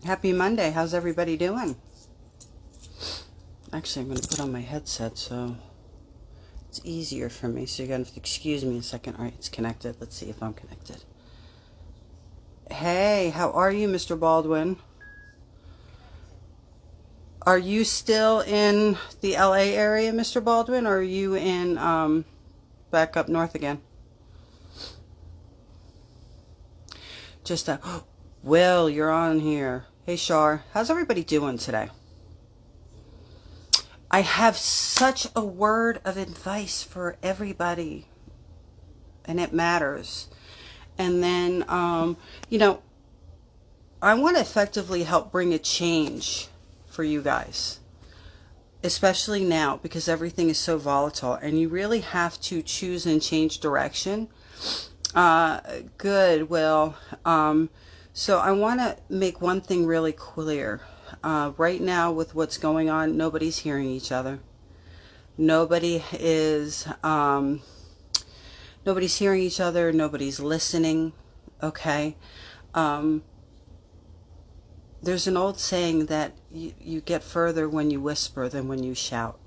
Happy Monday. How's everybody doing? Actually, I'm going to put on my headset so it's easier for me. So you're going to have to excuse me a second. All right, it's connected. Let's see if I'm connected. Hey, how are you, Mr. Baldwin? Are you still in the LA area, Mr. Baldwin, or are you in back up north again? Will, you're on here. Hey, Shar. How's everybody doing today? I have such a word of advice for everybody, and it matters. And then, I want to effectively help bring a change for you guys, especially now because everything is so volatile and you really have to choose and change direction. Good, Will. So I want to make one thing really clear. Right now with what's going on, nobody's hearing each other. Nobody's hearing each other. Nobody's listening. Okay. There's an old saying that you get further when you whisper than when you shout.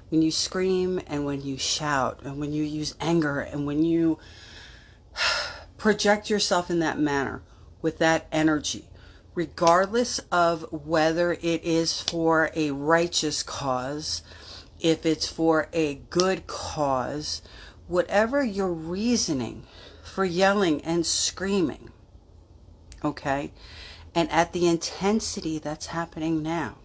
When you scream and when you shout and when you use anger and when you project yourself in that manner with that energy, regardless of whether it is for a righteous cause, if it's for a good cause, whatever your reasoning for yelling and screaming, okay, and at the intensity that's happening now,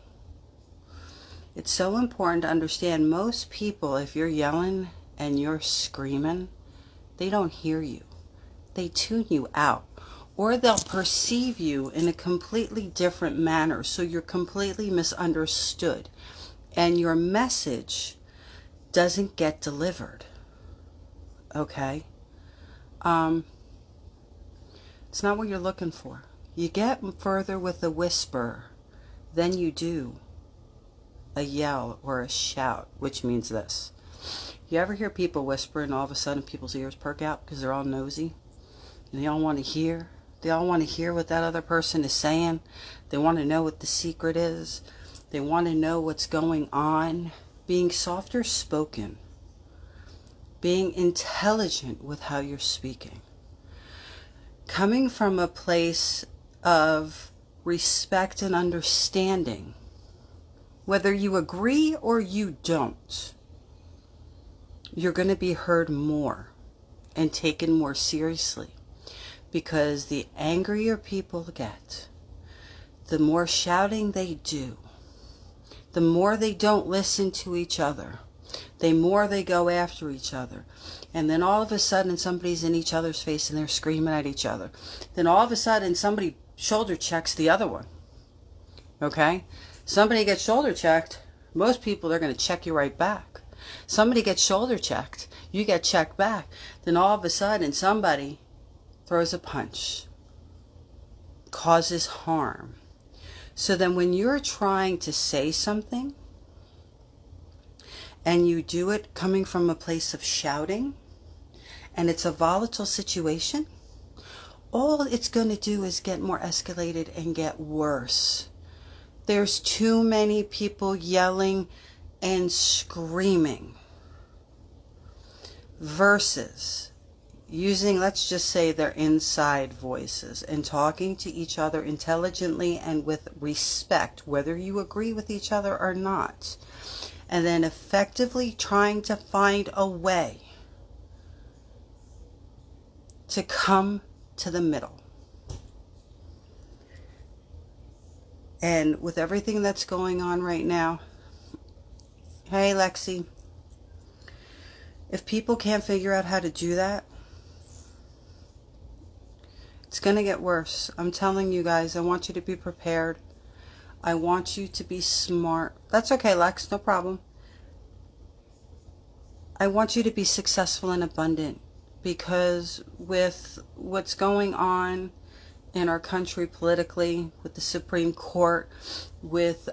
it's so important to understand most people, if you're yelling and you're screaming, they don't hear you. They tune you out. Or they'll perceive you in a completely different manner. So you're completely misunderstood. And your message doesn't get delivered. Okay? It's not what you're looking for. You get further with a whisper than you do a yell or a shout, which means this. You ever hear people whisper and all of a sudden people's ears perk out because they're all nosy? And they all want to hear. They all want to hear what that other person is saying. They want to know what the secret is. They want to know what's going on. Being softer spoken. Being intelligent with how you're speaking. Coming from a place of respect and understanding. Whether you agree or you don't, you're going to be heard more and taken more seriously. Because the angrier people get, the more shouting they do, the more they don't listen to each other, the more they go after each other. And then all of a sudden somebody's in each other's face and they're screaming at each other. Then all of a sudden somebody shoulder checks the other one. Okay? Somebody gets shoulder checked, most people are going to check you right back. Somebody gets shoulder checked, you get checked back. Then all of a sudden somebody throws a punch, causes harm. So then when you're trying to say something and you do it coming from a place of shouting and it's a volatile situation, all it's going to do is get more escalated and get worse. There's too many people yelling and screaming versus using, let's just say, their inside voices and talking to each other intelligently and with respect, whether you agree with each other or not. And then effectively trying to find a way to come to the middle. And with everything that's going on right now, hey, Lexi, if people can't figure out how to do that, it's going to get worse. I'm telling you guys, I want you to be prepared. I want you to be smart. That's okay, Lex, no problem. I want you to be successful and abundant because with what's going on in our country politically, with the Supreme Court, with,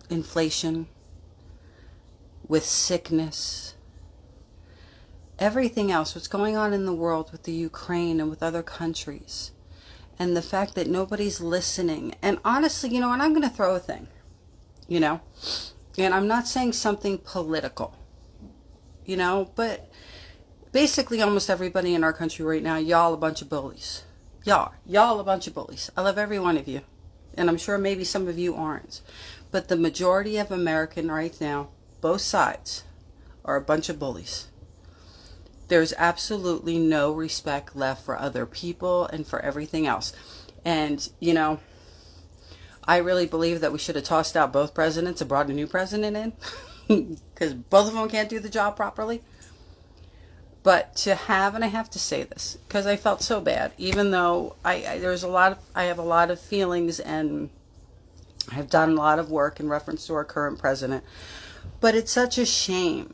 inflation, with sickness, everything else, what's going on in the world with the Ukraine and with other countries, and the fact that nobody's listening. And honestly, you know, and I'm going to throw a thing, you know, and I'm not saying something political, you know, but basically almost everybody in our country right now, y'all a bunch of bullies. Y'all a bunch of bullies. I love every one of you. And I'm sure maybe some of you aren't. But the majority of American right now, both sides, are a bunch of bullies. There's absolutely no respect left for other people and for everything else. And, you know, I really believe that we should have tossed out both presidents and brought a new president in. Because both of them can't do the job properly. But to have, and I have to say this, because I felt so bad, even though I have a lot of feelings, and I've done a lot of work in reference to our current president. But it's such a shame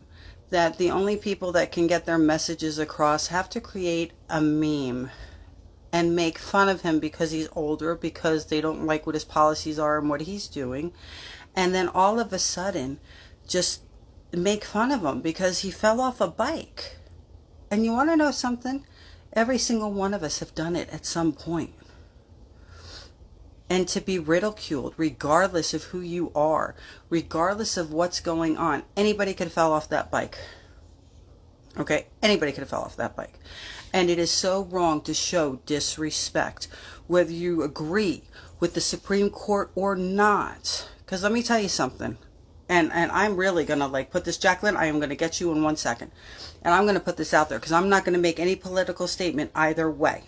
that the only people that can get their messages across have to create a meme and make fun of him because he's older, because they don't like what his policies are and what he's doing. And then all of a sudden, just make fun of him because he fell off a bike. And you want to know something? Every single one of us have done it at some point. And to be ridiculed, regardless of who you are, regardless of what's going on, anybody could have fell off that bike. Okay? Anybody could have fell off that bike. And it is so wrong to show disrespect, whether you agree with the Supreme Court or not. Because let me tell you something. And I'm really going to put this, Jacqueline, I am going to get you in 1 second. And I'm going to put this out there because I'm not going to make any political statement either way.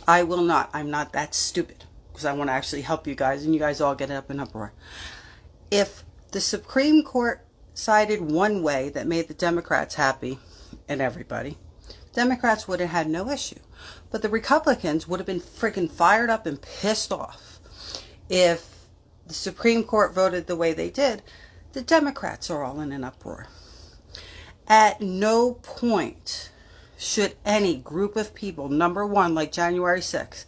I will not. I'm not that stupid because I want to actually help you guys and you guys all get up in uproar. If the Supreme Court sided one way that made the Democrats happy and everybody, Democrats would have had no issue. But the Republicans would have been freaking fired up and pissed off if the Supreme Court voted the way they did. The Democrats are all in an uproar. At no point should any group of people, number one, like January 6th,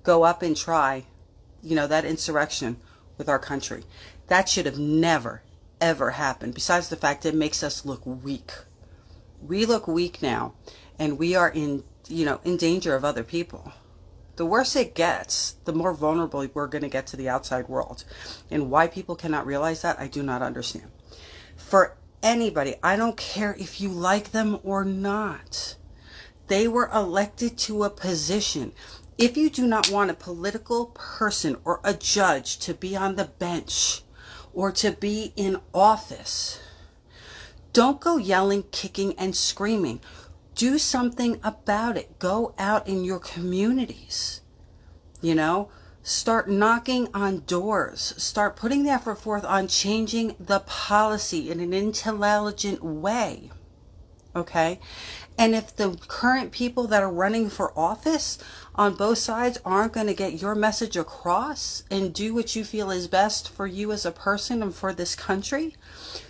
go up and try, you know, that insurrection with our country. That should have never, ever happened. Besides the fact it makes us look weak. We look weak now, and we are in danger of other people. The worse it gets, the more vulnerable we're going to get to the outside world. And why people cannot realize that, I do not understand. For anybody, I don't care if you like them or not. They were elected to a position. If you do not want a political person or a judge to be on the bench or to be in office, don't go yelling, kicking, and screaming. Do something about it. Go out in your communities. You know, start knocking on doors. Start putting the effort forth on changing the policy in an intelligent way. Okay? And if the current people that are running for office on both sides aren't going to get your message across and do what you feel is best for you as a person and for this country,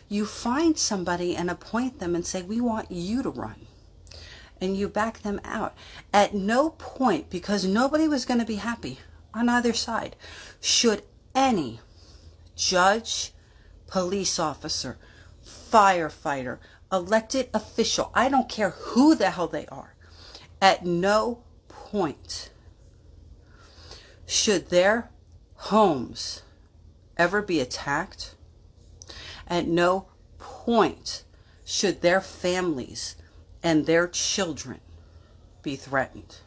you find somebody and appoint them and say, we want you to run. And you back them out. At no point, because nobody was going to be happy on either side, should any judge, police officer, firefighter, elected official, I don't care who the hell they are, at no point should their homes ever be attacked. At no point should their families and their children be threatened.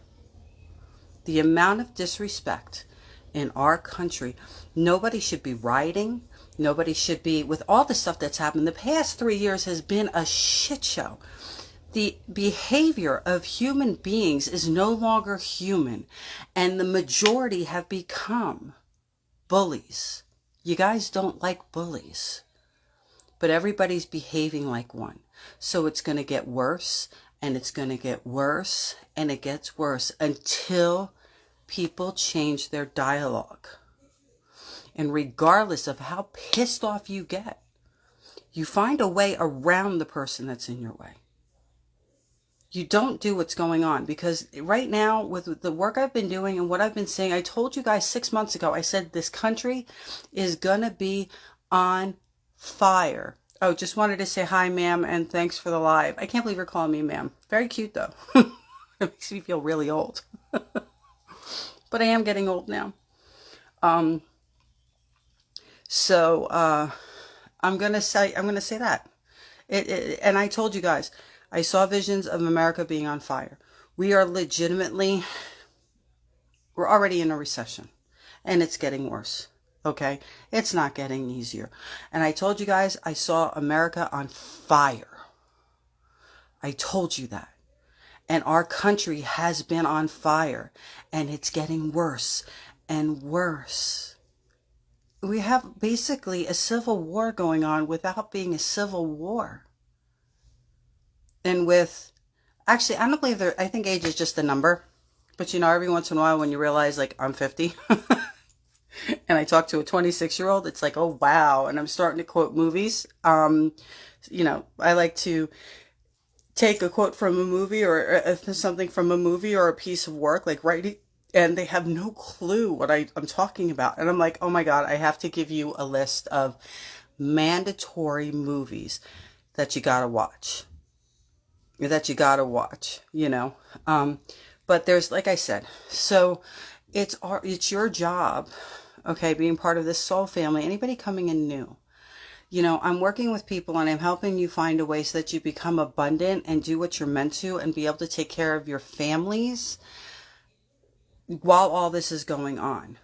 The amount of disrespect in our country, nobody should be rioting. Nobody should be, with all the stuff that's happened. The past 3 years has been a shit show. The behavior of human beings is no longer human. And the majority have become bullies. You guys don't like bullies. But everybody's behaving like one. So it's going to get worse, and it's going to get worse, and it gets worse until people change their dialogue. And regardless of how pissed off you get, you find a way around the person that's in your way. You don't do what's going on, because right now with the work I've been doing and what I've been saying, I told you guys 6 months ago, I said this country is going to be on fire. Oh, just wanted to say hi, ma'am, and thanks for the live. I can't believe you're calling me ma'am. Very cute, though. It makes me feel really old. But I am getting old now. I'm gonna say that. And I told you guys, I saw visions of America being on fire. We are legitimately, we're already in a recession, and it's getting worse. Okay, it's not getting easier. And I told you guys, I saw America on fire. I told you that. And our country has been on fire, and it's getting worse and worse. We have basically a civil war going on without being a civil war. And actually, I don't believe I think age is just a number. But every once in a while when you realize, like, I'm 50 and I talk to a 26-year-old, it's like, oh, wow. And I'm starting to quote movies. I like to take a quote from a movie or something from a movie or a piece of work, like writing, and they have no clue what I'm talking about. And I'm like, oh my God, I have to give you a list of mandatory movies that you gotta watch. But there's, like I said, so it's your job, okay, being part of this soul family, anybody coming in new. I'm working with people and I'm helping you find a way so that you become abundant and do what you're meant to and be able to take care of your families while all this is going on.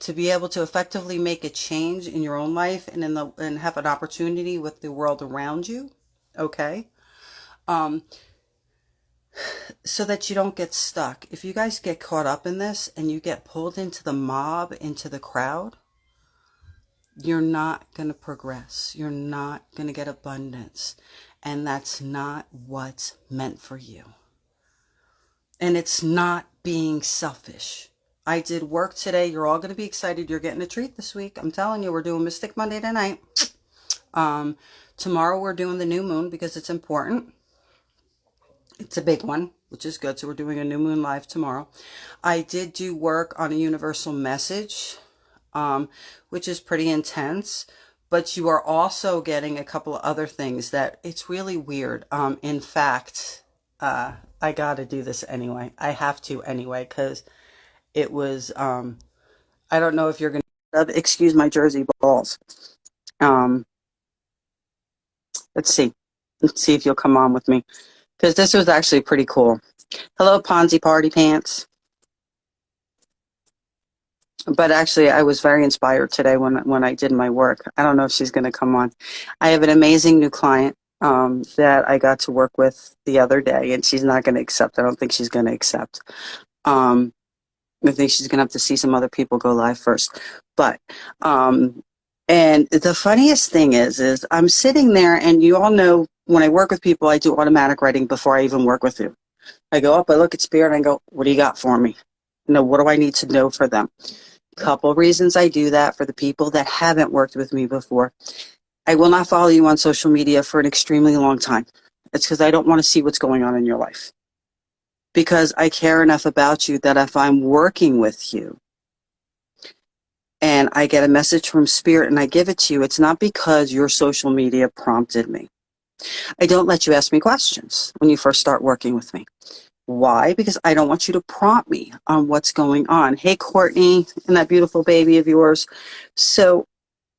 To be able to effectively make a change in your own life and and have an opportunity with the world around you, okay? So that you don't get stuck. If you guys get caught up in this and you get pulled into the mob, into the crowd, you're not going to progress. You're not going to get abundance. And that's not what's meant for you. And it's not being selfish. I did work today. You're all going to be excited. You're getting a treat this week. I'm telling you, we're doing Mystic Monday tonight. Tomorrow we're doing the new moon because it's important. It's a big one, which is good. So we're doing a new moon live tomorrow. I did do work on a universal message, which is pretty intense, but you are also getting a couple of other things that it's really weird. In fact, I got to do this anyway. I have to anyway, because it was, I don't know if you're going to, excuse my Jersey balls. Let's see if you'll come on with me, because this was actually pretty cool. Hello, Ponzi Party Pants. But actually, I was very inspired today when I did my work. I don't know if she's going to come on. I have an amazing new client that I got to work with the other day, and she's not going to accept. I don't think she's going to accept. I think she's going to have to see some other people go live first. But, and the funniest thing is I'm sitting there, and you all know when I work with people, I do automatic writing before I even work with you. I go up, I look at Spirit, and I go, what do you got for me? What do I need to know for them? Couple reasons I do that for the people that haven't worked with me before. I will not follow you on social media for an extremely long time. It's because I don't want to see what's going on in your life. Because I care enough about you that if I'm working with you and I get a message from Spirit and I give it to you, it's not because your social media prompted me. I don't let you ask me questions when you first start working with me. Why? Because I don't want you to prompt me on what's going on. Hey, Courtney, and that beautiful baby of yours. So,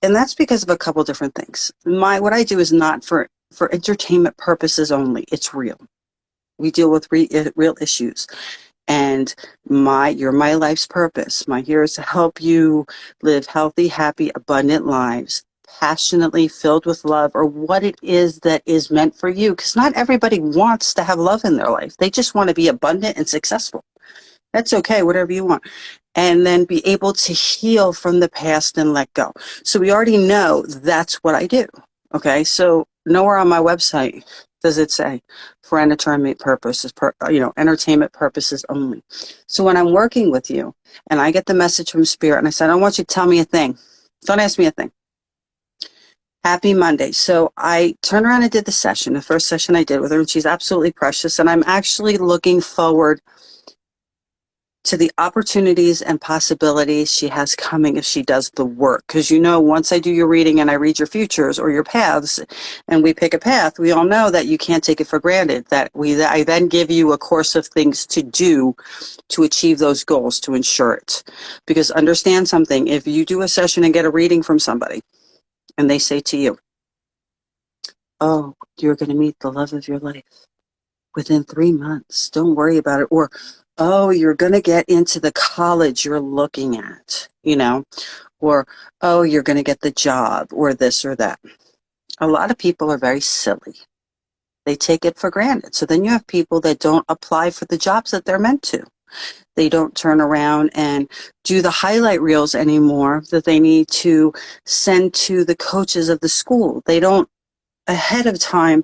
and that's because of a couple different things. What I do is not for entertainment purposes only. It's real. We deal with real issues. And you're my life's purpose. Here is to help you live healthy, happy, abundant lives, passionately filled with love, or what it is that is meant for you. Because not everybody wants to have love in their life. They just want to be abundant and successful. That's okay, whatever you want. And then be able to heal from the past and let go. So we already know that's what I do. Okay, so nowhere on my website does it say for entertainment purposes, entertainment purposes only. So when I'm working with you and I get the message from Spirit and I said, I don't want you to tell me a thing. Don't ask me a thing. Happy Monday. So I turned around and did the session, the first session I did with her, and she's absolutely precious. And I'm actually looking forward to the opportunities and possibilities she has coming if she does the work. Because once I do your reading and I read your futures or your paths and we pick a path, we all know that you can't take it for granted, that I then give you a course of things to do to achieve those goals, to ensure it. Because understand something, if you do a session and get a reading from somebody and they say to you, oh, you're going to meet the love of your life within 3 months, don't worry about it. Or, oh, you're going to get into the college you're looking at, or, oh, you're going to get the job, or this or that. A lot of people are very silly. They take it for granted. So then you have people that don't apply for the jobs that they're meant to. They don't turn around and do the highlight reels anymore that they need to send to the coaches of the school. They don't ahead of time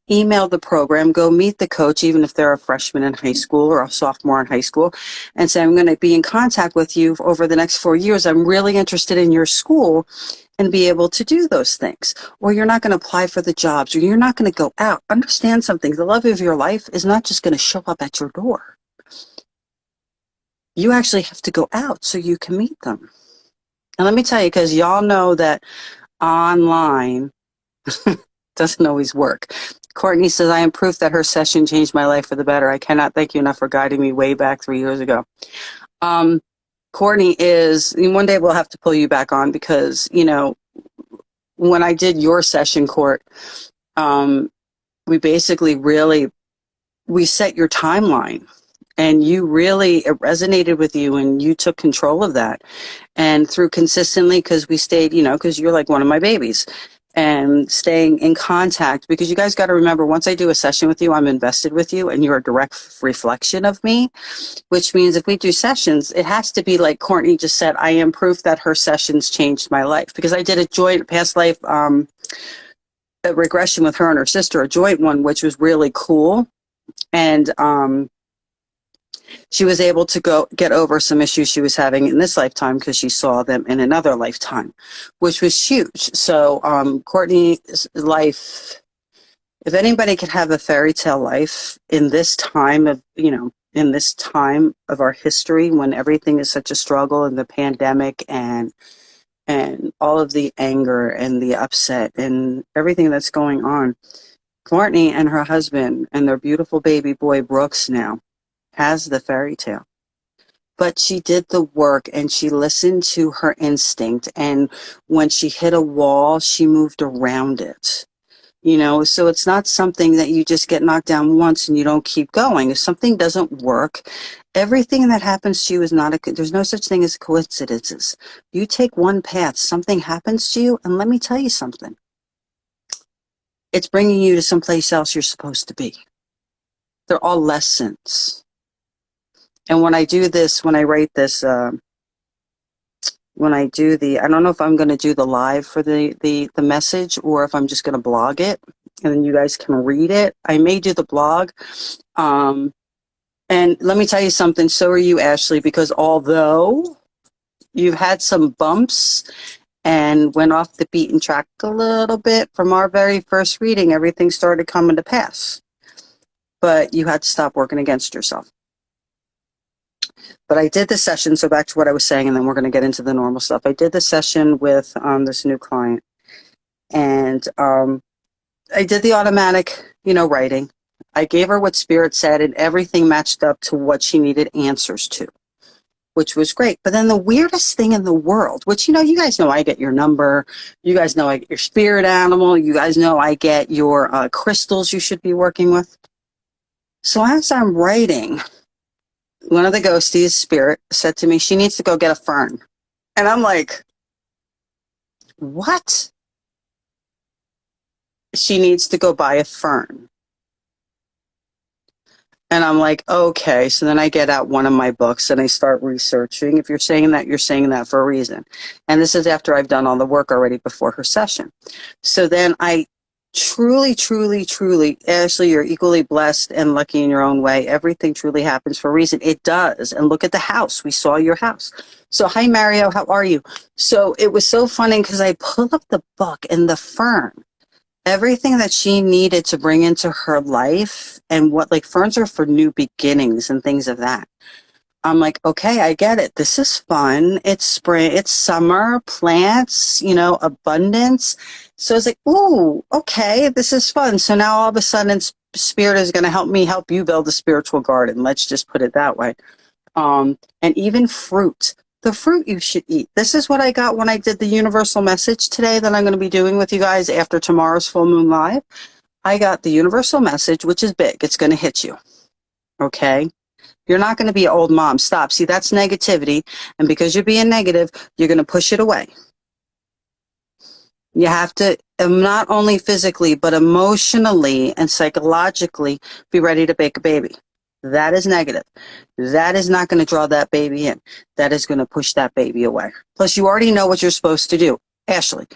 email the program, go meet the coach, even if they're a freshman in high school or a sophomore in high school, and say, I'm going to be in contact with you over the next 4 years. I'm really interested in your school, and be able to do those things. Or you're not going to apply for the jobs, or you're not going to go out. Understand something. The love of your life is not just going to show up at your door. You actually have to go out so you can meet them. And let me tell you, because y'all know that online doesn't always work. Courtney says, I am proof that her session changed my life for the better. I cannot thank you enough for guiding me way back 3 years ago. Courtney is, one day we'll have to pull you back on because, when I did your session, Court, we basically we set your timeline. And it resonated with you, and you took control of that. And through consistently, because we stayed, because you're like one of my babies, and staying in contact, because you guys got to remember, once I do a session with you, I'm invested with you, and you're a direct reflection of me, which means if we do sessions, it has to be like Courtney just said, I am proof that her sessions changed my life. Because I did a joint past life a regression with her and her sister, a joint one, which was really cool. And she was able to get over some issues she was having in this lifetime because she saw them in another lifetime, which was huge. So Courtney's life, if anybody could have a fairy tale life in this time of, in this time of our history when everything is such a struggle, and the pandemic and all of the anger and the upset and everything that's going on, Courtney and her husband and their beautiful baby boy Brooks now has the fairy tale. But she did the work, and she listened to her instinct, and when she hit a wall, she moved around it. So it's not something that you just get knocked down once and you don't keep going. If something doesn't work, everything that happens to you is there's no such thing as coincidences. You take one path, something happens to you, and let me tell you something. It's bringing you to someplace else you're supposed to be. They're all lessons. And when I do this, when I write this, when I do I don't know if I'm going to do the live for the message, or if I'm just going to blog it and then you guys can read it. I may do the blog. And let me tell you something, so are you, Ashley, because although you've had some bumps and went off the beaten track a little bit from our very first reading, everything started coming to pass. But you had to stop working against yourself. But I did the session, so back to what I was saying, and then we're going to get into the normal stuff. I did the session with this new client, and I did the automatic, writing. I gave her what Spirit said, and everything matched up to what she needed answers to, which was great. But then the weirdest thing in the world, which, you guys know I get your number. You guys know I get your spirit animal. You guys know I get your crystals you should be working with. So as I'm writing, one of the ghosties, Spirit, said to me, she needs to go get a fern. And I'm like, what? She needs to go buy a fern. And I'm like, okay. So then I get out one of my books and I start researching. If you're saying that, you're saying that for a reason. And this is after I've done all the work already before her session. So then I truly, Ashley, you're equally blessed and lucky in your own way. Everything truly happens for a reason. It does. And look at the house. We saw your house. So, hi, Mario. How are you? So it was so funny because I pulled up the book and the fern. Everything that she needed to bring into her life, and what, like, ferns are for new beginnings and things of that. I'm like, okay, I get it. This is fun. It's spring, it's summer, plants, abundance. So it's like, ooh, okay, this is fun. So now all of a sudden, Spirit is going to help me help you build a spiritual garden. Let's just put it that way. And even fruit. The fruit you should eat. This is what I got when I did the universal message today that I'm going to be doing with you guys after tomorrow's full moon live. I got the universal message, which is big. It's going to hit you. Okay? You're not going to be an old mom. Stop. See, that's negativity. And because you're being negative, you're going to push it away. You have to not only physically, but emotionally and psychologically be ready to make a baby. That is negative. That is not going to draw that baby in. That is going to push that baby away. Plus, you already know what you're supposed to do. Ashley,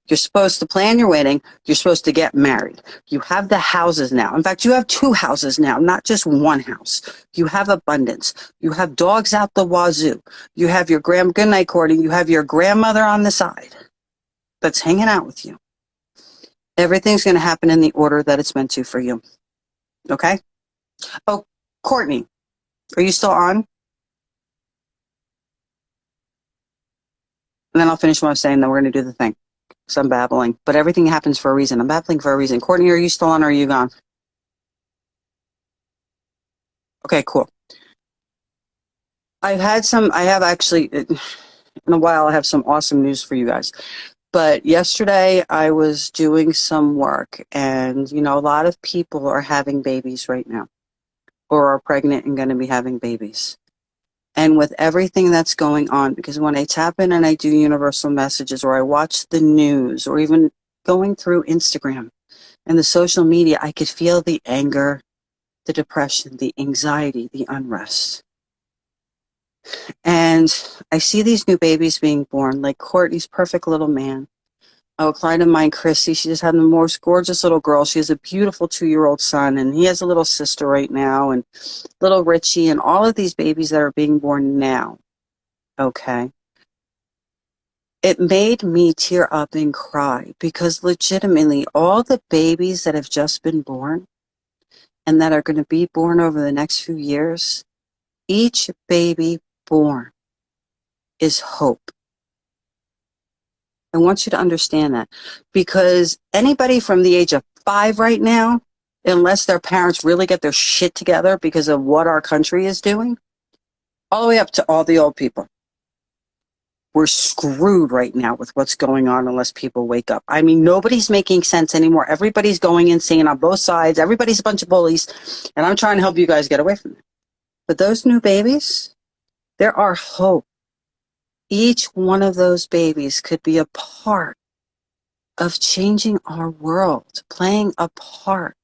you're supposed to plan your wedding. You're supposed to get married. You have the houses now. In fact, you have 2 houses now, not just 1 house. You have abundance. You have dogs out the wazoo. You have your good night, Courtney. You have your grandmother on the side that's hanging out with you. Everything's going to happen in the order that it's meant to for you. Okay? Oh, Courtney, are you still on? And then I'll finish what I'm saying, then we're going to do the thing. Because I'm babbling. But everything happens for a reason. I'm babbling for a reason. Courtney, are you still on or are you gone? Okay, cool. I have actually, in a while, I have some awesome news for you guys. But yesterday I was doing some work and, a lot of people are having babies right now or are pregnant and going to be having babies. And with everything that's going on, because when I tap in and I do universal messages or I watch the news or even going through Instagram and the social media, I could feel the anger, the depression, the anxiety, the unrest. And I see these new babies being born, like Courtney's perfect little man. A client of mine, Chrissy, she just had the most gorgeous little girl. She has a beautiful 2-year-old son, and he has a little sister right now, and little Richie, and all of these babies that are being born now. Okay. It made me tear up and cry because legitimately all the babies that have just been born and that are going to be born over the next few years, each baby born is hope. I want you to understand that because anybody from the age of 5 right now, unless their parents really get their shit together because of what our country is doing, all the way up to all the old people, we're screwed right now with what's going on unless people wake up. I mean, nobody's making sense anymore. Everybody's going insane on both sides. Everybody's a bunch of bullies, and I'm trying to help you guys get away from it. But those new babies, there are hope. Each one of those babies could be a part of changing our world, playing a part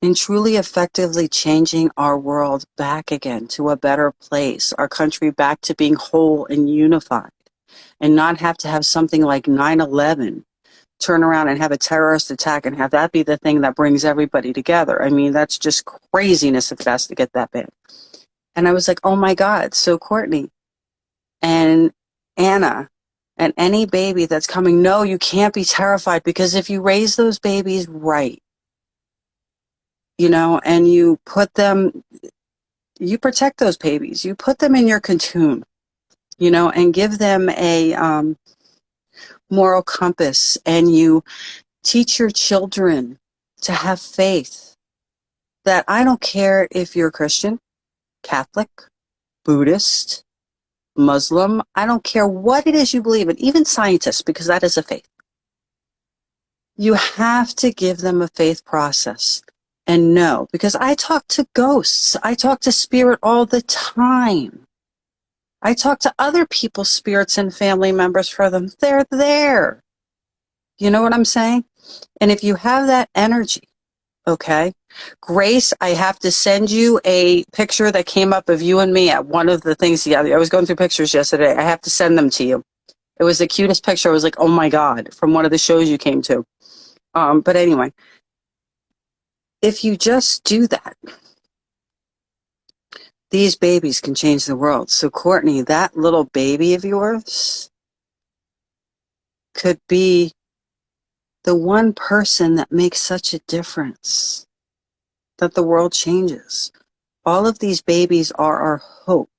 in truly effectively changing our world back again to a better place, our country back to being whole and unified, and not have to have something like 9/11 turn around and have a terrorist attack and have that be the thing that brings everybody together. I mean, that's just craziness if it has to get that bad. And I was like, oh my God. So Courtney and Anna and any baby that's coming, no, you can't be terrified because if you raise those babies right, and you put them, you protect those babies, you put them in your cocoon, and give them a moral compass, and you teach your children to have faith that I don't care if you're Christian, Catholic, Buddhist, Muslim, I don't care what it is you believe in, even scientists, because that is a faith. You have to give them a faith process. And know, because I talk to ghosts, I talk to spirit all the time. I talk to other people's spirits and family members for them. They're there. You know what I'm saying? And if you have that energy, okay, Grace, I have to send you a picture that came up of you and me at one of the things. Yeah, I was going through pictures yesterday. I have to send them to you. It was the cutest picture. I was like, oh my God, from one of the shows you came to. But anyway, if you just do that, these babies can change the world. So Courtney, that little baby of yours could be the one person that makes such a difference, that the world changes. All of these babies are our hope.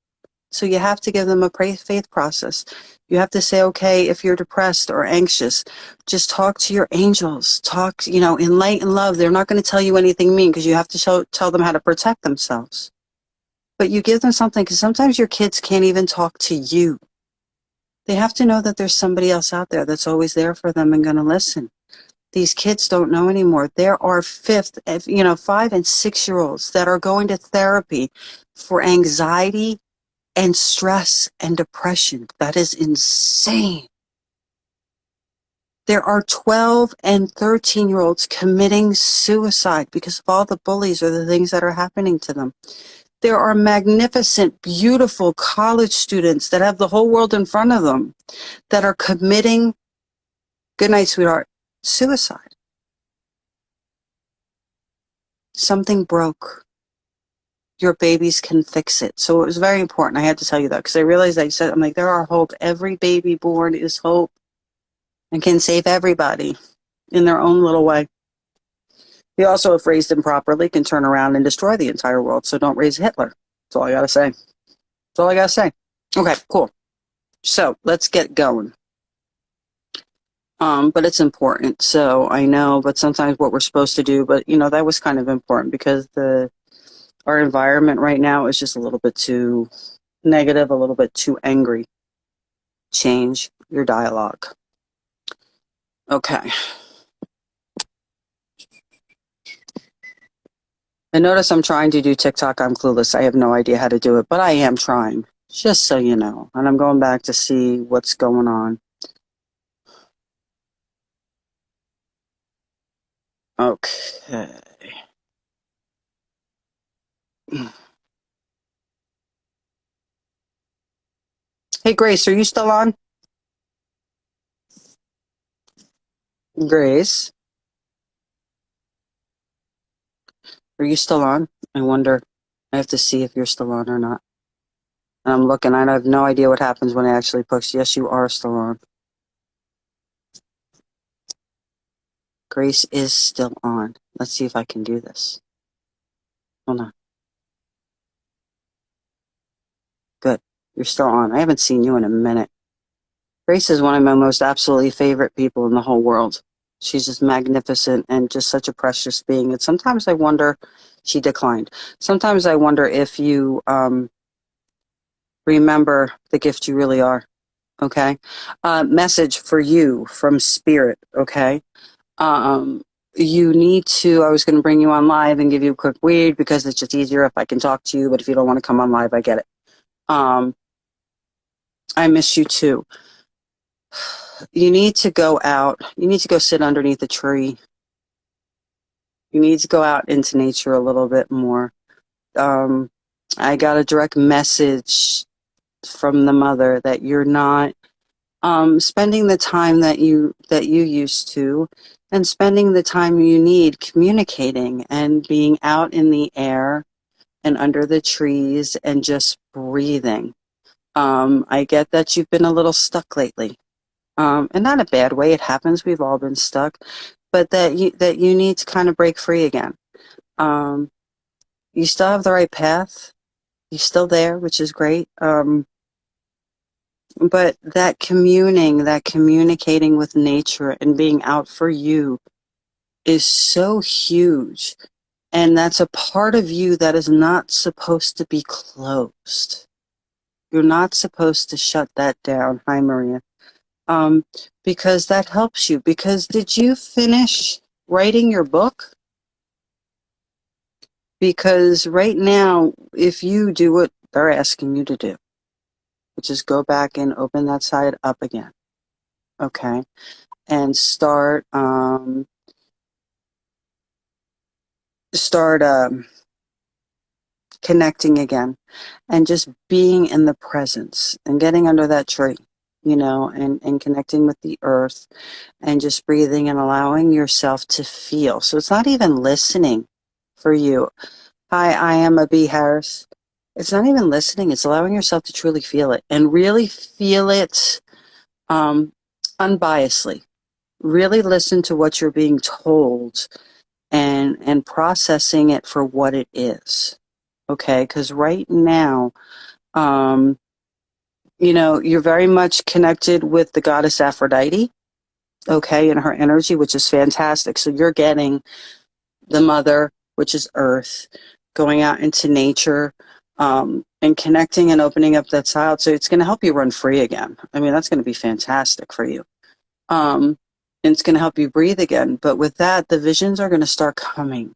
So you have to give them a faith process. You have to say, okay, if you're depressed or anxious, just talk to your angels. Talk, in light and love. They're not going to tell you anything mean because you have to tell them how to protect themselves. But you give them something because sometimes your kids can't even talk to you. They have to know that there's somebody else out there that's always there for them and going to listen. These kids don't know anymore. There are 5 and 6-year-olds that are going to therapy for anxiety and stress and depression. That is insane. There are 12 and 13-year-olds committing suicide because of all the bullies or the things that are happening to them. There are magnificent, beautiful college students that have the whole world in front of them that are committing, good night, sweetheart, suicide. Something broke. Your babies can fix it. So it was very important. I had to tell you that because I realized I'm like, there are hope. Every baby born is hope and can save everybody in their own little way. You also, if raised improperly, can turn around and destroy the entire world. So don't raise Hitler. That's all I got to say. That's all I got to say. Okay, cool. So let's get going. But it's important. So I know, but sometimes what we're supposed to do, but that was kind of important because our environment right now is just a little bit too negative, a little bit too angry. Change your dialogue. Okay. And notice I'm trying to do TikTok. I'm clueless. I have no idea how to do it, but I am trying, just so you know. And I'm going back to see what's going on. Okay. Hey, Grace, are you still on? Grace, are you still on? I wonder. I have to see if you're still on or not. And I'm looking. I have no idea what happens when I actually push. Yes, you are still on. Grace is still on. Let's see if I can do this. Hold on. Good. You're still on. I haven't seen you in a minute. Grace is one of my most absolutely favorite people in the whole world. She's just magnificent and just such a precious being. And sometimes I wonder, she declined. Sometimes I wonder if you remember the gift you really are. Okay? Message for you from Spirit. Okay? You need to, I was going to bring you on live and give you a quick read because it's just easier if I can talk to you. But if you don't want to come on live, I get it. I miss you too. You need to go out. You need to go sit underneath a tree. You need to go out into nature a little bit more. I got a direct message from the mother that you're not spending the time that you used to, and spending the time you need communicating and being out in the air and under the trees and just breathing. I get that you've been a little stuck lately. And not a bad way. It happens. We've all been stuck, but that you need to kind of break free again. You still have the right path. You're still there, which is great. But that communicating with nature and being out for you is so huge. And that's a part of you that is not supposed to be closed. You're not supposed to shut that down. Hi, Maria. Because that helps you. Because did you finish writing your book? Because right now, if you do what they're asking you to do, which is go back and open that side up again, okay, and start connecting again, and just being in the presence and getting under that tree, and connecting with the earth and just breathing and allowing yourself to feel. So it's not even listening for you. Hi, I am a B. Harris. It's not even listening. It's allowing yourself to truly feel it and really feel it unbiasedly. Really listen to what you're being told and processing it for what it is. okay? Because right now, you know, you're very much connected with the goddess Aphrodite, okay, and her energy, which is fantastic. So you're getting the mother, which is earth, going out into nature, and connecting and opening up that child. So it's going to help you run free again. I mean, that's going to be fantastic for you. And it's going to help you breathe again. But with that, the visions are going to start coming.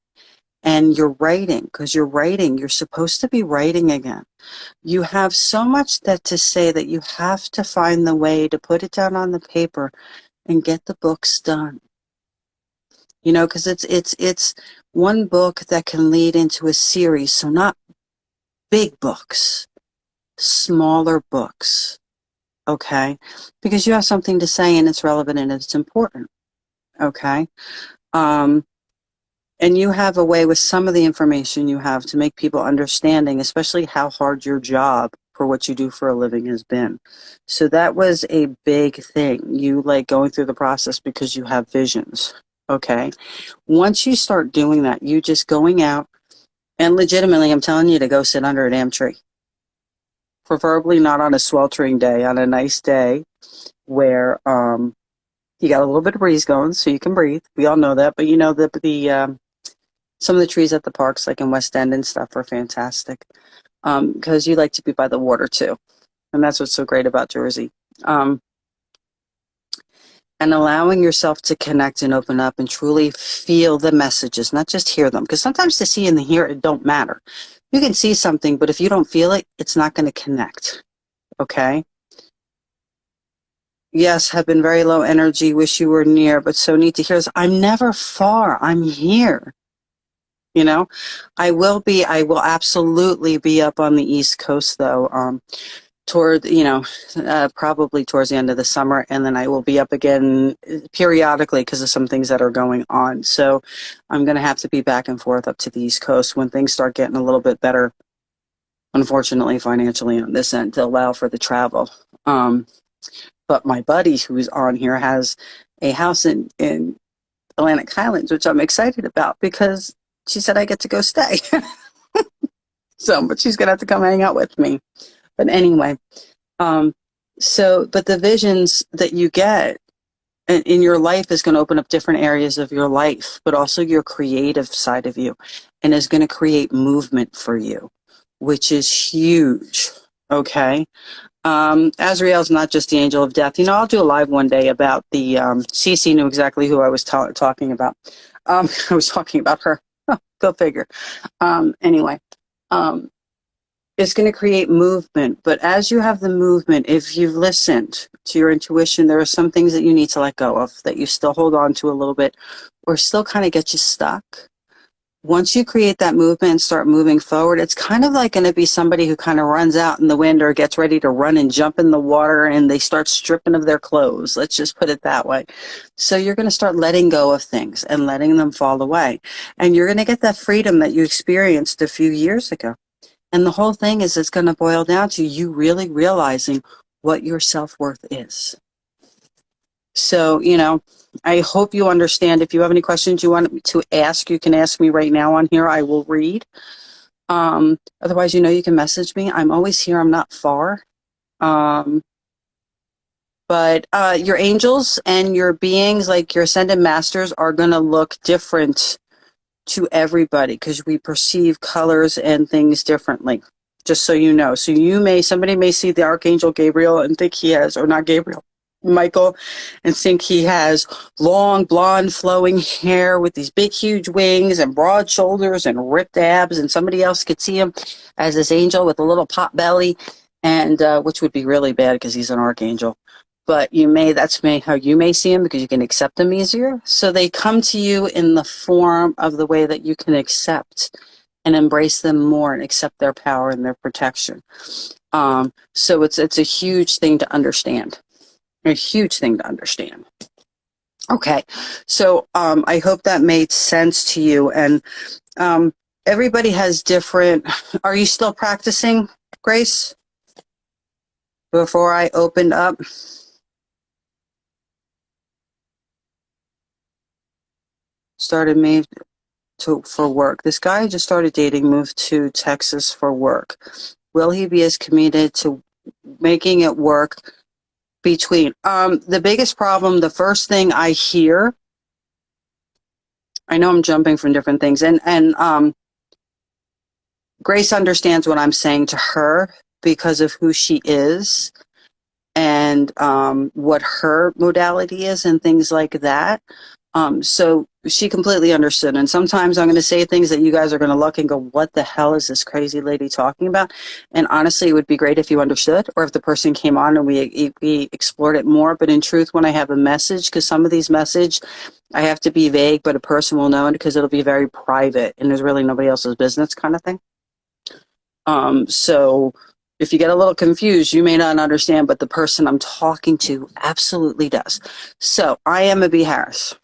And you're writing, because you're writing. You're supposed to be writing again. You have so much that to say that you have to find the way to put it down on the paper and get the books done. You know, because it's one book that can lead into a series. So not big books, smaller books. Okay, because you have something to say and it's relevant and it's important. Okay. And you have a way with some of the information you have to make people understanding, especially how hard your job for what you do for a living has been. So that was a big thing. You like going through the process because you have visions. Okay. Once you start doing that, you just going out and legitimately, I'm telling you to go sit under a damn tree. Preferably not on a sweltering day, on a nice day where, you got a little bit of breeze going so you can breathe. We all know that, but you know, some of the trees at the parks, like in West End and stuff, are fantastic because you like to be by the water too. And that's what's so great about Jersey. And allowing yourself to connect and open up and truly feel the messages, not just hear them. Because sometimes to see and to hear, it don't matter. You can see something, but if you don't feel it, it's not going to connect. Okay? Yes, have been very low energy, wish you were near, but so need to hear this. I'm never far. I'm here. You know, I will absolutely be up on the East Coast though, toward, probably towards the end of the summer. And then I will be up again periodically because of some things that are going on. So I'm going to have to be back and forth up to the East Coast when things start getting a little bit better, unfortunately, financially on this end to allow for the travel. But my buddy who's on here has a house in Atlantic Highlands, which I'm excited about because she said I get to go stay. So, but she's going to have to come hang out with me. But anyway, but the visions that you get in your life is going to open up different areas of your life, but also your creative side of you, and is going to create movement for you, which is huge. Okay. Azrael's not just the angel of death. You know, I'll do a live one day about the, Cece knew exactly who I was talking about. I was talking about her. Oh, go figure. Anyway, it's going to create movement. But as you have the movement, if you've listened to your intuition, there are some things that you need to let go of that you still hold on to a little bit or still kind of get you stuck. Once you create that movement and start moving forward, it's kind of like going to be somebody who kind of runs out in the wind or gets ready to run and jump in the water and they start stripping of their clothes. Let's just put it that way. So you're going to start letting go of things and letting them fall away. And you're going to get that freedom that you experienced a few years ago. And the whole thing is it's going to boil down to you really realizing what your self-worth is. So, you know, I hope you understand. If you have any questions you want to ask, you can ask me right now on here. I will read. Otherwise, you know, you can message me. I'm always here. I'm not far. But your angels and your beings, like your ascended masters, are going to look different to everybody because we perceive colors and things differently. Just so you know. So somebody may see the Archangel Gabriel and think he has, or not Gabriel, Michael, and think he has long, blonde, flowing hair with these big, huge wings and broad shoulders and ripped abs, and somebody else could see him as this angel with a little pot belly, and which would be really bad because he's an archangel. But that's how you may see him because you can accept them easier. So they come to you in the form of the way that you can accept and embrace them more and accept their power and their protection. So it's a huge thing to understand. A huge thing to understand. Okay, so I hope that made sense to you. And everybody has different. Are you still practicing, Grace? Before I opened up. Started May. for work. This guy I just started dating moved to Texas for work. Will he be as committed to making it work between? The biggest problem, the first thing I hear, I know I'm jumping from different things, and Grace understands what I'm saying to her because of who she is and what her modality is and things like that. So she completely understood. And sometimes I'm going to say things that you guys are going to look and go, what the hell is this crazy lady talking about? And honestly, it would be great if you understood, or if the person came on and we explored it more. But in truth, when I have a message, because some of these message, I have to be vague, but a person will know it because it'll be very private and there's really nobody else's business kind of thing. So if you get a little confused, you may not understand, but the person I'm talking to absolutely does. So I am a B. Harris.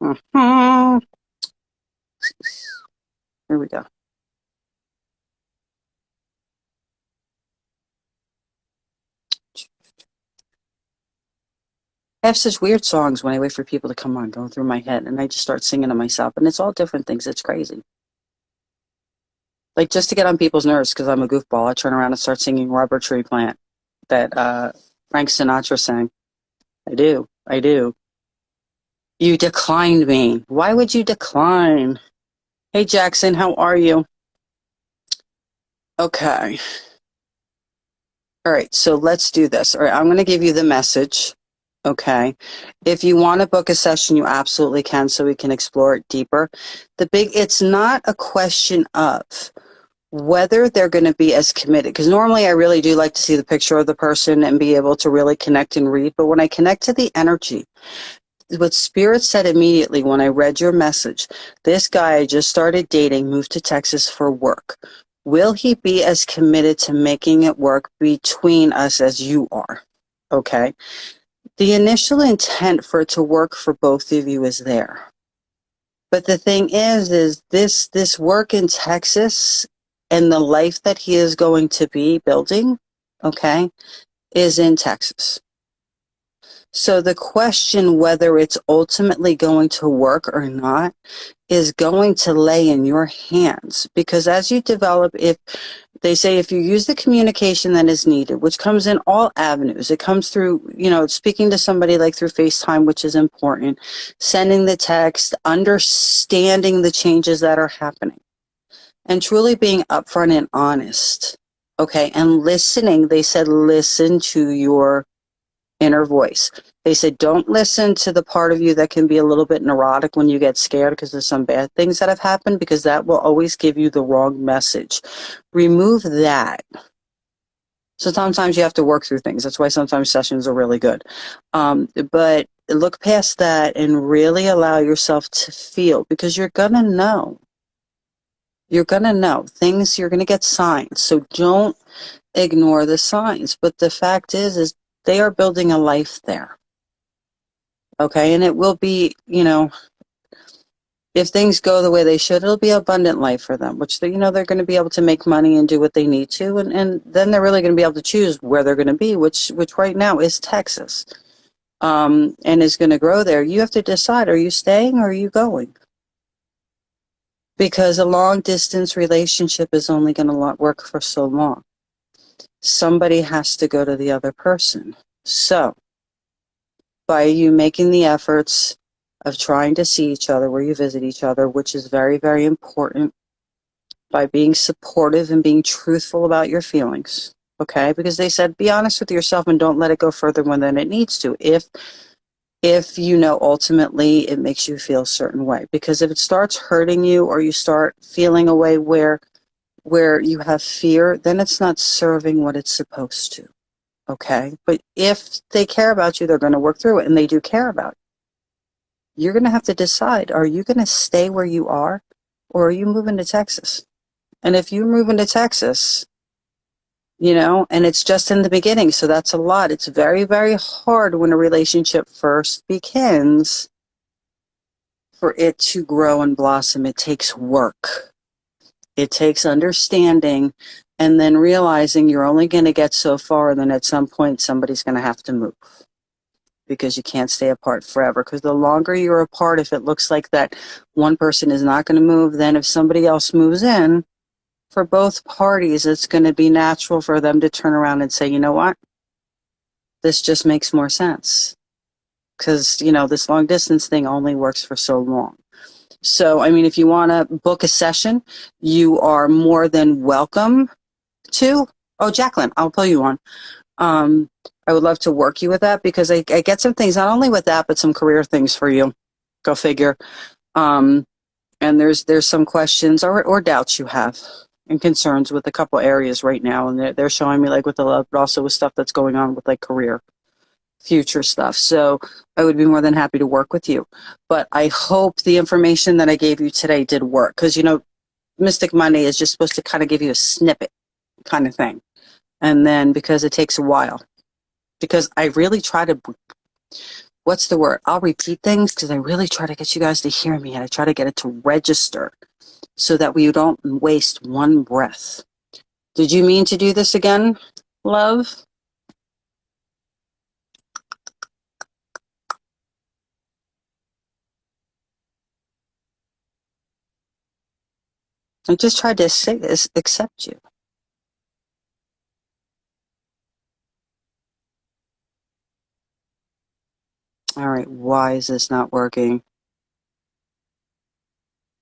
Here we go. I have such weird songs when I wait for people to come on, going through my head, and I just start singing to myself, and it's all different things. It's crazy. Like, just to get on people's nerves, because I'm a goofball, I turn around and start singing Rubber Tree Plant that Frank Sinatra sang. I do. You declined me. Why would you decline? Hey, Jackson, how are you? Okay. All right, so let's do this. All right, I'm going to give you the message. Okay. If you want to book a session, you absolutely can, so we can explore it deeper. It's not a question of whether they're going to be as committed, because normally I really do like to see the picture of the person and be able to really connect and read. But when I connect to the energy, what Spirit said immediately when I read your message, this guy I just started dating moved to Texas for work. Will he be as committed to making it work between us as you are? Okay. The initial intent for it to work for both of you is there. But the thing is this work in Texas and the life that he is going to be building, okay, is in Texas. So the question whether it's ultimately going to work or not is going to lay in your hands, because as you develop, if they say, if you use the communication that is needed, which comes in all avenues, it comes through, speaking to somebody like through FaceTime, which is important, sending the text, understanding the changes that are happening, and truly being upfront and honest. Okay. And listening, they said, listen to your inner voice. They said, don't listen to the part of you that can be a little bit neurotic when you get scared because there's some bad things that have happened, because that will always give you the wrong message. Remove that. So sometimes you have to work through things. That's why sometimes sessions are really good. But look past that and really allow yourself to feel, because you're going to know. You're going to know things. You're going to get signs. So don't ignore the signs. But the fact is they are building a life there. Okay, and it will be, if things go the way they should, it'll be an abundant life for them, which, they're going to be able to make money and do what they need to, and then they're really going to be able to choose where they're going to be, which right now is Texas, and is going to grow there. You have to decide, are you staying or are you going? Because a long-distance relationship is only going to work for so long. Somebody has to go to the other person. So, by you making the efforts of trying to see each other where you visit each other, which is very, very important, by being supportive and being truthful about your feelings, okay? Because they said, be honest with yourself and don't let it go further than it needs to. If ultimately it makes you feel a certain way. Because if it starts hurting you, or you start feeling a way where you have fear, then it's not serving what it's supposed to. Okay, but if they care about you, they're going to work through it, and they do care about you. You're going to have to decide, are you going to stay where you are, or are you moving to Texas? And if you're moving to Texas, and it's just in the beginning, so that's a lot. It's very, very hard when a relationship first begins for it to grow and blossom. It takes work. It takes understanding, and then realizing you're only going to get so far, and then at some point somebody's going to have to move, because you can't stay apart forever. Because the longer you're apart, if it looks like that one person is not going to move, then if somebody else moves in, for both parties, it's going to be natural for them to turn around and say, you know what? This just makes more sense. Because, this long distance thing only works for so long. So, I mean, if you want to book a session, you are more than welcome to. Oh, Jacqueline, I'll pull you on. I would love to work you with that because I get some things, not only with that, but some career things for you. Go figure. And there's some questions or doubts you have and concerns with a couple areas right now. And they're showing me like with the love, but also with stuff that's going on with like career, future stuff. So I would be more than happy to work with you. But I hope the information that I gave you today did work. Because, Mystic Monday is just supposed to kind of give you a snippet kind of thing. And then because it takes a while. Because I really try to, what's the word? I'll repeat things because I really try to get you guys to hear me. And I try to get it to register so that we don't waste one breath. Did you mean to do this again, love? I just tried to say this, accept you. All right, why is this not working?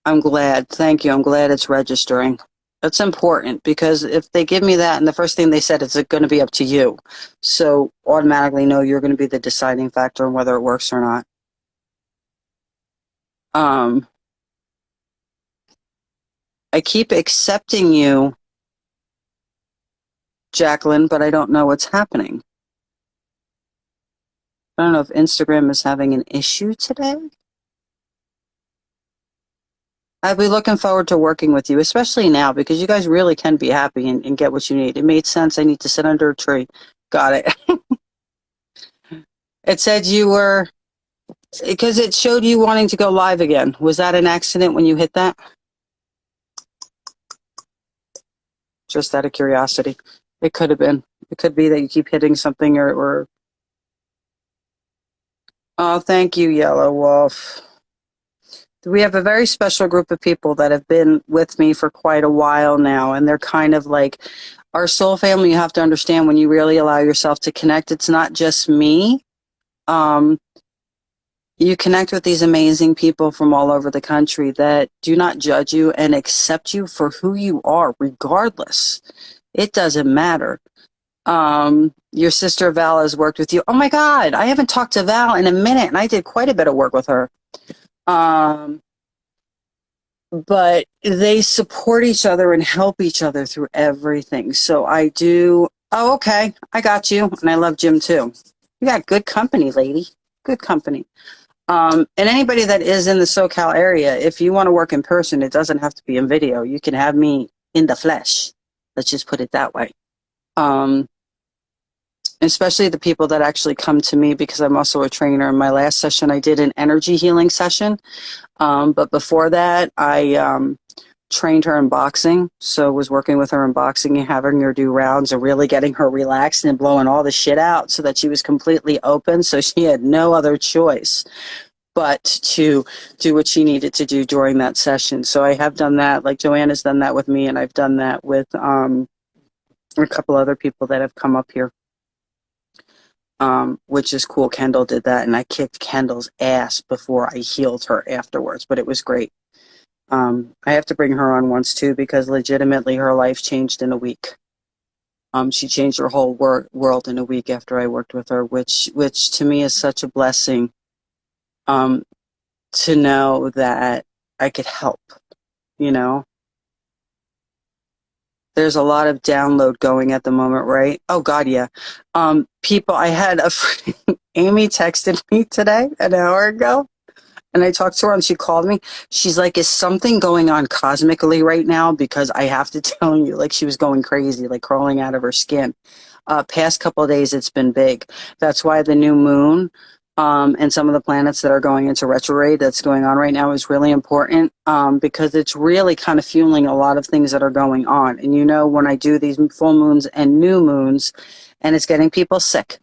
I'm glad. Thank you. I'm glad it's registering. That's important because if they give me that and the first thing they said is it's going to be up to you. So automatically know you're going to be the deciding factor on whether it works or not. I keep accepting you, Jacqueline, but I don't know what's happening. I don't know if Instagram is having an issue today. I'd be looking forward to working with you, especially now, because you guys really can be happy and get what you need. It made sense. I need to sit under a tree. Got it. It said you were, because it showed you wanting to go live again. Was that an accident when you hit that? Just out of curiosity. It could have been. It could be that you keep hitting something or... Oh, thank you, Yellow Wolf. We have a very special group of people that have been with me for quite a while now, and they're kind of like our soul family. You have to understand when you really allow yourself to connect, it's not just me. You connect with these amazing people from all over the country that do not judge you and accept you for who you are, regardless. It doesn't matter. Your sister Val has worked with you. Oh my God, I haven't talked to Val in a minute, and I did quite a bit of work with her. But they support each other and help each other through everything. So I do. Oh, okay. I got you. And I love Jim too. You got good company, lady. Good company. And anybody that is in the SoCal area, if you want to work in person, it doesn't have to be in video. You can have me in the flesh. Let's just put it that way. Especially the people that actually come to me because I'm also a trainer. In my last session, I did an energy healing session. But before that, I trained her in boxing. So was working with her in boxing and having her do rounds and really getting her relaxed and blowing all the shit out so that she was completely open. So she had no other choice but to do what she needed to do during that session. So I have done that. Like Joanna's done that with me, and I've done that with a couple other people that have come up here. Which is cool. Kendall did that, and I kicked Kendall's ass before I healed her afterwards, but it was great. I have to bring her on once too, because legitimately her life changed in a week. She changed her whole world in a week after I worked with her, which to me is such a blessing, to know that I could help, There's a lot of download going at the moment, right? Oh God, yeah. People, I had a friend, Amy texted me today, an hour ago, and I talked to her and she called me. She's like, is something going on cosmically right now? Because I have to tell you, like she was going crazy, like crawling out of her skin. Past couple of days, it's been big. That's why the new moon, and some of the planets that are going into retrograde that's going on right now is really important, because it's really kind of fueling a lot of things that are going on. And when I do these full moons and new moons, and it's getting people sick,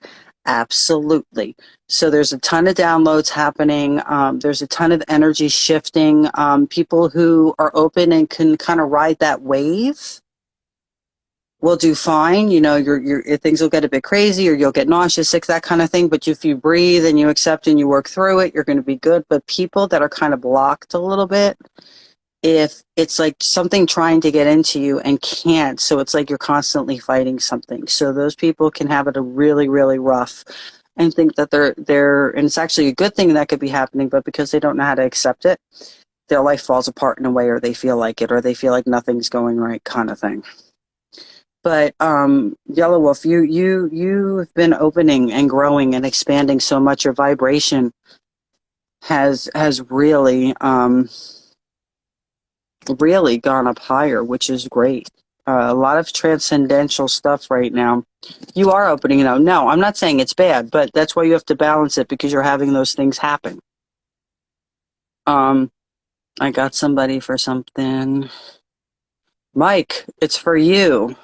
Absolutely. So there's a ton of downloads happening. There's a ton of energy shifting. People who are open and can kind of ride that wave will do fine. You know, your things will get a bit crazy, or you'll get nauseous, sick, that kind of thing. But if you breathe and you accept and you work through it, you're going to be good. But people that are kind of blocked a little bit, if it's like something trying to get into you and can't, so it's like you're constantly fighting something. So those people can have it a really, really rough and think that they're, and it's actually a good thing that could be happening, but because they don't know how to accept it, their life falls apart in a way, or they feel like it, or they feel like nothing's going right, kind of thing. But Yellow Wolf, you've been opening and growing and expanding so much. Your vibration has really really gone up higher, which is great. A lot of transcendental stuff right now. You are opening it up. No, I'm not saying it's bad, but that's why you have to balance it, because you're having those things happen. I got somebody for something. Mike, it's for you.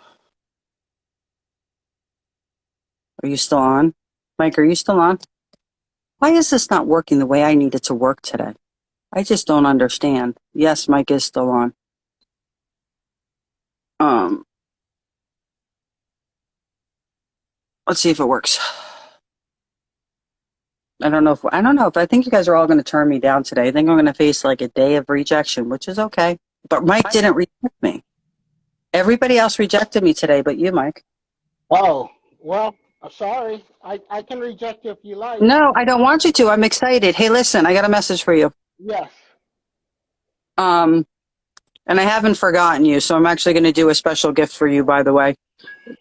Are you still on? Mike, are you still on? Why is this not working the way I need it to work today? I just don't understand. Yes, Mike is still on. Let's see if it works. I don't know if I think you guys are all going to turn me down today. I think I'm going to face like a day of rejection, which is okay. But Mike didn't reject me. Everybody else rejected me today, but you, Mike. Oh, well, I'm sorry. I can reject you if you like. No, I don't want you to. I'm excited. Hey, listen, I got a message for you. Yes. And I haven't forgotten you, so I'm actually going to do a special gift for you, by the way.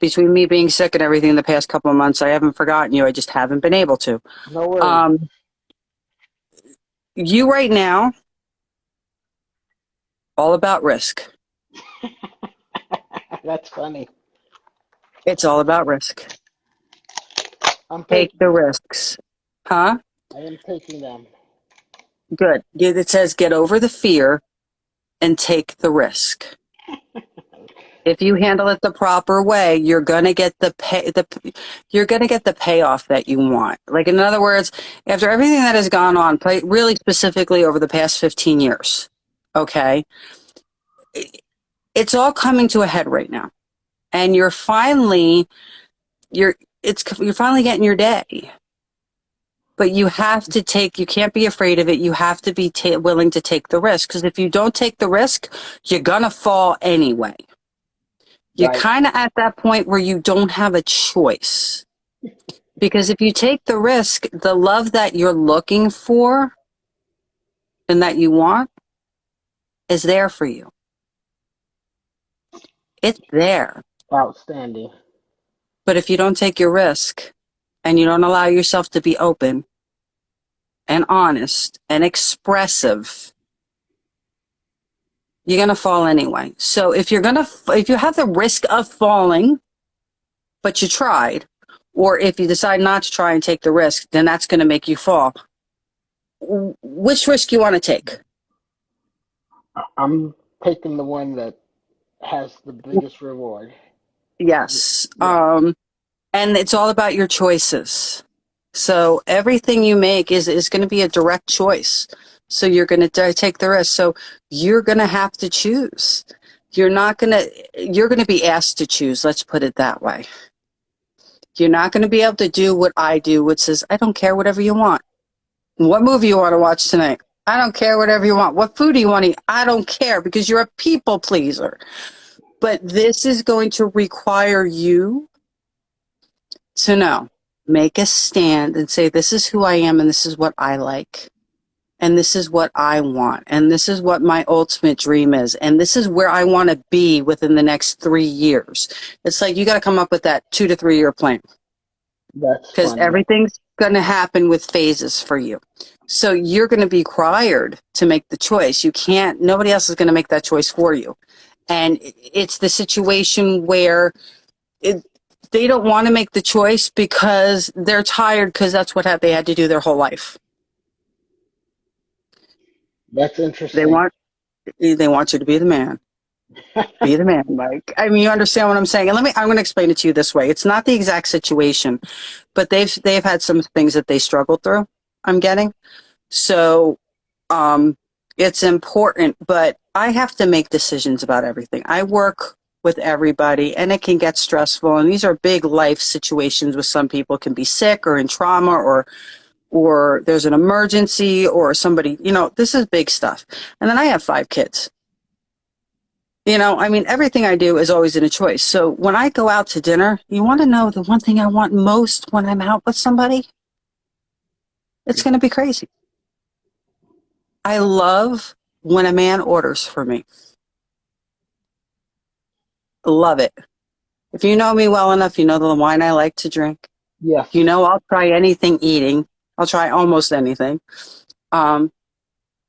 Between me being sick and everything the past couple of months, I haven't forgotten you. I just haven't been able to. No worries. You right now, all about risk. That's funny. It's all about risk. I'm Take taking the them. risks. Huh? I am taking them. Good. It says get over the fear and take the risk. If you handle it the proper way, you're gonna get you're gonna get the payoff that you want. Like, in other words, after everything that has gone on, really specifically over the past 15 years, okay, it's all coming to a head right now, and you're finally getting your day. But you have to you can't be afraid of it. You have to be willing to take the risk, because if you don't take the risk, you're gonna fall anyway. You're Right. kind of at that point where you don't have a choice. Because if you take the risk, the love that you're looking for and that you want is there for you. It's there. Outstanding. But if you don't take your risk and you don't allow yourself to be open and honest and expressive, you're going to fall anyway. So if you have the risk of falling, but you tried, or if you decide not to try and take the risk, then that's going to make you fall. Which risk you want to take? I'm taking the one that has the biggest reward. Yes. Yeah. And it's all about your choices. So everything you make is going to be a direct choice. So you're going to take the risk. So you're going to have to choose. You're going to be asked to choose. Let's put it that way. You're not going to be able to do what I do, which says, I don't care, whatever you want. What movie you want to watch tonight? I don't care, whatever you want. What food do you want to eat? I don't care, because you're a people pleaser. But this is going to require you to know, make a stand and say, this is who I am, and this is what I like, and this is what I want, and this is what my ultimate dream is, and this is where I want to be within the next 3 years. It's like you got to come up with that 2 to 3 year plan, That's because funny. everything's going to happen with phases for you. So you're going to be required to make the choice. Nobody else is going to make that choice for you. And it's the situation where they don't want to make the choice because they're tired, because that's what they had to do their whole life. That's They interesting. want you to be the man. Be the man, Mike. I mean, you understand what I'm saying. And I'm going to explain it to you this way. It's not the exact situation, but they've had some things that they struggled through. I'm getting. So, it's important, but I have to make decisions about everything. I work with everybody and it can get stressful. And these are big life situations with some people can be sick or in trauma or there's an emergency or somebody, this is big stuff. And then I have 5 kids. I mean, everything I do is always in a choice. So when I go out to dinner, you want to know the one thing I want most when I'm out with somebody? It's going to be crazy. I love when a man orders for me. Love it. If you know me well enough, you know the wine I like to drink. Yes. I'll try anything eating. I'll try almost anything.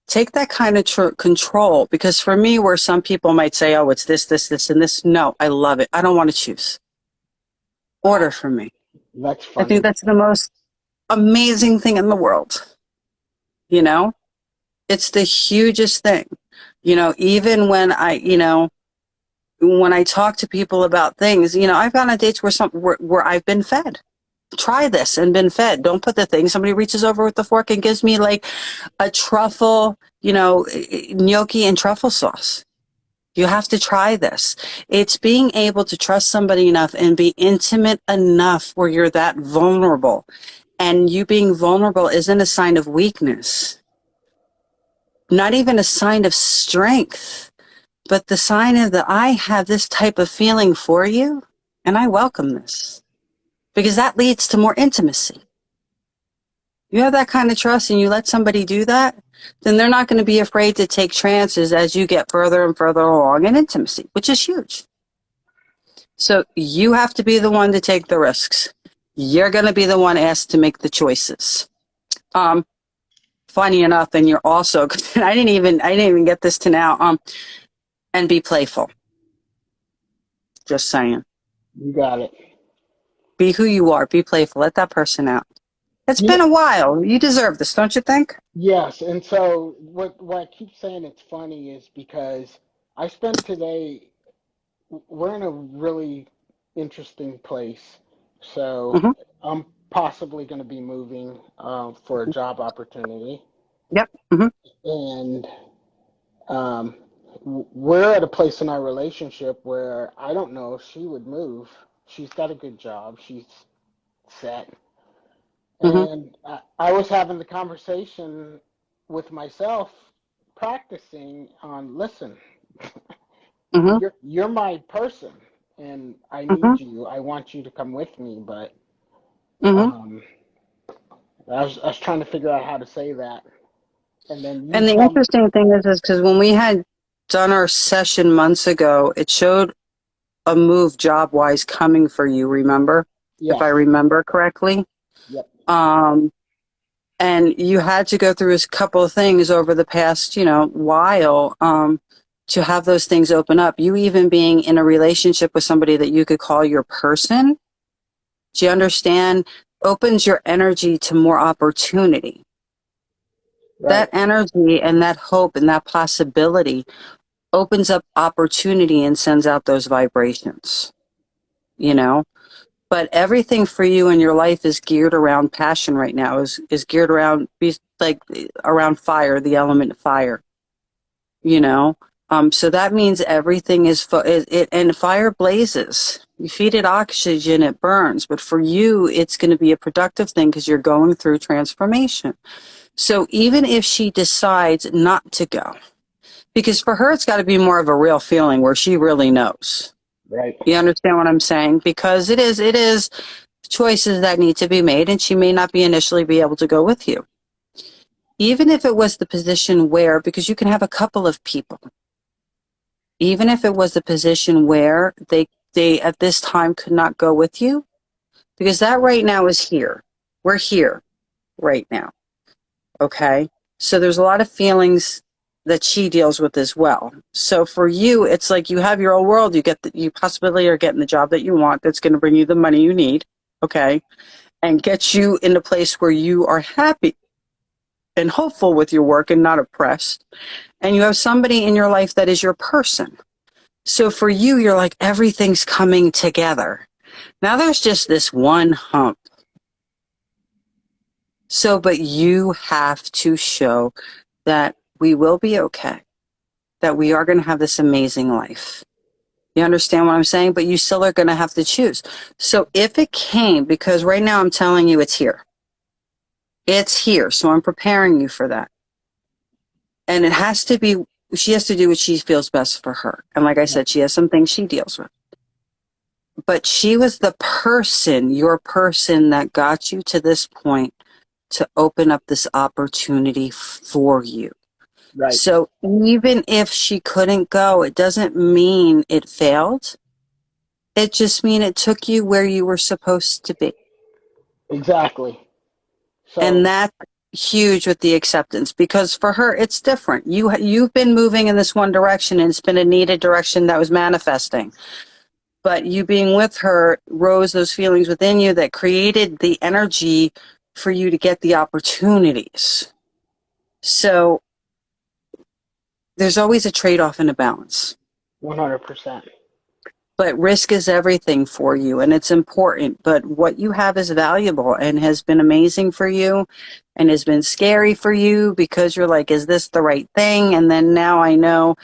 Take that kind of control, because for me, where some people might say, oh, it's this, and this. No, I love it. I don't want to choose. Order for me. That's funny. I think that's the most amazing thing in the world. It's the hugest thing. Even when when I talk to people about things, I've gone on dates where I've been fed. Try this and been fed. Don't put the thing. Somebody reaches over with the fork and gives me like a truffle, gnocchi and truffle sauce. You have to try this. It's being able to trust somebody enough and be intimate enough where you're that vulnerable. And you being vulnerable isn't a sign of weakness. Not even a sign of strength, but the sign of that I have this type of feeling for you and I welcome this. Because that leads to more intimacy. You have that kind of trust and you let somebody do that, then they're not going to be afraid to take chances as you get further and further along in intimacy, which is huge. So you have to be the one to take the risks. You're going to be the one asked to make the choices. Funny enough, and you're also, I didn't even get this to now, and be playful. Just saying. You got it. Be who you are. Be playful. Let that person out. It's been a while. You deserve this, don't you think? Yes, and so what I keep saying it's funny is because I spent today, we're in a really interesting place. So Mm-hmm. I'm possibly going to be moving for a job opportunity. Yep. Mm-hmm. And um, we're at a place in our relationship where I don't know if she would move. She's got a good job. She's set. Mm-hmm. And I was having the conversation with myself, practicing on, listen, Mm-hmm. you're my person, and I Mm-hmm. need you. I want you to come with me, but Mm-hmm. um, I was trying to figure out how to say that, and then you And the tell me, interesting thing is because when we had done our session months ago, it showed a move job-wise coming for you, remember? If I yes, remember correctly. yep, Um, and you had to go through a couple of things over the past, while, to have those things open up. You even being in a relationship with somebody that you could call your person, do you understand? Opens your energy to more opportunity. right, That energy and that hope and that possibility opens up opportunity and sends out those vibrations, you know? But everything for you in your life is geared around passion right now, is geared around, like, around fire, the element fire, you know? So that means everything is, and fire blazes. You feed it oxygen, it burns. But for you, it's going to be a productive thing because you're going through transformation. So even if she decides not to go, because for her, it's got to be more of a real feeling where she really knows. right, You understand what I'm saying? Because it is choices that need to be made, and she may not be initially be able to go with you. Even if it was the position where, because you can have a couple of people, even if it was the position where they at this time could not go with you, because that right now is here. We're here right now. Okay? So there's a lot of feelings that she deals with as well. So for you, it's like you have your own world. You possibly are getting the job that you want that's going to bring you the money you need. Okay? And get you in a place where you are happy and hopeful with your work and not oppressed. And you have somebody in your life that is your person. So for you, you're like, everything's coming together. Now there's just this one hump. So, but you have to show that we will be okay, that we are going to have this amazing life. You understand what I'm saying? But you still are going to have to choose. So if it came, because right now I'm telling you it's here. It's here. So I'm preparing you for that. And it has to be, she has to do what she feels best for her. And like I said, she has some things she deals with. But she was the person, your person that got you to this point to open up this opportunity for you. Right. So even if she couldn't go, it doesn't mean it failed. It just means it took you where you were supposed to be. Exactly. So, And that's huge with the acceptance, because for her, it's different. You've been moving in this one direction, and it's been a needed direction that was manifesting. But you being with her rose those feelings within you that created the energy for you to get the opportunities. So there's always a trade-off and a balance. 100%. But risk is everything for you, and it's important. But what you have is valuable and has been amazing for you and has been scary for you, because you're like, is this the right thing? And then now I know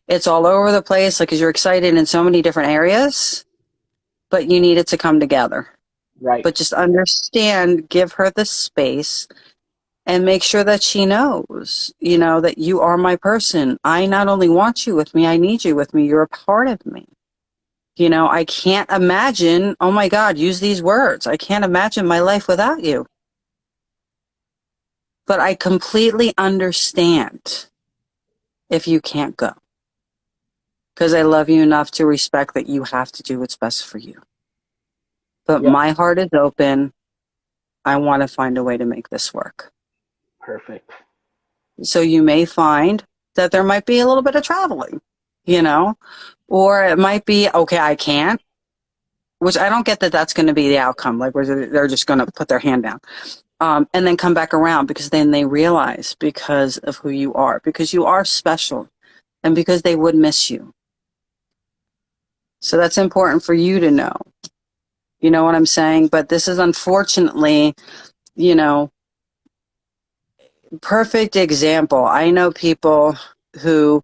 it's all over the place, like, because you're excited in so many different areas, but you need it to come together. Right. But just understand, give her the space, and make sure that she knows, that you are my person. I not only want you with me, I need you with me. You're a part of me. I can't imagine, oh my God, use these words. I can't imagine my life without you. But I completely understand if you can't go. Because I love you enough to respect that you have to do what's best for you. But my heart is open. I want to find a way to make this work. Perfect. So you may find that there might be a little bit of traveling, or it might be, okay, I can't, which I don't get that that's going to be the outcome. Like, where they're just going to put their hand down, and then come back around, because then they realize, because of who you are, because you are special, and because they would miss you. So that's important for you to know. You know what I'm saying? But this is unfortunately, perfect example. I know people who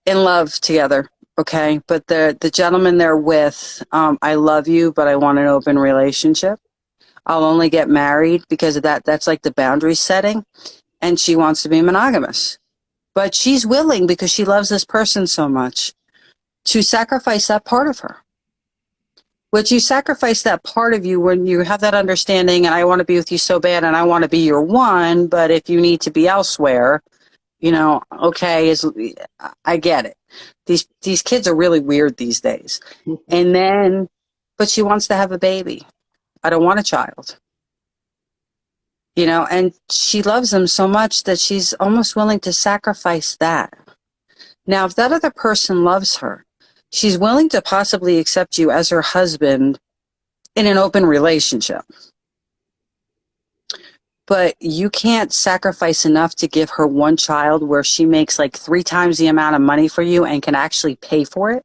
in love together, okay, but the gentleman they're with, I love you, but I want an open relationship. I'll only get married because of that. That's like the boundary setting, and she wants to be monogamous. But she's willing, because she loves this person so much, to sacrifice that part of her. Which, you sacrifice that part of you when you have that understanding, and I want to be with you so bad, and I want to be your one, but if you need to be elsewhere, okay, I get it. These kids are really weird these days. And then, but she wants to have a baby. I don't want a child. And she loves him so much that she's almost willing to sacrifice that. Now, if that other person loves her, she's willing to possibly accept you as her husband in an open relationship. But you can't sacrifice enough to give her one child where she makes like 3 times the amount of money for you and can actually pay for it.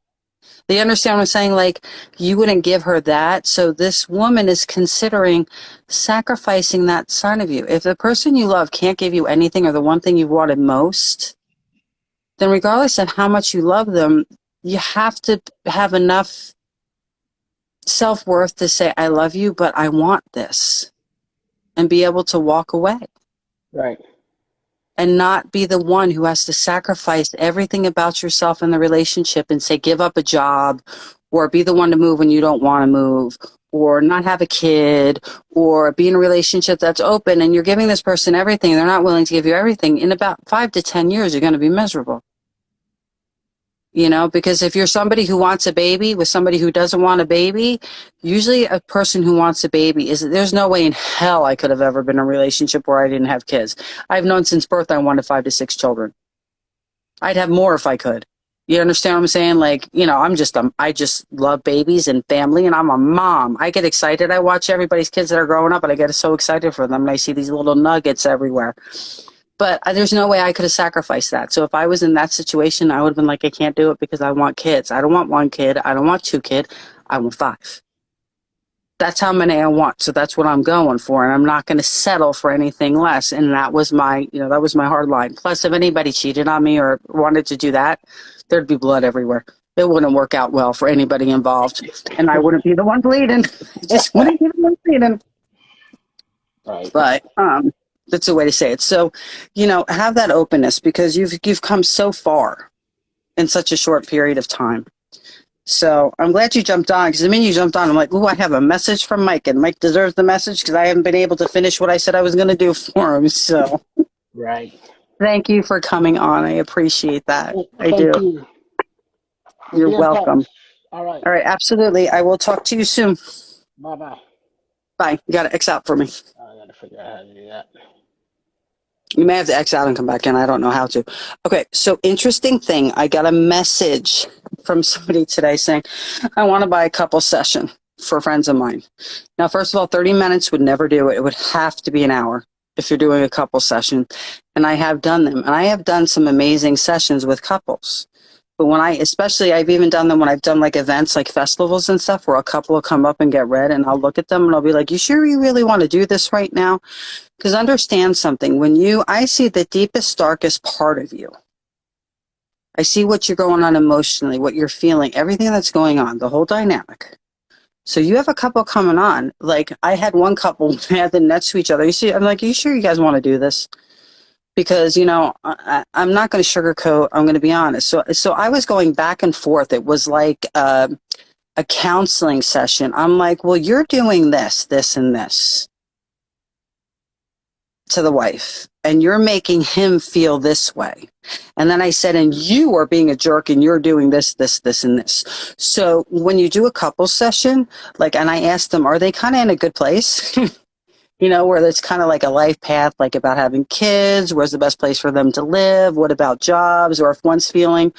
Do you understand what I'm saying? Like, you wouldn't give her that. So this woman is considering sacrificing that side of you. If the person you love can't give you anything, or the one thing you wanted most, then regardless of how much you love them, you have to have enough self-worth to say, I love you, but I want this, and be able to walk away. Right. And not be the one who has to sacrifice everything about yourself in the relationship and say, give up a job, or be the one to move when you don't want to move, or not have a kid, or be in a relationship that's open and you're giving this person everything. They're not willing to give you everything. In about 5 to 10 years, you're going to be miserable. Because if you're somebody who wants a baby with somebody who doesn't want a baby, usually a person who wants a baby there's no way in hell I could have ever been in a relationship where I didn't have kids. I've known since birth I wanted 5 to 6 children. I'd have more if I could. You understand what I'm saying? Like, I just love babies and family, and I'm a mom. I get excited. I watch everybody's kids that are growing up, and I get so excited for them, and I see these little nuggets everywhere. But there's no way I could have sacrificed that. So if I was in that situation, I would have been like, I can't do it because I want kids. I don't want one kid. I don't want two kids. I want 5. That's how many I want. So that's what I'm going for. And I'm not going to settle for anything less. And that was my, that was my hard line. Plus, if anybody cheated on me or wanted to do that, there'd be blood everywhere. It wouldn't work out well for anybody involved. And I wouldn't be the one bleeding. I just wouldn't be the one bleeding. Right. But that's a way to say it. So, have that openness because you've come so far in such a short period of time. So I'm glad you jumped on because the minute you jumped on, I'm like, oh, I have a message from Mike, and Mike deserves the message because I haven't been able to finish what I said I was going to do for him. So, right. Thank you for coming on. I appreciate that. I Thank do. you. You're welcome. All right. All right. Absolutely. I will talk to you soon. Bye-bye. Bye. You got to X out for me. I got to figure out how to do that. You may have to X out and come back in. I don't know how to. Okay. So interesting thing. I got a message from somebody today saying, I want to buy a couple session for friends of mine. Now, first of all, 30 minutes would never do it. It would have to be an hour if you're doing a couple session. And I have done them. And I have done some amazing sessions with couples. But I've even done them when I've done like events, like festivals and stuff, where a couple will come up and get read and I'll look at them and I'll be like, you sure you really want to do this right now? Because understand something, I see the deepest, darkest part of you. I see what you're going on emotionally, what you're feeling, everything that's going on, the whole dynamic. So you have a couple coming on. Like I had one couple, they had the nets to each other. I'm like, are you sure you guys want to do this? Because, I'm not going to sugarcoat. I'm going to be honest. So I was going back and forth. It was like a counseling session. I'm like, well, you're doing this, this, and this to the wife, and you're making him feel this way. And then I said, and you are being a jerk, and you're doing this, this, this, and this. So when you do a couple session, and I asked them, are they kind of in a good place? Where it's kind of like a life path, like about having kids, where's the best place for them to live, what about jobs, or if one's feeling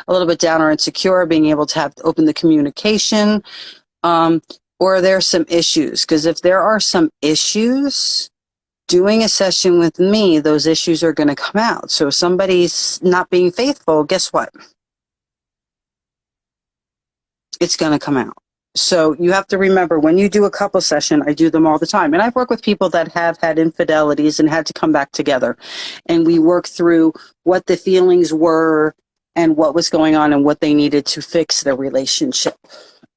a little bit down or insecure, being able to open the communication, or are there some issues? Because if there are some issues, doing a session with me, those issues are going to come out. So if somebody's not being faithful, guess what? It's going to come out. So you have to remember when you do a couple session, I do them all the time. And I've worked with people that have had infidelities and had to come back together. And we work through what the feelings were and what was going on and what they needed to fix their relationship.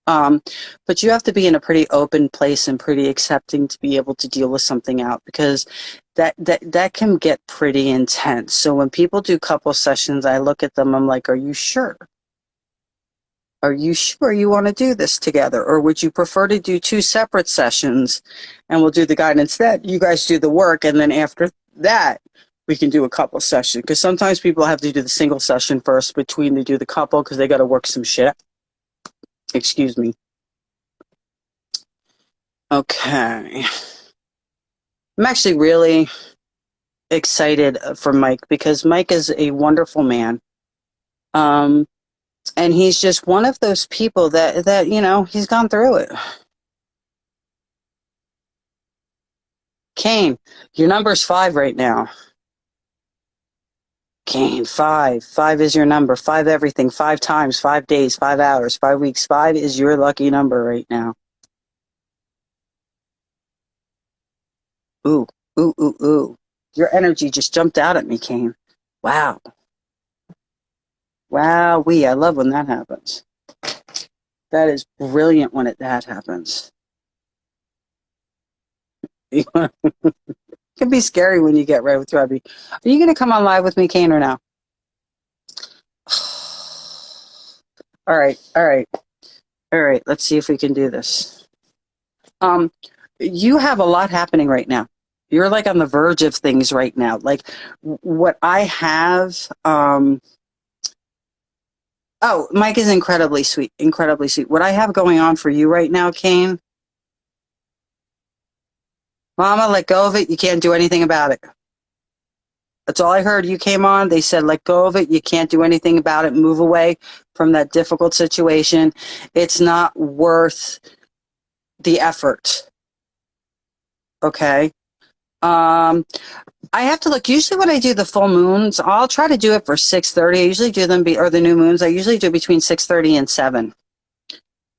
But you have to be in a pretty open place and pretty accepting to be able to deal with something out because that can get pretty intense. So when people do couple sessions, I look at them, I'm like, are you sure? Are you sure you want to do this together? Or would you prefer to do 2 separate sessions and we'll do the guidance that you guys do the work. And then after that, we can do a couple session. Because sometimes people have to do the single session first between they do the couple because they got to work some shit. Excuse me. Okay. I'm actually really excited for Mike because Mike is a wonderful man. And he's just one of those people that he's gone through it. Kane, your number's 5 right now. Kane, 5. 5 is your number. 5 everything. 5 times, 5 days, 5 hours, 5 weeks. 5 is your lucky number right now. Ooh, ooh, ooh, ooh. Your energy just jumped out at me, Kane. Wow. Wowee, I love when that happens. That is brilliant when that happens. It can be scary when you get right with Robbie. Are you going to come on live with me, Kane, or no? All right. Let's see if we can do this. You have a lot happening right now. You're like on the verge of things right now. Like what I have, oh, Mike is incredibly sweet, incredibly sweet. What I have going on for you right now, Kane, Mama, let go of it. You can't do anything about it. That's all I heard. You came on. They said, let go of it. You can't do anything about it. Move away from that difficult situation. It's not worth the effort. Okay. I have to look. Usually when I do the full moons, I'll try to do it for 6:30. I usually do them, or the new moons. I usually do between 6:30 and 7.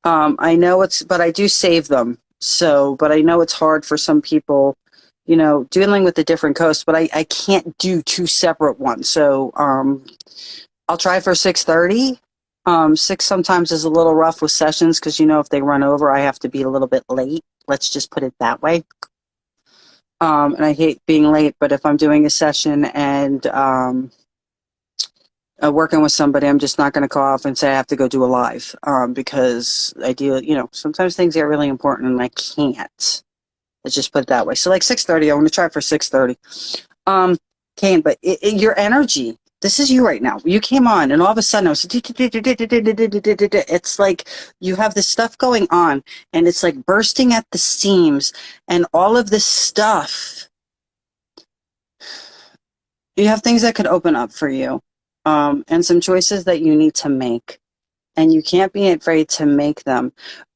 I know but I do save them. So, but I know it's hard for some people, dealing with the different coasts, but I can't do two separate ones. So, I'll try for 6:30. 6 sometimes is a little rough with sessions because, if they run over, I have to be a little bit late. Let's just put it that way. And I hate being late, but if I'm doing a session and working with somebody, I'm just not going to call off and say I have to go do a live because I do, sometimes things get really important and I can't. Let's just put it that way. So like 6:30, I want to try for 6:30. Kane, but your energy, this is you right now. You came on and all of a sudden I was, it's like you have this stuff going on and it's like bursting at the seams and all of this stuff. You have things that could open up for you. And some choices that you need to make. And you can't be afraid to make them.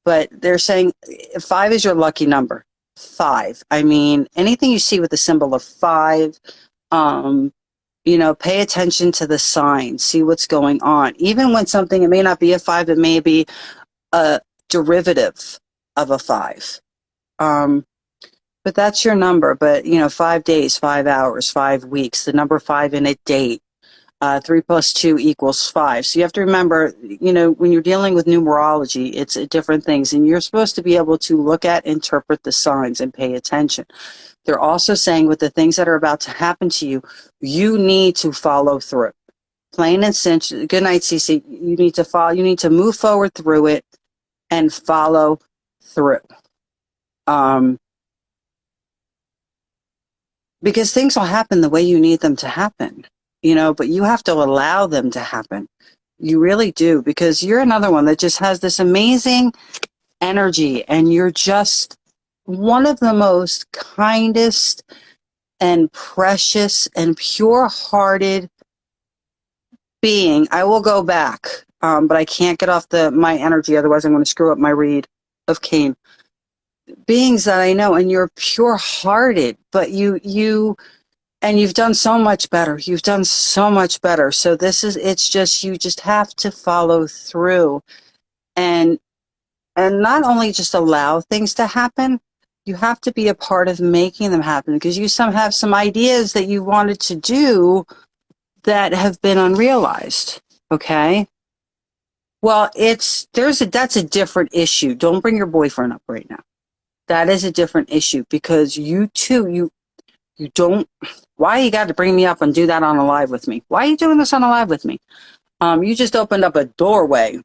But they're saying 5 is your lucky number. 5. I mean, anything you see with the symbol of 5, pay attention to the signs, see what's going on. Even when something, it may not be a 5, it may be a derivative of a 5. But that's your number. But, 5 days, 5 hours, 5 weeks, the number 5 in a date. 3 plus 2 equals 5. So you have to remember, when you're dealing with numerology, it's different things. And you're supposed to be able to look at, interpret the signs and pay attention. They're also saying with the things that are about to happen to you, you need to follow through. Plain and simple. Good night, Cece. You need to follow. You need to move forward through it and follow through. Because things will happen the way you need them to happen. But you have to allow them to happen. You really do, because you're another one that just has this amazing energy, and you're just one of the most kindest and precious and pure-hearted being. I will go back, but I can't get off my energy, otherwise I'm going to screw up my read of Cain. Beings that I know, and you're pure-hearted, but and you've done so much better. You've done so much better. So it's just, you just have to follow through and not only just allow things to happen, you have to be a part of making them happen, because you have some ideas that you wanted to do that have been unrealized. Okay. Well, that's a different issue. Don't bring your boyfriend up right now. That is a different issue, because you don't, why you got to bring me up and do that on a live with me? Why are you doing this on a live with me? You just opened up a doorway.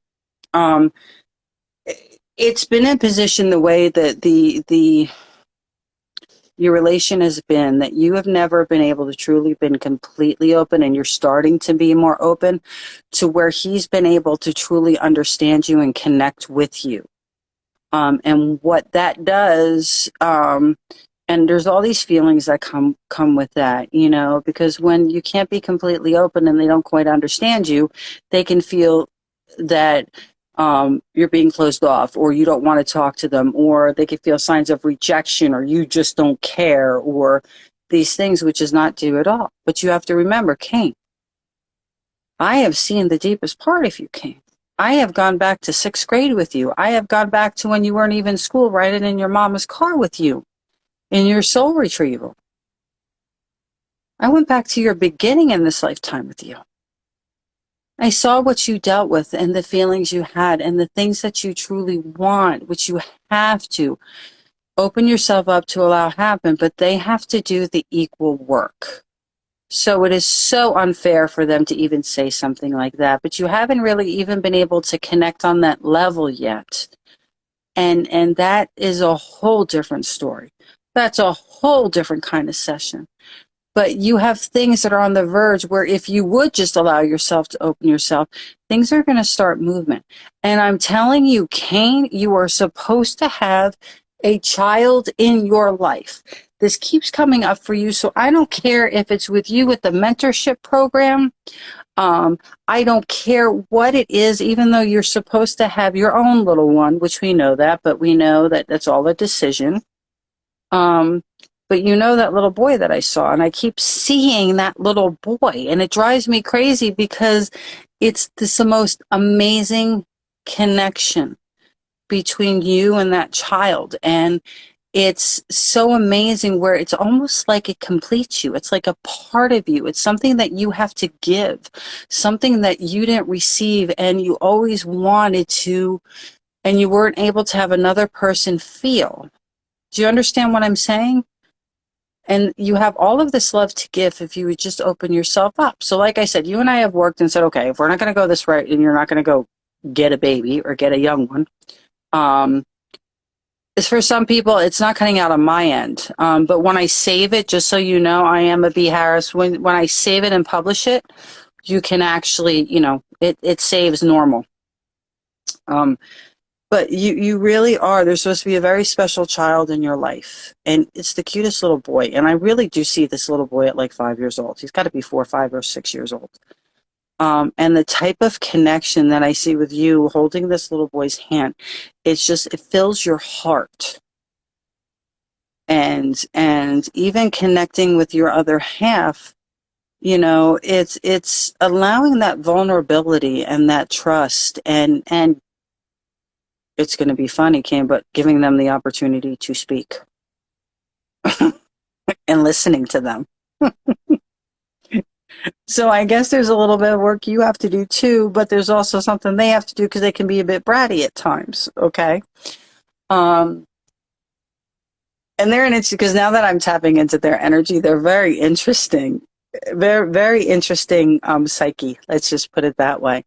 It's been in position the way that your relation has been, that you have never been able to truly been completely open, and you're starting to be more open to where he's been able to truly understand you and connect with you. And what that does, and there's all these feelings that come with that, because when you can't be completely open and they don't quite understand you, they can feel that you're being closed off, or you don't want to talk to them, or they can feel signs of rejection, or you just don't care, or these things, which is not due at all. But you have to remember, Cain, I have seen the deepest part of you, Cain. I have gone back to 6th grade with you. I have gone back to when you weren't even in school, riding in your mama's car with you. In your soul retrieval. I went back to your beginning in this lifetime with you. I saw what you dealt with and the feelings you had and the things that you truly want, which you have to open yourself up to allow happen, but they have to do the equal work. So it is so unfair for them to even say something like that, but you haven't really even been able to connect on that level yet. And that is a whole different story. That's a whole different kind of session. But you have things that are on the verge where if you would just allow yourself to open yourself, things are going to start movement. And I'm telling you, Cain, you are supposed to have a child in your life. This keeps coming up for you. So I don't care if it's with you with the mentorship program. I don't care what it is, even though you're supposed to have your own little one, which we know that, but we know that that's all a decision. But you know that little boy that I saw, and I keep seeing that little boy, and it drives me crazy because it's the most amazing connection between you and that child. And it's so amazing where it's almost like it completes you. It's like a part of you. It's something that you have to give, something that you didn't receive and you always wanted to, and you weren't able to have another person feel. Do you understand what I'm saying? And you have all of this love to give if you would just open yourself up. So like I said, you and I have worked and said, okay, if we're not going to go this route and you're not going to go get a baby or get a young one, is for some people, it's not cutting out on my end. But when I save it, just so you know, I am a B. Harris. When I save it and publish it, you can actually, it saves normal. But you really are. There's supposed to be a very special child in your life. And it's the cutest little boy. And I really do see this little boy at like 5 years old. He's got to be 4, 5, or 6 years old. And the type of connection that I see with you holding this little boy's hand, it fills your heart. And even connecting with your other half, it's allowing that vulnerability and that trust and it's going to be funny, Kim, but giving them the opportunity to speak and listening to them. So I guess there's a little bit of work you have to do too, but there's also something they have to do because they can be a bit bratty at times. Okay. And they're because now that I'm tapping into their energy, they're very interesting, very, very interesting, psyche. Let's just put it that way.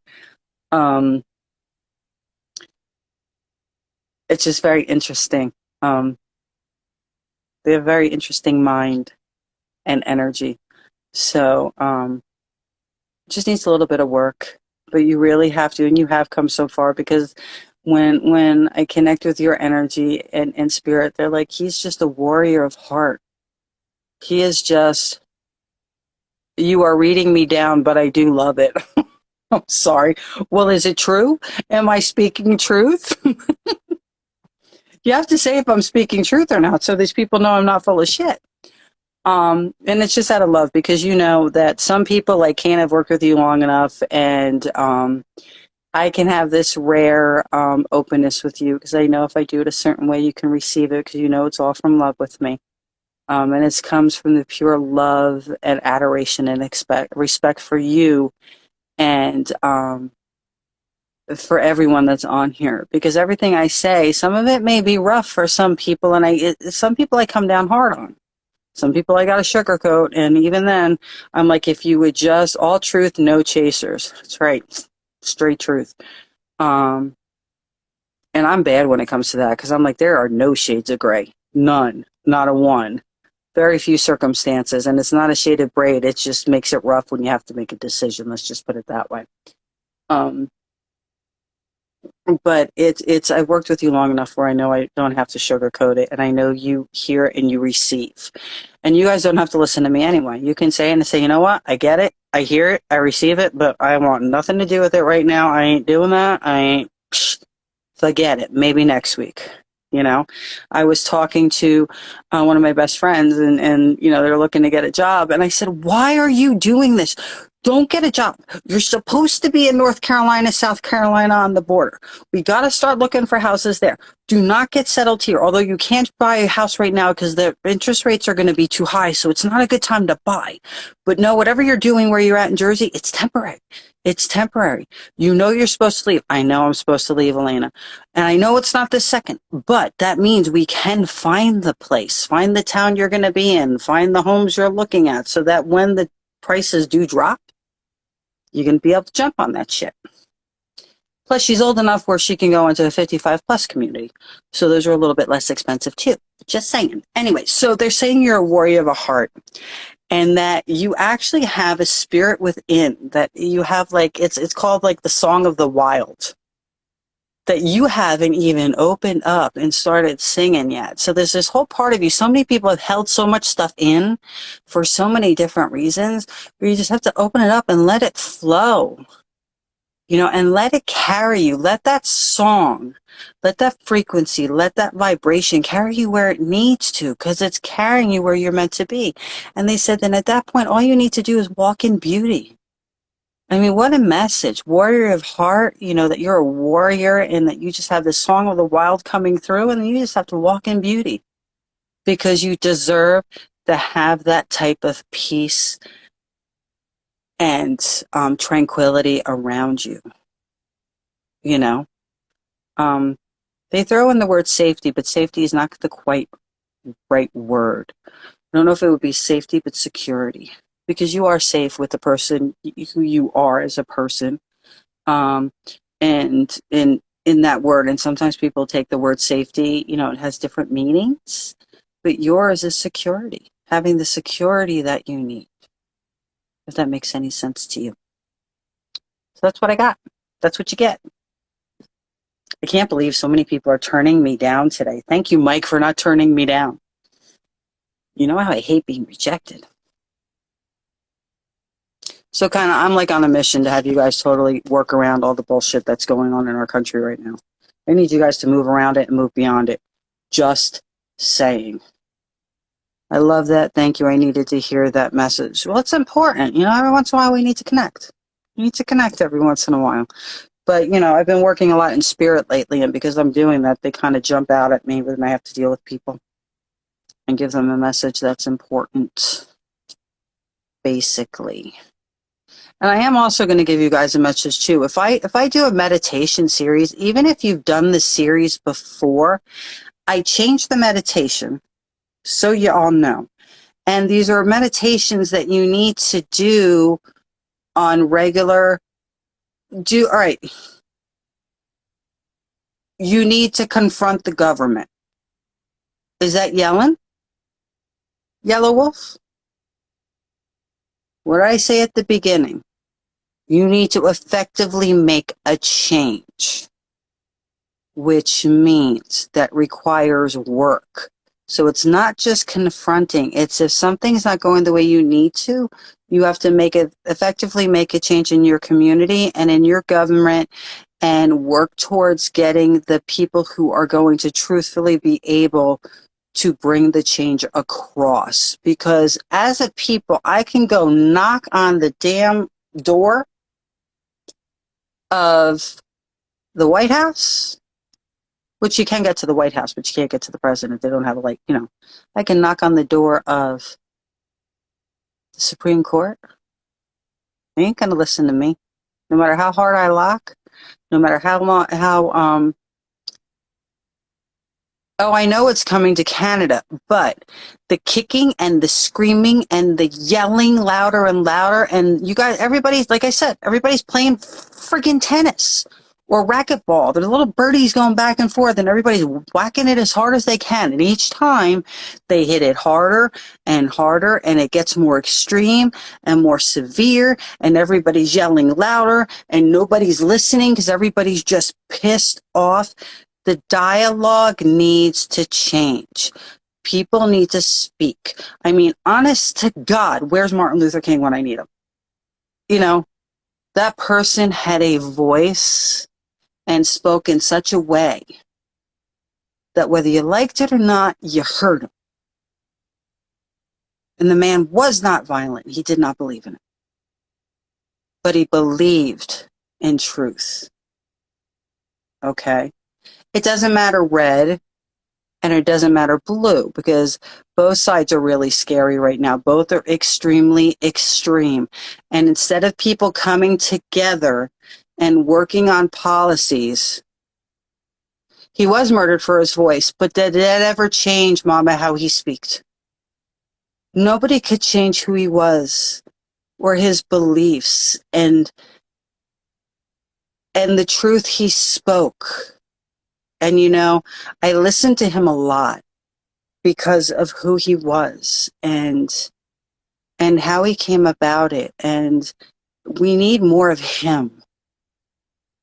It's just very interesting. They have a very interesting mind and energy. So, just needs a little bit of work, but you really have to, and you have come so far because when I connect with your energy and spirit, they're like, he's just a warrior of heart. He is just, you are reading me down, but I do love it. I'm sorry. Well, is it true? Am I speaking truth? You have to say if I'm speaking truth or not, so these people know I'm not full of shit. And it's just out of love because you know that some people like can't have worked with you long enough, and I can have this rare openness with you because I know if I do it a certain way, you can receive it because you know it's all from love with me. And it comes from the pure love and adoration and respect for you and for everyone that's on here, because everything I say, some of it may be rough for some people, and some people I come down hard on. Some people I got to sugarcoat, and even then, I'm like, if you would just, all truth, no chasers. That's right, straight truth. And I'm bad when it comes to that, because I'm like, there are no shades of gray. None. Not a one. Very few circumstances, and it's not a shade of braid. It just makes it rough when you have to make a decision. Let's just put it that way. But it's I've worked with you long enough where I know I don't have to sugarcoat it, and I know you hear and you receive. And you guys don't have to listen to me anyway. You can say and say, you know what? I get it. I hear it. I receive it, but I want nothing to do with it right now. I ain't doing that. Forget it. Maybe next week. I was talking to one of my best friends, and they're looking to get a job. And I said, why are you doing this? Don't get a job. You're supposed to be in North Carolina, South Carolina on the border. We got to start looking for houses there. Do not get settled here, although you can't buy a house right now because the interest rates are going to be too high, so it's not a good time to buy. But no, whatever you're doing where you're at in Jersey, it's temporary. It's temporary. You know you're supposed to leave. I know I'm supposed to leave, Elena. And I know it's not the second, but that means we can find the place, find the town you're going to be in, find the homes you're looking at, so that when the prices do drop, you're going to be able to jump on that shit. Plus, she's old enough where she can go into the 55 plus community. So those are a little bit less expensive too. Just saying. Anyway, so they're saying you're a warrior of a heart, and that you actually have a spirit within, that you have like, it's called like the song of the wild, that you haven't even opened up and started singing yet. So there's this whole part of you. So many people have held so much stuff in for so many different reasons, where you just have to open it up and let it flow. and let it carry you. Let that song, let that frequency, let that vibration carry you where it needs to, because it's carrying you where you're meant to be. And they said then at that point, all you need to do is walk in beauty. I mean, what a message. Warrior of heart, that you're a warrior and that you just have this song of the wild coming through, and you just have to walk in beauty because you deserve to have that type of peace and tranquility around you. They throw in the word safety, but safety is not the quite right word. I don't know if it would be safety, but security, because you are safe with the person who you are as a person. And in that word, and sometimes people take the word safety, it has different meanings, but yours is security, having the security that you need, if that makes any sense to you. So that's what I got. That's what you get. I can't believe so many people are turning me down today. Thank you, Mike, for not turning me down. You know how I hate being rejected. So I'm like on a mission to have you guys totally work around all the bullshit that's going on in our country right now. I need you guys to move around it and move beyond it. Just saying. I love that. Thank you. I needed to hear that message. Well, it's important. Every once in a while we need to connect. We need to connect every once in a while. But, I've been working a lot in spirit lately, and because I'm doing that, they kind of jump out at me when I have to deal with people and give them a message that's important, basically. And I am also going to give you guys a message too. If I do a meditation series, even if you've done the series before, I change the meditation so you all know. And these are meditations that you need to do on regular. All right. You need to confront the government. Is that yelling? Yellow Wolf? What did I say at the beginning? You need to effectively make a change, which means that requires work. So it's not just confronting. It's if something's not going the way you need to, you have to effectively make a change in your community and in your government and work towards getting the people who are going to truthfully be able to bring the change across. Because as a people, I can go knock on the damn door of the White House, which you can get to the White House, but you can't get to the president. They don't have I can knock on the door of the Supreme Court. They ain't going to listen to me. No matter how hard I lock, no matter I know it's coming to Canada, but the kicking and the screaming and the yelling louder and louder, and you guys, everybody's, like I said, everybody's playing friggin' tennis or racquetball. There's little birdies going back and forth, and everybody's whacking it as hard as they can. And each time they hit it harder and harder, and it gets more extreme and more severe, and everybody's yelling louder, and nobody's listening because everybody's just pissed off. The dialogue needs to change. People need to speak. I mean, honest to God, where's Martin Luther King when I need him? That person had a voice and spoke in such a way that whether you liked it or not, you heard him. And the man was not violent. He did not believe in it. But he believed in truth. Okay? It doesn't matter red and it doesn't matter blue, because both sides are really scary right now. Both are extremely extreme. And instead of people coming together and working on policies, he was murdered for his voice, but did that ever change, Mama, how he speaks? Nobody could change who he was or his beliefs and the truth he spoke. And I listened to him a lot because of who he was and how he came about it. And we need more of him.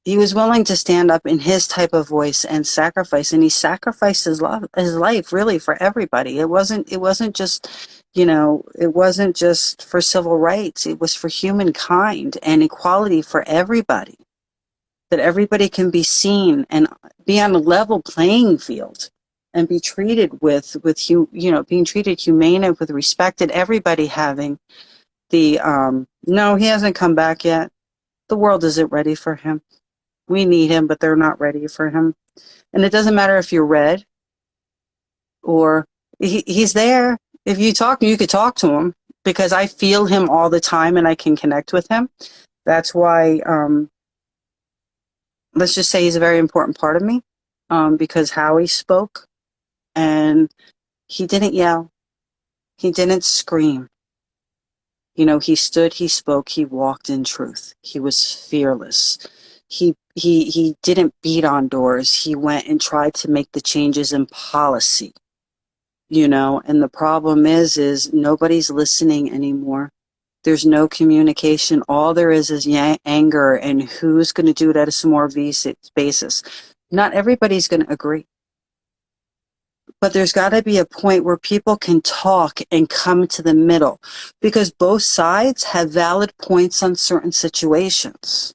He was willing to stand up in his type of voice and sacrifice, and he sacrificed his life really for everybody. It wasn't just, it wasn't just for civil rights. It was for humankind and equality for everybody. that everybody can be seen and be on a level playing field and be treated being treated humane and with respect, and everybody having the, no, he hasn't come back yet. The world isn't ready for him. We need him, but they're not ready for him. And it doesn't matter if you're red or he's there. If you talk, you could talk to him, because I feel him all the time and I can connect with him. That's why, let's just say he's a very important part of me, because how he spoke, and he didn't yell. He didn't scream. He stood, he spoke, he walked in truth. He was fearless. He didn't beat on doors. He went and tried to make the changes in policy, and the problem is nobody's listening anymore. There's no communication. All there is anger, and who's going to do it at a small basis. Not everybody's going to agree. But there's got to be a point where people can talk and come to the middle, because both sides have valid points on certain situations.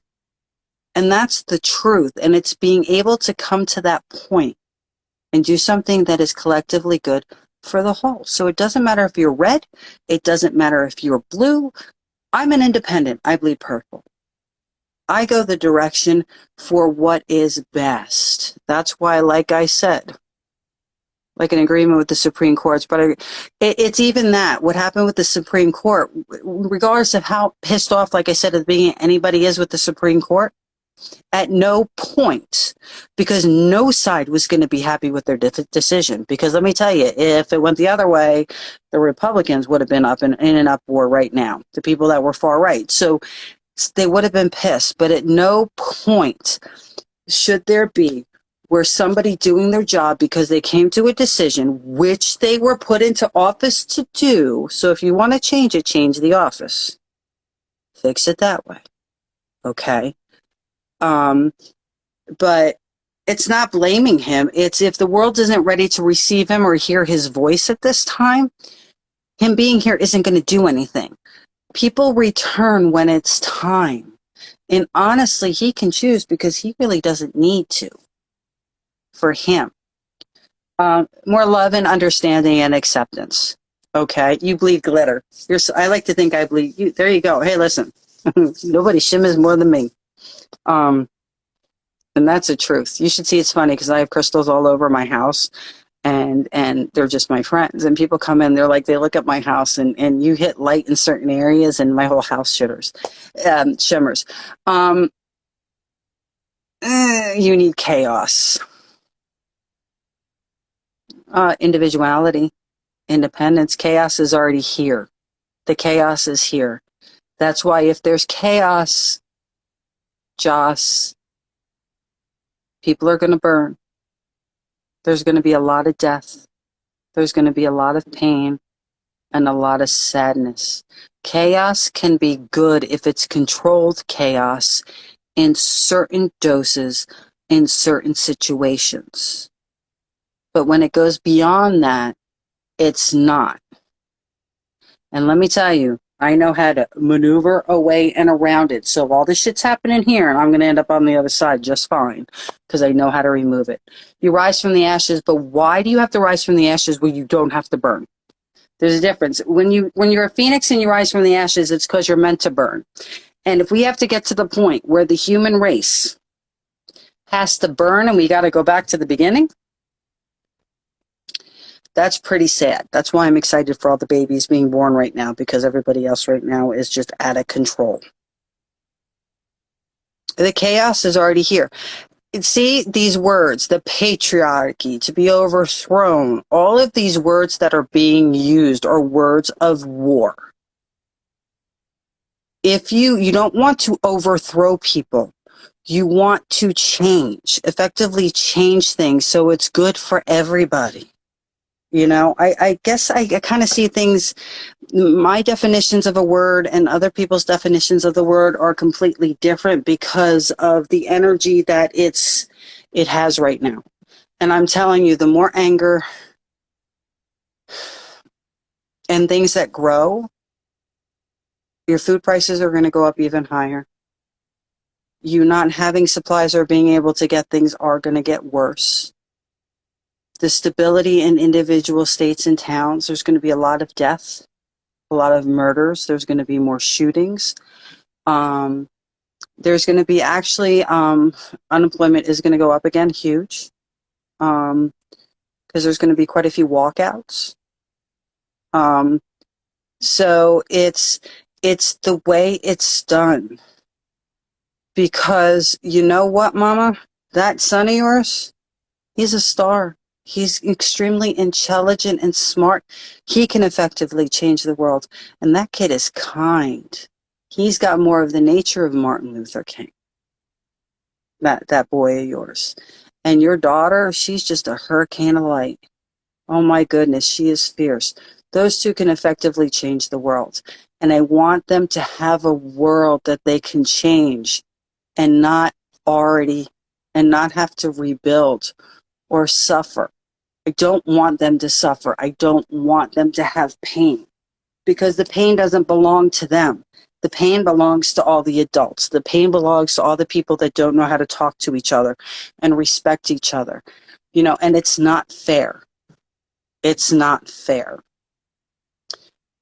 And that's the truth. And it's being able to come to that point and do something that is collectively good for the whole. So it doesn't matter if you're red. It doesn't matter if you're blue. I'm an independent. I bleed purple. I go the direction for what is best. That's why, like I said, like an agreement with the Supreme Court, but it's even that. What happened with the Supreme Court, regardless of how pissed off, like I said at the beginning, anybody is with the Supreme Court, at no point, because no side was going to be happy with their decision. Because let me tell you, if it went the other way, the Republicans would have been up in an uproar right now, the people that were far right. So they would have been pissed. But at no point should there be where somebody doing their job because they came to a decision which they were put into office to do. So if you want to change it, change the office. Fix it that way. Okay? But it's not blaming him. It's if the world isn't ready to receive him or hear his voice at this time, him being here isn't going to do anything. People return when it's time. And honestly, he can choose because he really doesn't need to. For him. More love and understanding and acceptance. Okay? You bleed glitter. I like to think I bleed. There you go. Hey, listen. Nobody shimmers more than me. And that's the truth. You should see, it's funny because I have crystals all over my house, and they're just my friends. And people come in, they're like, they look at my house, and you hit light in certain areas, and my whole house shimmers. You need chaos. Individuality, independence. Chaos is already here. The chaos is here. That's why if there's chaos, Joss, people are going to burn. There's going to be a lot of death. There's going to be a lot of pain and a lot of sadness. Chaos can be good if it's controlled chaos in certain doses, in certain situations. But when it goes beyond that, it's not. And let me tell you, I know how to maneuver away and around it. So all this shit's happening here, and I'm going to end up on the other side just fine, because I know how to remove it. You rise from the ashes, but why do you have to rise from the ashes where you don't have to burn? There's a difference. When you're a phoenix and you rise from the ashes, it's because you're meant to burn. And if we have to get to the point where the human race has to burn and we got to go back to the beginning, that's pretty sad. That's why I'm excited for all the babies being born right now, because everybody else right now is just out of control. The chaos is already here. See, these words, the patriarchy, to be overthrown, all of these words that are being used are words of war. If you don't want to overthrow people, you want to effectively change things so it's good for everybody. I guess I kind of see things, my definitions of a word and other people's definitions of the word are completely different because of the energy that it has right now. And I'm telling you, the more anger and things that grow, your food prices are going to go up even higher. You not having supplies or being able to get things are going to get worse. The stability in individual states and towns, there's going to be a lot of deaths, a lot of murders. There's going to be more shootings. There's going to be actually, unemployment is going to go up again, huge, because there's going to be quite a few walkouts. So it's the way it's done. Because you know what, Mama? That son of yours, he's a star. He's extremely intelligent and smart. He can effectively change the world. And that kid is kind. He's got more of the nature of Martin Luther King. That boy of yours. And your daughter, she's just a hurricane of light. Oh my goodness, she is fierce. Those two can effectively change the world. And I want them to have a world that they can change and not have to rebuild or suffer. I don't want them to suffer. I don't want them to have pain, because the pain doesn't belong to them. The pain belongs to all the adults. The pain belongs to all the people that don't know how to talk to each other and respect each other. And it's not fair. It's not fair.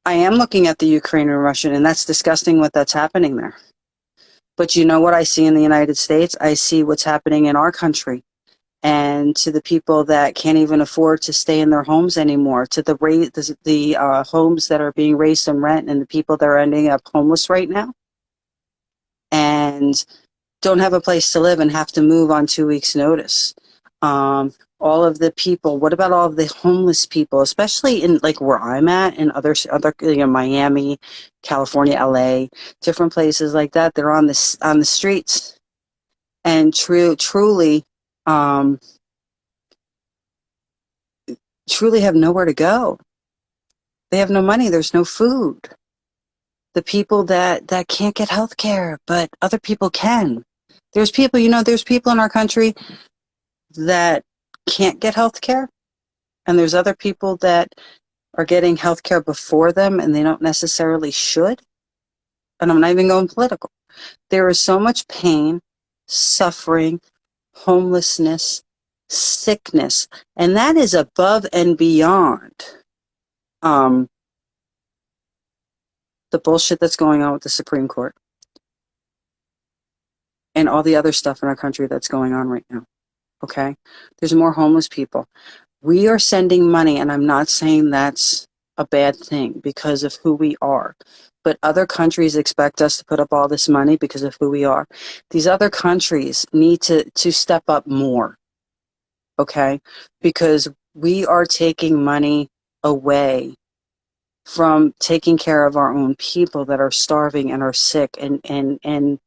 I am looking at the Ukraine and Russian, and that's disgusting what that's happening there. But you know what I see in the United States? I see what's happening in our country, and to the people that can't even afford to stay in their homes anymore, to the homes that are being raised in rent, and the people that are ending up homeless right now and don't have a place to live and have to move on 2 weeks' notice. All of the people, what about all of the homeless people, especially in like where I'm at and other Miami, California, LA, different places like that. They're on the streets and truly have nowhere to go. They have no money. There's no food. The people that can't get health care, but other people can. There's people in our country that can't get health care, and there's other people that are getting health care before them, and they don't necessarily should. And I'm not even going political. There is so much pain, suffering, homelessness, sickness, and that is above and beyond the bullshit that's going on with the Supreme Court and all the other stuff in our country that's going on right now. Okay? There's more homeless people. We are sending money, and I'm not saying that's a bad thing because of who we are. But other countries expect us to put up all this money because of who we are. These other countries need to step up more. Okay? Because we are taking money away from taking care of our own people that are starving and are sick, and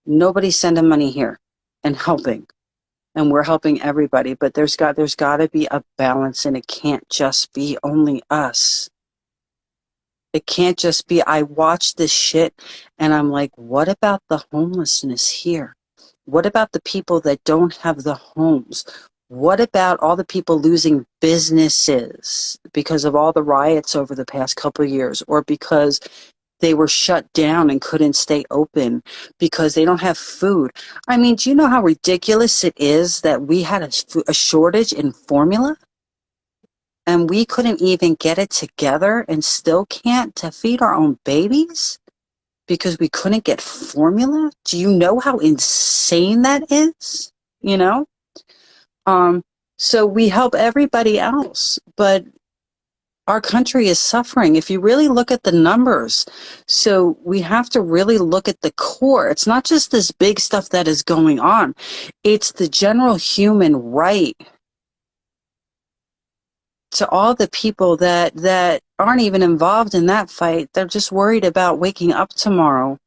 nobody's sending money here and helping. And we're helping everybody, but there's got to be a balance, and it can't just be only us. It can't just be, I watch this shit and I'm like, what about the homelessness here? What about the people that don't have the homes? What about all the people losing businesses because of all the riots over the past couple of years, or because they were shut down and couldn't stay open because they don't have food? I mean, do you know how ridiculous it is that we had a shortage in formula? And we couldn't even get it together, and still can't, to feed our own babies because we couldn't get formula? Do you know how insane that is? So we help everybody else, but our country is suffering. If you really look at the numbers, so we have to really look at the core. It's not just this big stuff that is going on. It's the general human right to all the people that aren't even involved in that fight. They're just worried about waking up tomorrow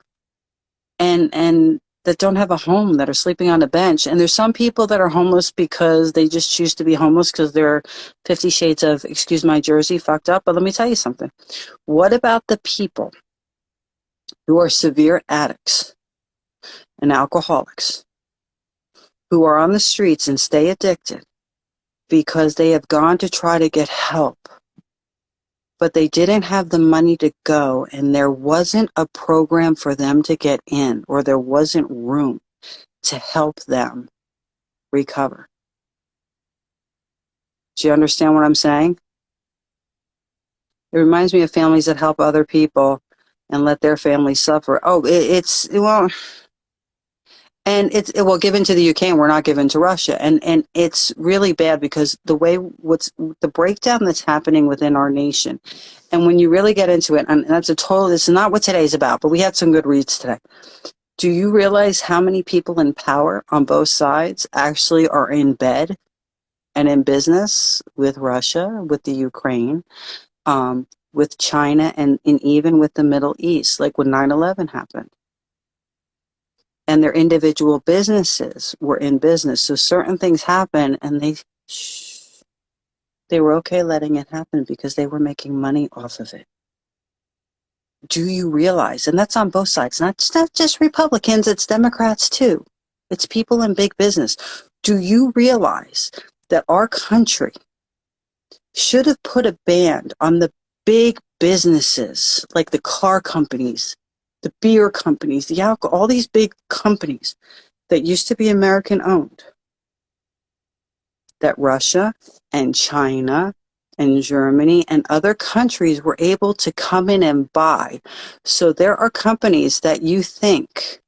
and that don't have a home, that are sleeping on a bench. And there's some people that are homeless because they just choose to be homeless because they're 50 shades of, excuse my Jersey, fucked up. But let me tell you something. What about the people who are severe addicts and alcoholics, who are on the streets and stay addicted because they have gone to try to get help, but they didn't have the money to go, and there wasn't a program for them to get in, or there wasn't room? to help them recover. Do you understand what I'm saying? It reminds me of families that help other people and let their families suffer. Oh, well, given to the Ukraine, we're not given to Russia, and it's really bad because the breakdown that's happening within our nation, and when you really get into it, and this is not what today's about, but we had some good reads today. Do you realize how many people in power on both sides actually are in bed and in business with Russia, with the Ukraine, with China, and even with the Middle East, like when 9/11 happened? And their individual businesses were in business. So certain things happen and they were okay letting it happen because they were making money off of it. Do you realize? And that's on both sides, not just Republicans, it's Democrats too. It's people in big business. Do you realize that our country should have put a ban on the big businesses, like the car companies, the beer companies, the alcohol, all these big companies that used to be American owned, that Russia and China and Germany and other countries were able to come in and buy. So there are companies that you think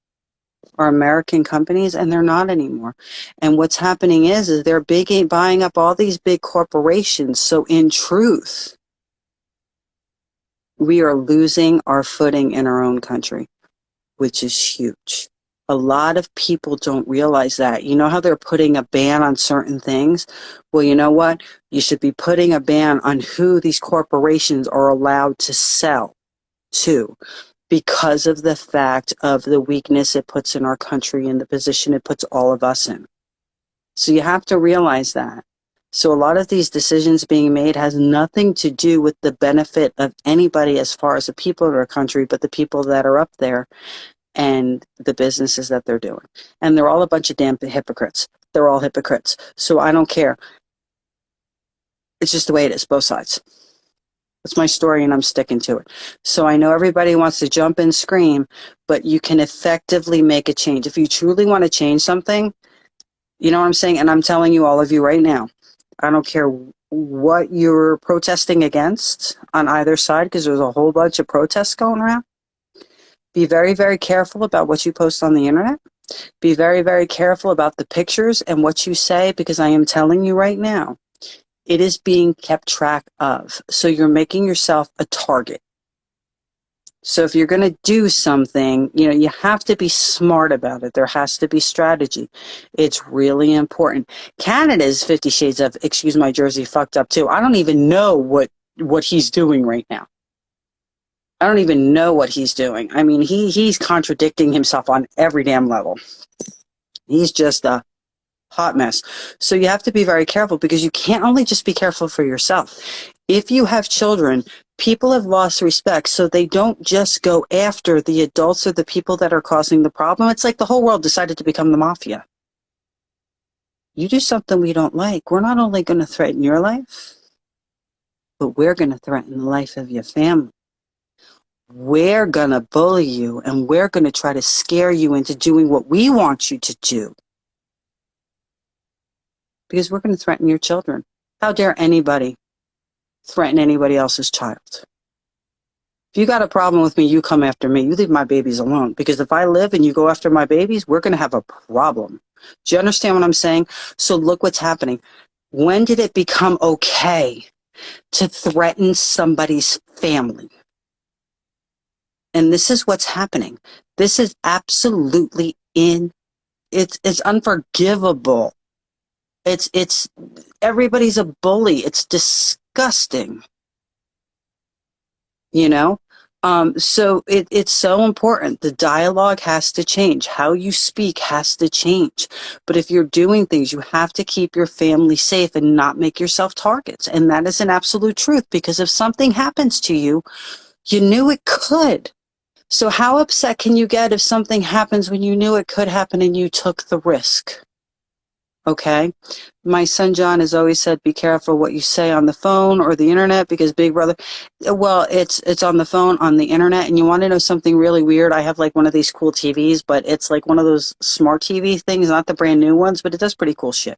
are American companies and they're not anymore. And what's happening is they're buying up all these big corporations. So in truth, we are losing our footing in our own country, which is huge. A lot of people don't realize that. You know how they're putting a ban on certain things? Well, you know what? You should be putting a ban on who these corporations are allowed to sell to, because of the fact of the weakness it puts in our country and the position it puts all of us in. So you have to realize that. So a lot of these decisions being made has nothing to do with the benefit of anybody as far as the people in our country, but the people that are up there and the businesses that they're doing. And they're all a bunch of damn hypocrites. They're all hypocrites. So I don't care. It's just the way it is, both sides. That's my story and I'm sticking to it. So I know everybody wants to jump and scream, but you can effectively make a change. If you truly want to change something, you know what I'm saying? And I'm telling you, all of you right now, I don't care what you're protesting against on either side, because there's a whole bunch of protests going around. Be very, very careful about what you post on the internet. Be very, very careful about the pictures and what you say, because I am telling you right now, it is being kept track of. So you're making yourself a target. So if you're going to do something, you have to be smart about it. There has to be strategy. It's really important. Canada's 50 Shades of, excuse my Jersey, fucked up too. I don't even know what he's doing right now. I don't even know what he's doing. I mean, he's contradicting himself on every damn level. He's just a hot mess. So you have to be very careful, because you can't only just be careful for yourself. If you have children, people have lost respect, so they don't just go after the adults or the people that are causing the problem. It's like the whole world decided to become the mafia. You do something we don't like, we're not only going to threaten your life, but we're going to threaten the life of your family. We're going to bully you, and we're going to try to scare you into doing what we want you to do, because we're going to threaten your children. How dare anybody threaten anybody else's child? If you got a problem with me, you come after me. You leave my babies alone, because if I live and you go after my babies, we're going to have a problem. Do you understand what I'm saying? So look what's happening. When did it become okay to threaten somebody's family? And this is what's happening. This is absolutely it's unforgivable. It's everybody's a bully. It's disgusting. So it's so important. The dialogue has to change. How you speak has to change. But if you're doing things, you have to keep your family safe and not make yourself targets. And that is an absolute truth, because if something happens to you, you knew it could. So how upset can you get if something happens when you knew it could happen and you took the risk? Okay. My son John has always said, be careful what you say on the phone or the internet because Big Brother, well, it's on the phone, on the internet. And you want to know something really weird? I have like one of these cool TVs, but it's like one of those smart TV things, not the brand new ones, but it does pretty cool shit.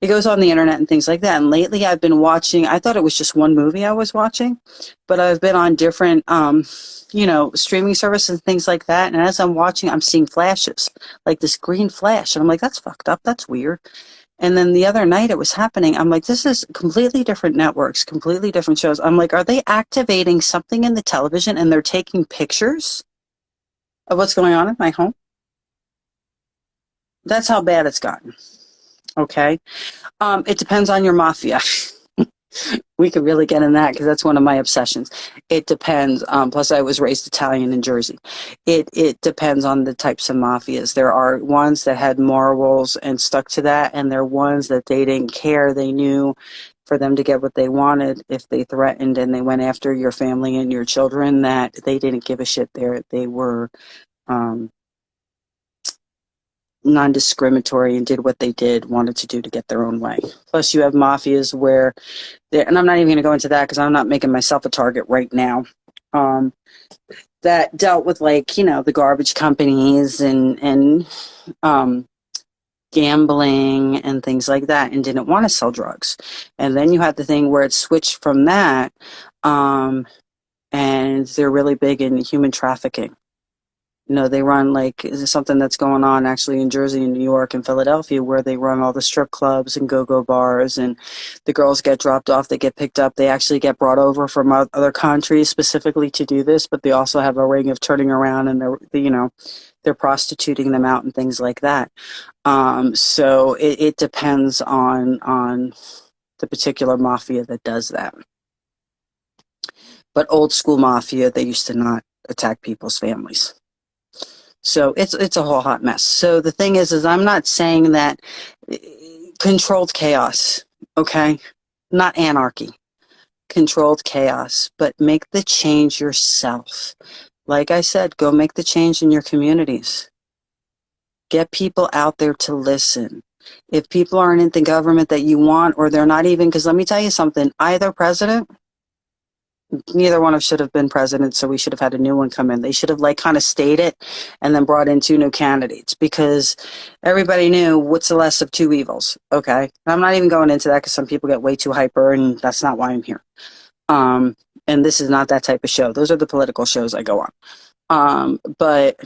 It goes on the internet and things like that. And lately I've been watching, I thought it was just one movie I was watching, but I've been on different, streaming services and things like that. And as I'm watching, I'm seeing flashes, like this green flash. And I'm like, that's fucked up. That's weird. And then the other night it was happening. I'm like, this is completely different networks, completely different shows. I'm like, are they activating something in the television and they're taking pictures of what's going on in my home? That's how bad it's gotten. Okay. It depends on your mafia. We could really get in that because that's one of my obsessions. It depends. Plus, I was raised Italian in Jersey. It depends on the types of mafias. There are ones that had morals and stuck to that, and there are ones that they didn't care. They knew for them to get what they wanted, if they threatened and they went after your family and your children, that they didn't give a shit there. They were non-discriminatory and did what they wanted to do to get their own way. Plus, you have mafias where, and I'm not even going to go into that because I'm not making myself a target right now, that dealt with the garbage companies and gambling and things like that and didn't want to sell drugs. And then you had the thing where it switched from that, and they're really big in human trafficking. They run something that's going on actually in Jersey and New York and Philadelphia where they run all the strip clubs and go-go bars, and the girls get dropped off, they get picked up, they actually get brought over from other countries specifically to do this, but they also have a ring of turning around and they're prostituting them out and things like that. So it depends on the particular mafia that does that. But old school mafia, they used to not attack people's families. So it's a whole hot mess. So the thing is I'm not saying that controlled chaos, okay? Not anarchy. Controlled chaos, but make the change yourself. Like I said, go make the change in your communities. Get people out there to listen. If people aren't in the government that you want, or they're not even, because let me tell you something, either president, neither one of them should have been president, so we should have had a new one come in. They should have kind of stayed it and then brought in two new candidates because everybody knew what's the less of two evils. Okay. I'm not even going into that because some people get way too hyper, and that's not why I'm here. And this is not that type of show. Those are the political shows I go on. But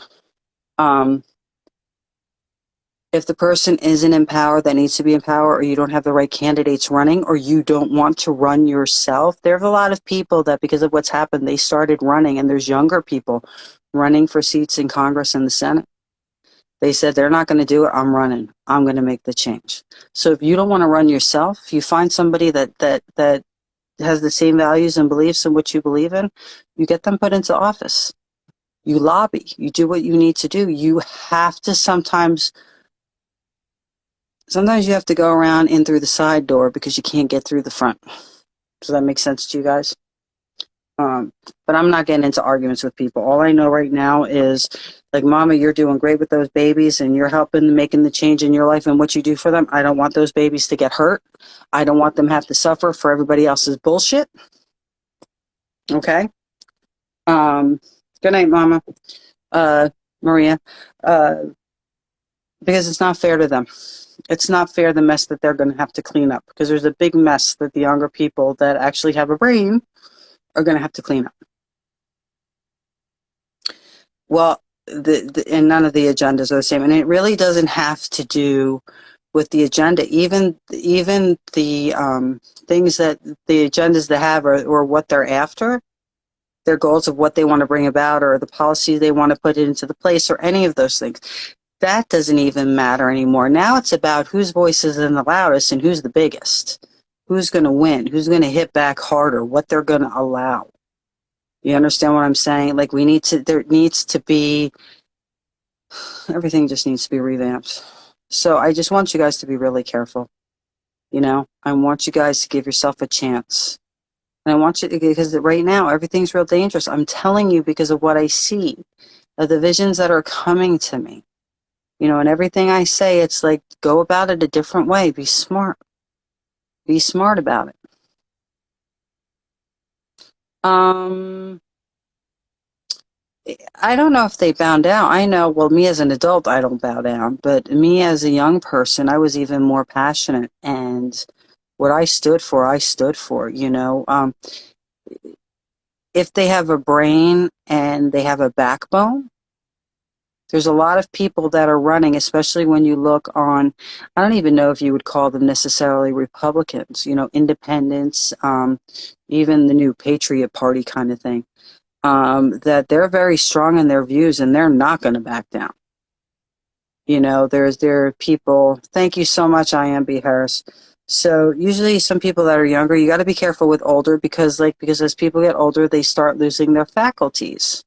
if the person isn't in power that needs to be in power, or you don't have the right candidates running, or you don't want to run yourself, there's a lot of people that because of what's happened, they started running, and there's younger people running for seats in Congress and the Senate. They said, they're not going to do it. I'm running. I'm going to make the change. So if you don't want to run yourself, if you find somebody that has the same values and beliefs in what you believe in, you get them put into office. You lobby. You do what you need to do. You have to sometimes you have to go around in through the side door because you can't get through the front. Does that make sense to you guys? But I'm not getting into arguments with people. All I know right now is, Mama, you're doing great with those babies and you're helping making the change in your life and what you do for them. I don't want those babies to get hurt. I don't want them to have to suffer for everybody else's bullshit. Okay? Good night, Mama. Maria. Because it's not fair to them. It's not fair, the mess that they're going to have to clean up, because there's a big mess that the younger people that actually have a brain are going to have to clean up. Well, and none of the agendas are the same, and it really doesn't have to do with the agenda. Even the things that the agendas they have or what they're after, their goals of what they want to bring about or the policy they want to put into the place or any of those things. That doesn't even matter anymore. Now it's about whose voice is in the loudest and who's the biggest, who's going to win, who's going to hit back harder, what they're going to allow. You understand what I'm saying? There needs to be, everything just needs to be revamped. So I just want you guys to be really careful. I want you guys to give yourself a chance. And I want you to, because right now everything's real dangerous. I'm telling you because of what I see, of the visions that are coming to me. You know, and everything I say, it's like, go about it a different way. Be smart. Be smart about it. Um, I don't know if they bow down. I know, well, me as an adult, I don't bow down, but me as a young person, I was even more passionate. And what I stood for, I stood for, you know. If they have a brain and they have a backbone, there's a lot of people that are running, especially when you look on, I don't even know if you would call them necessarily Republicans, you know, independents, even the new Patriot Party kind of thing, that they're very strong in their views and they're not going to back down. You know, there are people, thank you so much, IMB Harris. So usually some people that are younger, you got to be careful with older because as people get older, they start losing their faculties.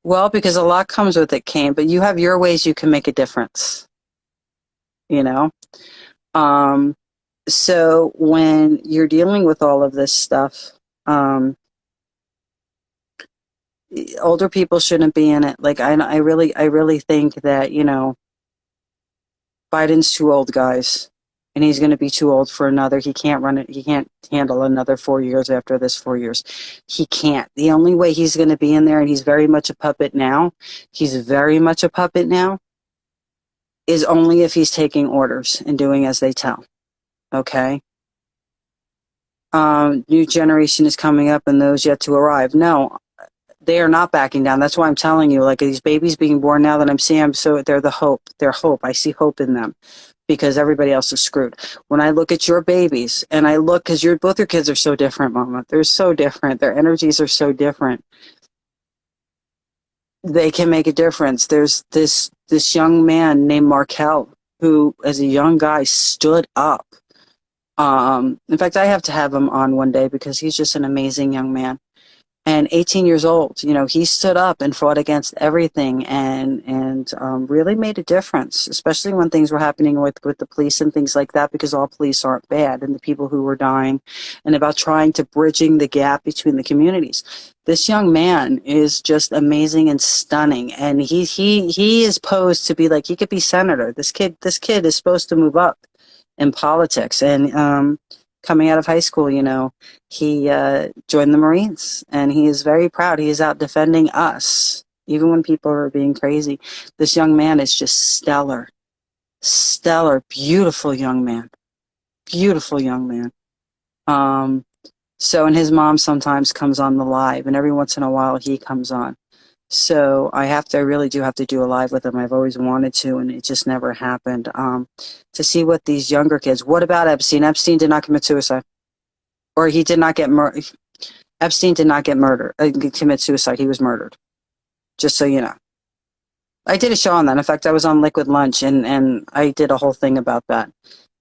Well, because a lot comes with it, Kane, but you have your ways you can make a difference, you know? Um, so when you're dealing with all of this stuff, older people shouldn't be in it. Like, I really think that, you know, Biden's too old, guys, and he's going to be too old for another. He can't run it. He can't handle another 4 years after this 4 years. He can't. The only way he's going to be in there, and he's very much a puppet now. He's very much a puppet now. Is only if he's taking orders and doing as they tell. Okay. New generation is coming up, and those yet to arrive. No, they are not backing down. That's why I'm telling you. Like these babies being born now that I'm seeing, so they're the hope. They're hope. I see hope in them. Because everybody else is screwed. When I look at your babies, and I look, because both your kids are so different, Mama. They're so different. Their energies are so different. They can make a difference. There's this young man named Markel who, as a young guy, stood up. In fact, I have to have him on one day because he's just an amazing young man. And 18 years old, you know, he stood up and fought against everything and really made a difference, especially when things were happening with the police and things like that, because all police aren't bad, and the people who were dying, and about trying to bridging the gap between the communities. This young man is just amazing and stunning, and he is posed to be like, he could be senator. This kid is supposed to move up in politics, and coming out of high school, you know, he joined the Marines, and he is very proud. He is out defending us, even when people are being crazy. This young man is just stellar, beautiful young man, beautiful young man. So, and his mom sometimes comes on the live, and every once in a while he comes on. So I really do have to do a live with him. I've always wanted to, and it just never happened. To see what these younger kids. What about Epstein? Epstein did not commit suicide, or he did not get murdered. Epstein did not commit suicide. He was murdered. Just so you know. I did a show on that. In fact, I was on Liquid Lunch, and I did a whole thing about that.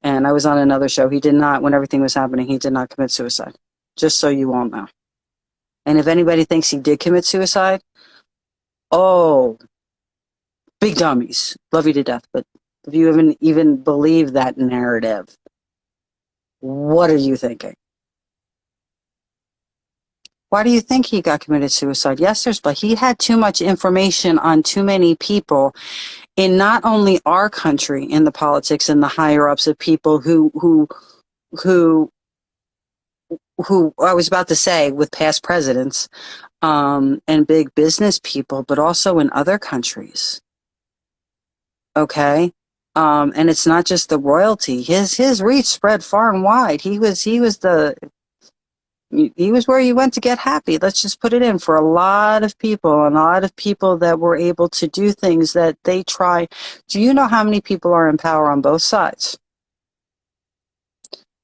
And I was on another show. He did not, when everything was happening, he did not commit suicide. Just so you all know. And if anybody thinks he did commit suicide, oh, big dummies. Love you to death. But if you even believe that narrative, what are you thinking? Why do you think he got committed suicide? Yes, but he had too much information on too many people in not only our country, in the politics and the higher ups of people who I was about to say with past presidents, and big business people, but also in other countries. Okay. And it's not just the royalty. His reach spread far and wide. He was where you went to get happy. Let's just put it in for a lot of people, and a lot of people that were able to do things that they try. Do you know how many people are in power on both sides?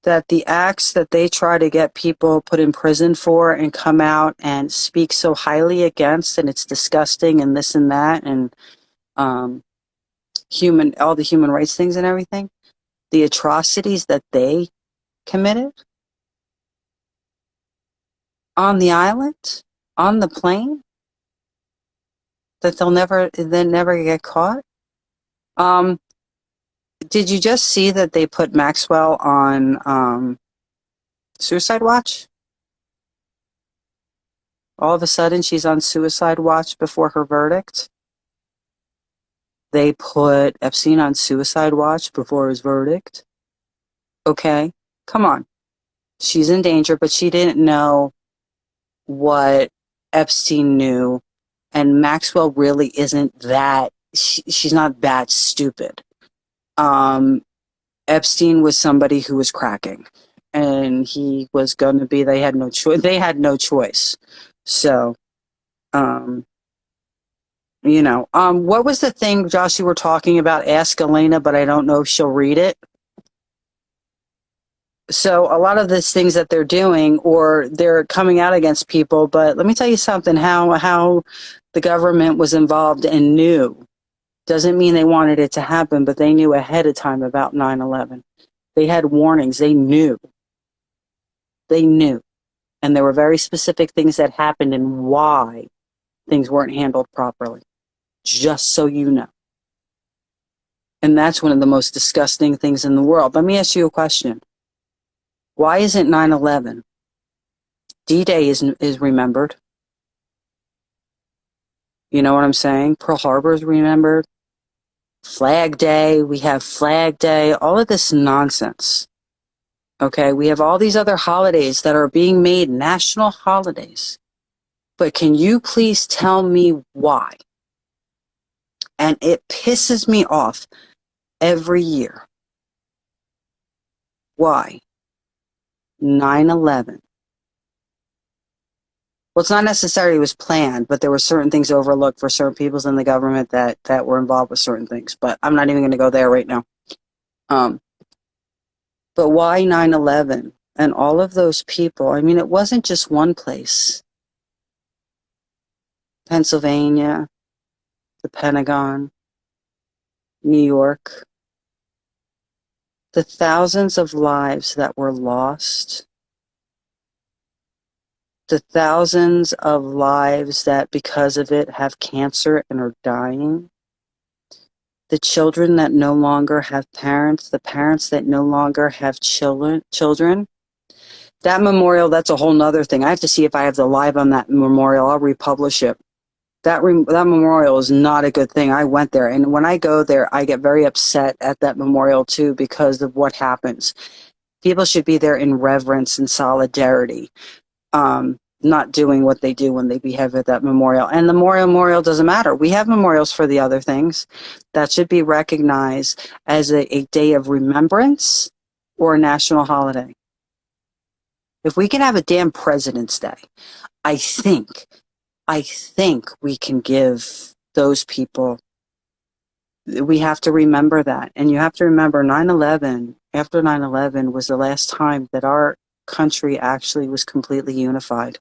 That the acts that they try to get people put in prison for and come out and speak so highly against, and it's disgusting and this and that, and all the human rights things and everything, the atrocities that they committed on the island, on the plane, that they'll never get caught. Did you just see that they put Maxwell on suicide watch? All of a sudden, she's on suicide watch before her verdict. They put Epstein on suicide watch before his verdict. Okay? Come on. She's in danger, but she didn't know what Epstein knew. And Maxwell really isn't that, she's not that stupid. Epstein was somebody who was cracking. And he was going to be, they had no choice. So, what was the thing, Josh, you were talking about? Ask Elena, but I don't know if she'll read it. So a lot of these things that they're doing, or they're coming out against people, but let me tell you something, how the government was involved and knew. Doesn't mean they wanted it to happen, but they knew ahead of time about 9/11. They had warnings. They knew. They knew. And there were very specific things that happened and why things weren't handled properly. Just so you know. And that's one of the most disgusting things in the world. Let me ask you a question. Why isn't 9/11? D-Day is remembered. You know what I'm saying? Pearl Harbor is remembered. Flag Day, we have Flag Day, all of this nonsense. Okay, we have all these other holidays that are being made national holidays. But can you please tell me why? And it pisses me off every year. Why? 9/11. Well, it's not necessarily it was planned, but there were certain things overlooked for certain peoples in the government that were involved with certain things. But I'm not even going to go there right now. But why 9/11? And all of those people, I mean, it wasn't just one place. Pennsylvania, the Pentagon, New York. The thousands of lives that were lost. The thousands of lives that because of it have cancer and are dying. The children that no longer have parents, the parents that no longer have children. That memorial, that's a whole nother thing. I have to see if I have the live on that memorial. I'll republish it. That memorial is not a good thing. I went there, and when I go there, I get very upset at that memorial too because of what happens. People should be there in reverence and solidarity, not doing what they do when they behave at that memorial. And the memorial doesn't matter. We have memorials for the other things. That should be recognized as a day of remembrance or a national holiday. If we can have a damn President's Day, I think we can give those people, we have to remember that. And you have to remember 9/11, after 9/11 was the last time that our country actually was completely unified.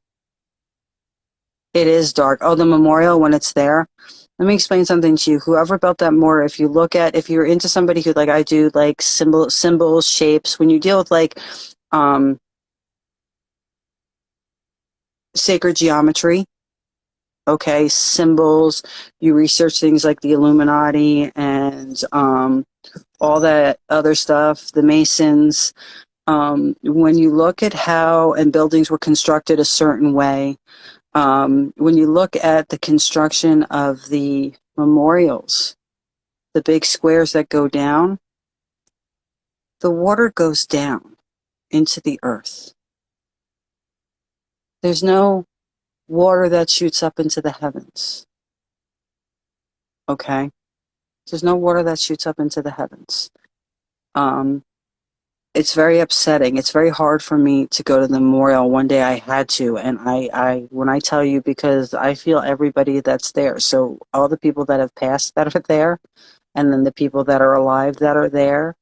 It is dark. Oh, the memorial, when it's there. Let me explain something to you. Whoever built that memorial, if you're into somebody who, like I do, like symbols, shapes, when you deal with like sacred geometry, okay, symbols, you research things like the Illuminati and all that other stuff, the Masons. When you look at how and buildings were constructed a certain way, when you look at the construction of the memorials, the big squares that go down, the water goes down into the earth. There's no water that shoots up into the heavens. Okay? There's no water that shoots up into the heavens. It's very upsetting. It's very hard for me to go to the memorial. One day I had to, and when I tell you, because I feel everybody that's there. So all the people that have passed that are there, and then the people that are alive that are there.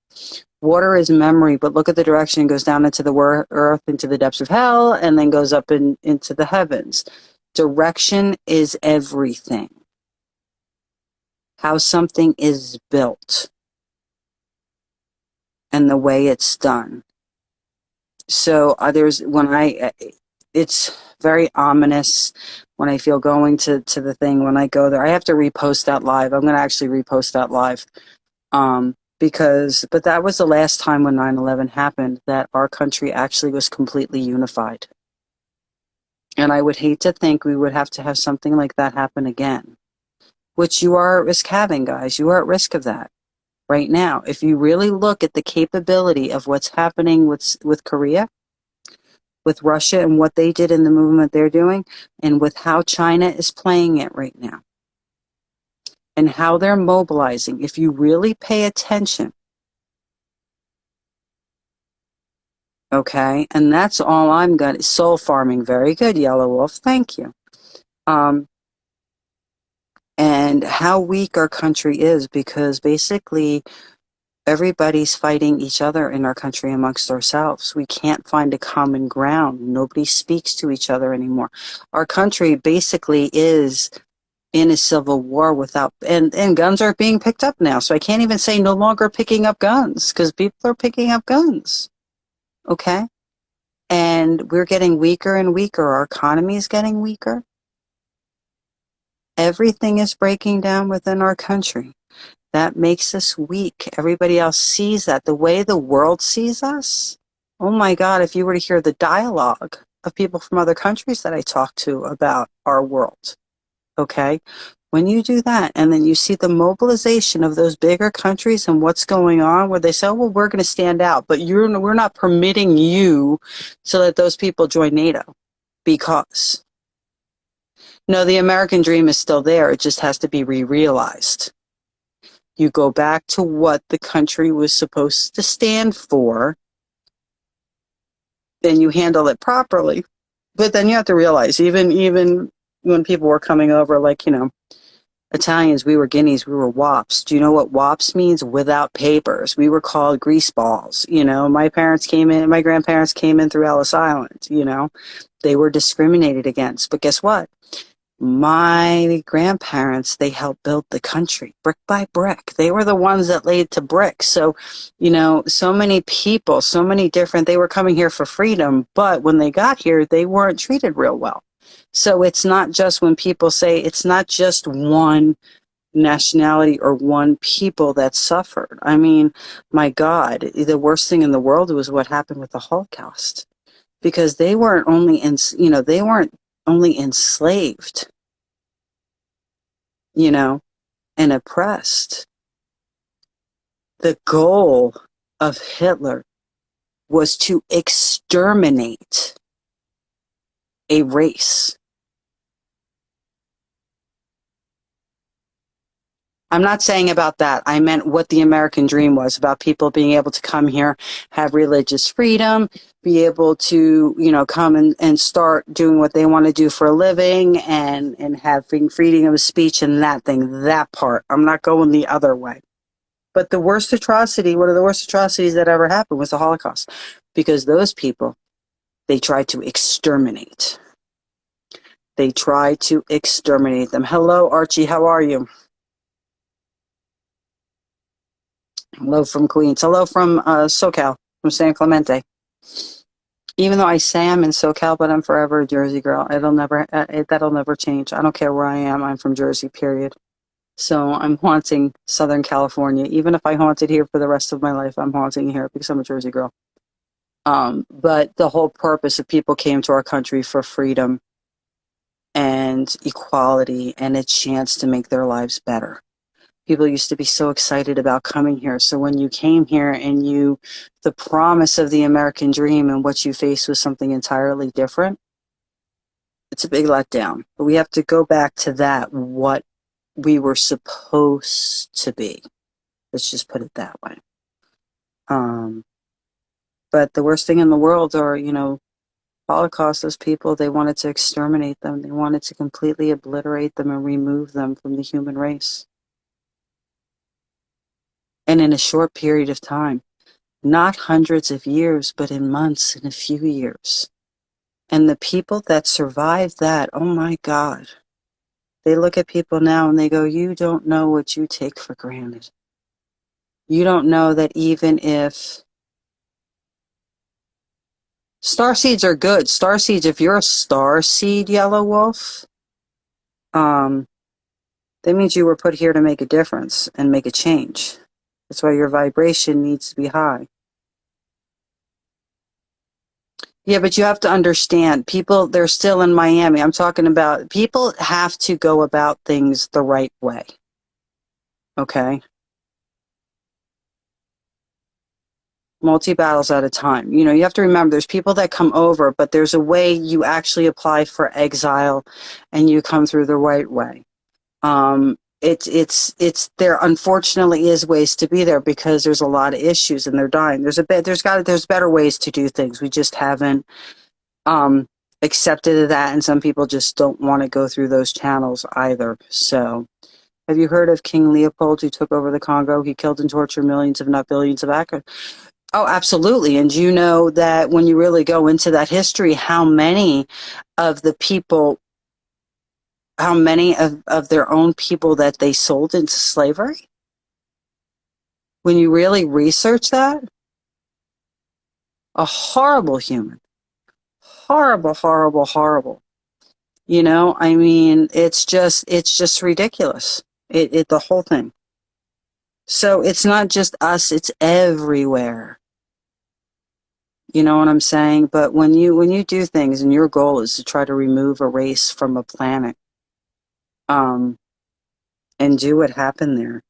Water is memory, but look at the direction. It goes down into the earth, into the depths of hell, and then goes up into the heavens. Direction is everything. How something is built and the way it's done. So it's very ominous when I feel going to the thing. When I go there, I have to repost that live. I'm going to actually repost that live. But that was the last time when 9/11 happened that our country actually was completely unified. And I would hate to think we would have to have something like that happen again. which you are at risk having, guys. You are at risk of that right now. If you really look at the capability of what's happening with Korea, with Russia and what they did in the movement they're doing, and with how China is playing it right now, and how they're mobilizing, if you really pay attention, okay, and that's all I'm going to, soul farming, very good, Yellow Wolf, thank you. And how weak our country is, because basically everybody's fighting each other in our country amongst ourselves. We can't find a common ground. Nobody speaks to each other anymore. Our country basically is in a civil war without, and guns are being picked up now. So I can't even say no longer picking up guns, because people are picking up guns. Okay? And we're getting weaker and weaker. Our economy is getting weaker. Everything is breaking down within our country. That makes us weak. Everybody else sees that. The way the world sees us, oh my God, if you were to hear the dialogue of people from other countries that I talk to about our world, okay? When you do that, and then you see the mobilization of those bigger countries and what's going on, where they say, oh, well, we're going to stand out, but we're not permitting you to let those people join NATO, because no, the American dream is still there. It just has to be re-realized. You go back to what the country was supposed to stand for, then you handle it properly. But then you have to realize, even when people were coming over, like, Italians, we were guineas, we were wops. Do you know what wops means? Without papers. We were called grease balls. My grandparents came in through Ellis Island. They were discriminated against. But guess what? My grandparents, they helped build the country brick by brick. They were the ones that laid to brick. So, so many people, so many different, they were coming here for freedom, but when they got here, they weren't treated real well. So it's not just, when people say, it's not just one nationality or one people that suffered. I mean, my God, the worst thing in the world was what happened with the Holocaust, because they weren't only enslaved, and oppressed. The goal of Hitler was to exterminate a race. I'm not saying about that. I meant what the American dream was, about people being able to come here, have religious freedom, be able to, come and start doing what they want to do for a living, and having freedom of speech and that part. I'm not going the other way. But the worst atrocity, one of the worst atrocities that ever happened, was the Holocaust, because those people, they tried to exterminate. They tried to exterminate them. Hello, Archie, how are you? Hello from Queens. Hello from SoCal, from San Clemente. Even though I say I'm in SoCal, but I'm forever a Jersey girl. That'll never change. I don't care where I am. I'm from Jersey, period. So I'm haunting Southern California. Even if I haunted here for the rest of my life, I'm haunting here because I'm a Jersey girl. But the whole purpose of people came to our country for freedom and equality and a chance to make their lives better. People used to be so excited about coming here. So when you came here and the promise of the American dream, and what you faced was something entirely different, it's a big letdown. But we have to go back to that, what we were supposed to be. Let's just put it that way. But the worst thing in the world are, Holocaust, those people, they wanted to exterminate them. They wanted to completely obliterate them and remove them from the human race. And in a short period of time, not hundreds of years, but in months and a few years. And the people that survived that, oh my God, they look at people now and they go, you don't know what you take for granted. You don't know that even if starseeds are good. Starseeds, if you're a starseed, Yellow Wolf, that means you were put here to make a difference and make a change. That's why your vibration needs to be high. Yeah, but you have to understand, people, they're still in Miami. I'm talking about people have to go about things the right way. Okay? Multi battles at a time. You know, you have to remember there's people that come over, but there's a way you actually apply for exile and you come through the right way. It's there unfortunately is ways to be there because there's a lot of issues and they're dying. There's better ways to do things. We just haven't um accepted that, and some people just don't want to go through those channels either. So have you heard of King Leopold, who took over the Congo? He killed and tortured millions, if not billions, of Africans. Oh, absolutely. And you know that when you really go into that history, how many of the people, how many of their own people that they sold into slavery? When you really research that, a horrible human. Horrible, horrible, horrible. You know, I mean, it's just ridiculous. The whole thing. So it's not just us, it's everywhere. You know what I'm saying? But when you do things and your goal is to try to remove a race from a planet, um, and do what happened there,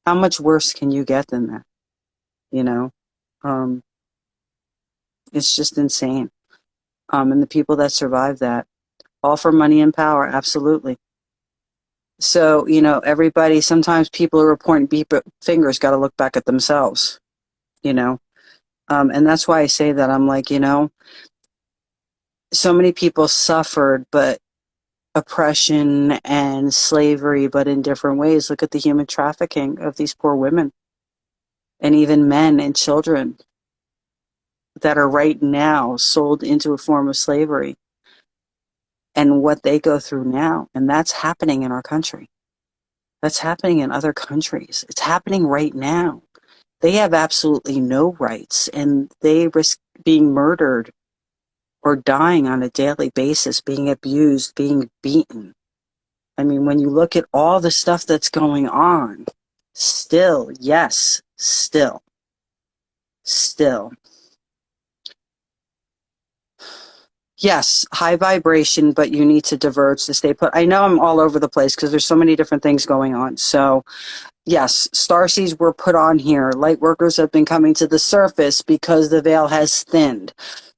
how much worse can you get than that? You know? Um, it's just insane. And the people that survive that, all for money and power, absolutely. So, you know, everybody, sometimes people who are pointing beep fingers got to look back at themselves, you know? And that's why I say that. I'm like, you know, so many people suffered, but oppression and slavery, but in different ways. Look at the human trafficking of these poor women and even men and children that are right now sold into a form of slavery and what they go through now. And that's happening in our country. That's happening in other countries. It's happening right now. They have absolutely no rights and they risk being murdered or dying on a daily basis, being abused, being beaten. I mean, when you look at all the stuff that's going on, still, yes, still. Yes, high vibration, but you need to diverge to stay put. I know I'm all over the place because there's so many different things going on. So, yes, starseeds were put on here. Light workers have been coming to the surface because the veil has thinned.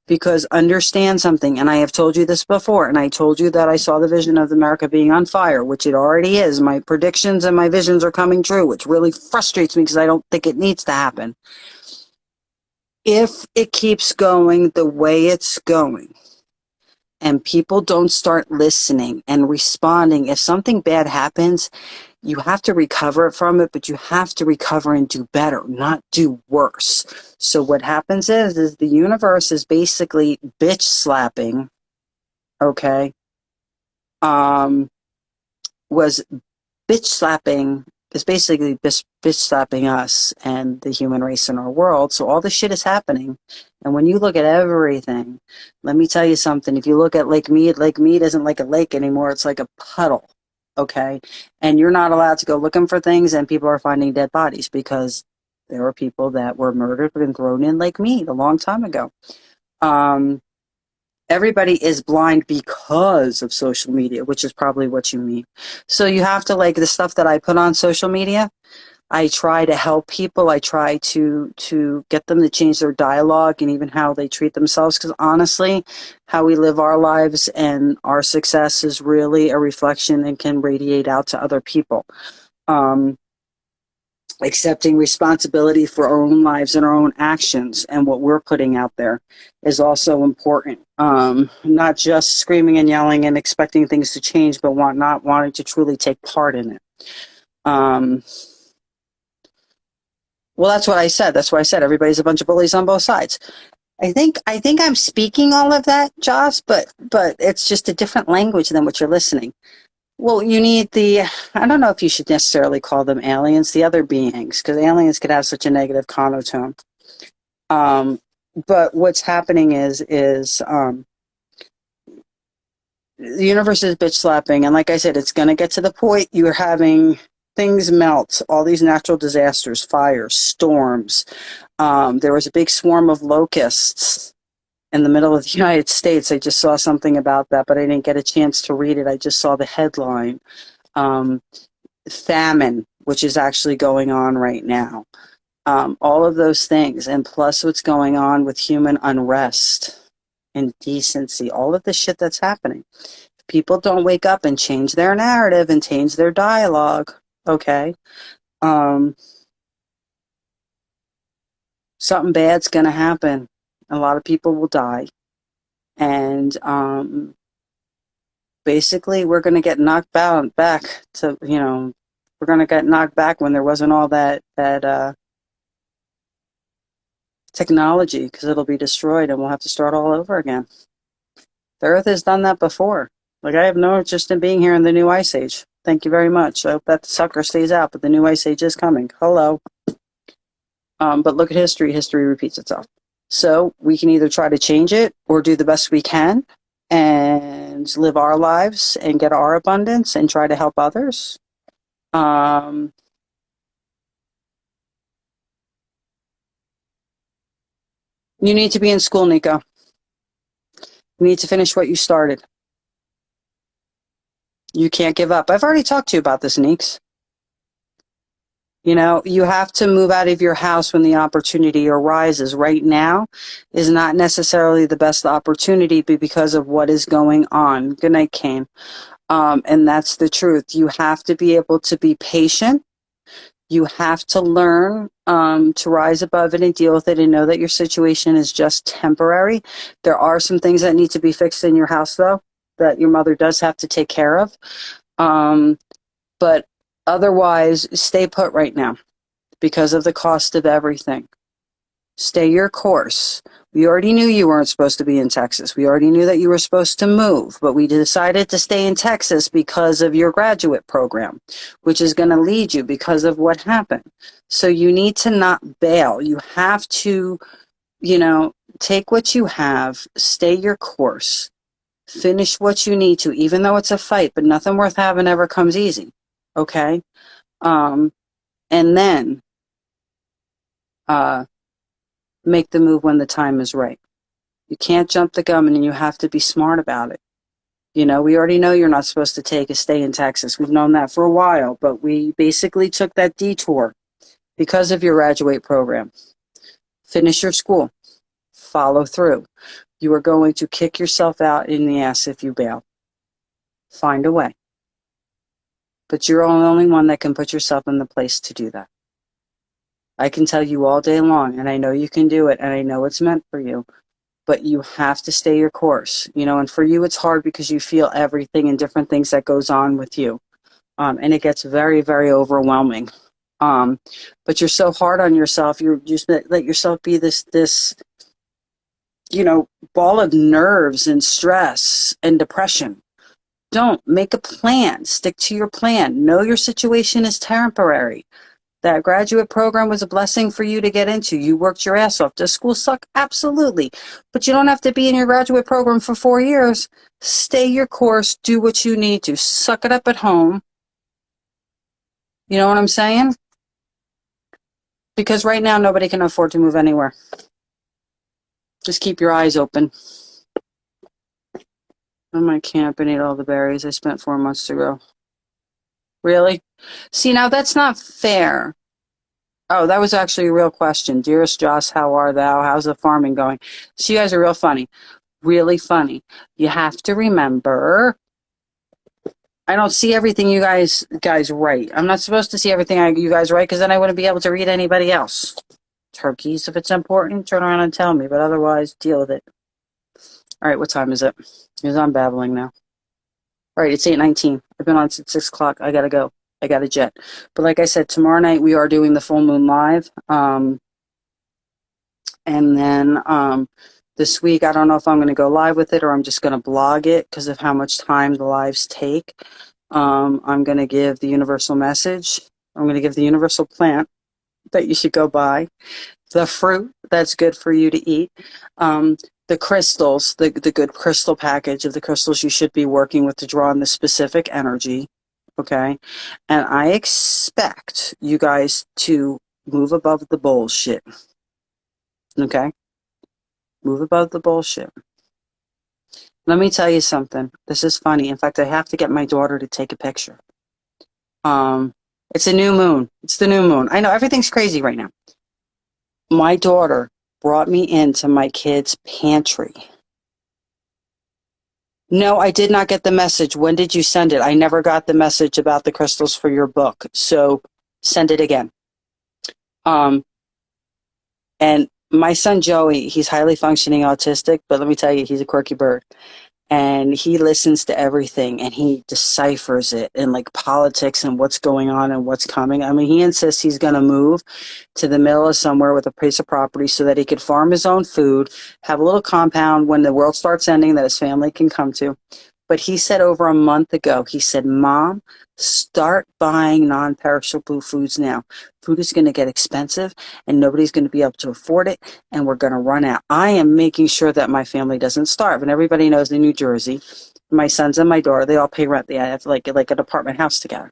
Because understand something, and I have told you this before, and I told you that I saw the vision of America being on fire, which it already is. My predictions and my visions are coming true, which really frustrates me because I don't think it needs to happen. If it keeps going the way it's going, and people don't start listening and responding, if something bad happens, you have to recover from it, but you have to recover and do better, not do worse. So what happens is the universe is basically bitch slapping, okay? Was bitch slapping is basically bitch slapping us and the human race in our world. So all this shit is happening. And when you look at everything, let me tell you something. If you look at Lake Mead isn't like a lake anymore. It's like a puddle. Okay. And you're not allowed to go looking for things, and people are finding dead bodies because there were people that were murdered and thrown in Lake Mead a long time ago. Everybody is blind because of social media, which is probably what you mean. So you have to, like, the stuff that I put on social media, I try to help people. I try to get them to change their dialogue and even how they treat themselves. Because honestly, how we live our lives and our success is really a reflection and can radiate out to other people. Accepting responsibility for our own lives and our own actions and what we're putting out there is also important. Not just screaming and yelling and expecting things to change, but not wanting to truly take part in it. Well, that's what I said. That's why I said everybody's a bunch of bullies on both sides. I think I'm speaking all of that, Joss, but it's just a different language than what you're listening. Well, you need I don't know if you should necessarily call them aliens, the other beings, because aliens could have such a negative connotation. But what's happening is the universe is bitch slapping. And like I said, it's going to get to the point you're having things melt, all these natural disasters, fires, storms, There was a big swarm of locusts in the middle of the United States. I just saw something about that, but I didn't get a chance to read it. I just saw the headline. Famine, which is actually going on right now. All of those things, and plus what's going on with human unrest, indecency, all of the shit that's happening. If people don't wake up and change their narrative and change their dialogue, okay, something bad's going to happen. A lot of people will die. And basically, we're going to get knocked back to, we're going to get knocked back when there wasn't all that technology, because it'll be destroyed and we'll have to start all over again. The Earth has done that before. Like, I have no interest in being here in the new ice age. Thank you very much. I hope that sucker stays out, but the new ice age is coming. Hello. But look at history. History repeats itself. So we can either try to change it or do the best we can and live our lives and get our abundance and try to help others. You need to be in school, Nico. You need to finish what you started. You can't give up. I've already talked to you about this, Neeks. You have to move out of your house when the opportunity arises. Right now is not necessarily the best opportunity because of what is going on. Good night, Kane. And that's the truth. You have to be able to be patient. You have to learn to rise above it and deal with it and know that your situation is just temporary. There are some things that need to be fixed in your house, though, that your mother does have to take care of. But otherwise, stay put right now because of the cost of everything. Stay your course. We already knew you weren't supposed to be in Texas. We already knew that you were supposed to move, but we decided to stay in Texas because of your graduate program, which is going to lead you because of what happened. So you need to not bail. You have to, take what you have, stay your course, finish what you need to, even though it's a fight, but nothing worth having ever comes easy. Okay? And then make the move when the time is right. You can't jump the gun, and you have to be smart about it. We already know you're not supposed to stay in Texas. We've known that for a while, but we basically took that detour because of your graduate program. Finish your school. Follow through. You are going to kick yourself out in the ass if you bail. Find a way. But you're the only one that can put yourself in the place to do that. I can tell you all day long, and I know you can do it, and I know it's meant for you, but you have to stay your course. And for you, it's hard because you feel everything and different things that goes on with you. And it gets very, very overwhelming. But you're so hard on yourself. You just let yourself be this, ball of nerves and stress and depression. Don't make a plan. Stick to your plan. Know your situation is temporary. That graduate program was a blessing for you to get into. You worked your ass off. Does school suck? Absolutely. But you don't have to be in your graduate program for 4 years. Stay your course. Do what you need to. Suck it up at home. You know what I'm saying? Because right now, nobody can afford to move anywhere. Just keep your eyes open. I might camp and eat all the berries I spent 4 months to grow. Really? See, now that's not fair. Oh, that was actually a real question. Dearest Joss, how are thou? How's the farming going? So you guys are real funny. Really funny. You have to remember, I don't see everything you guys write. I'm not supposed to see everything you guys write because then I wouldn't be able to read anybody else. Turkeys, if it's important, turn around and tell me. But otherwise, deal with it. All right, what time is it? Because I'm babbling now. All right, it's 8:19. I've been on since 6 o'clock. I got to go. I got a jet. But like I said, tomorrow night we are doing the full moon live. And then this week, I don't know if I'm going to go live with it or I'm just going to blog it because of how much time the lives take. I'm going to give the universal message. I'm going to give the universal plant that you should go buy. The fruit that's good for you to eat. The crystals, the good crystal package of the crystals you should be working with to draw on the specific energy. Okay? And I expect you guys to move above the bullshit. Okay? Move above the bullshit. Let me tell you something. This is funny. In fact, I have to get my daughter to take a picture. It's a new moon. It's the new moon. I know everything's crazy right now. My daughter brought me into my kids' pantry. No, I did not get the message. When did you send it? I never got the message about the crystals for your book. So send it again. And my son Joey, he's highly functioning autistic, but let me tell you, he's a quirky bird. And he listens to everything and he deciphers it and like politics and what's going on and what's coming. I mean, he insists he's going to move to the middle of somewhere with a piece of property so that he could farm his own food, have a little compound when the world starts ending that his family can come to. But he said over a month ago, he said, Mom, start buying non-perishable foods now. Food is going to get expensive and nobody's going to be able to afford it and we're going to run out. I am making sure that my family doesn't starve. And everybody knows in New Jersey, my sons and my daughter, they all pay rent. They have like an apartment house together.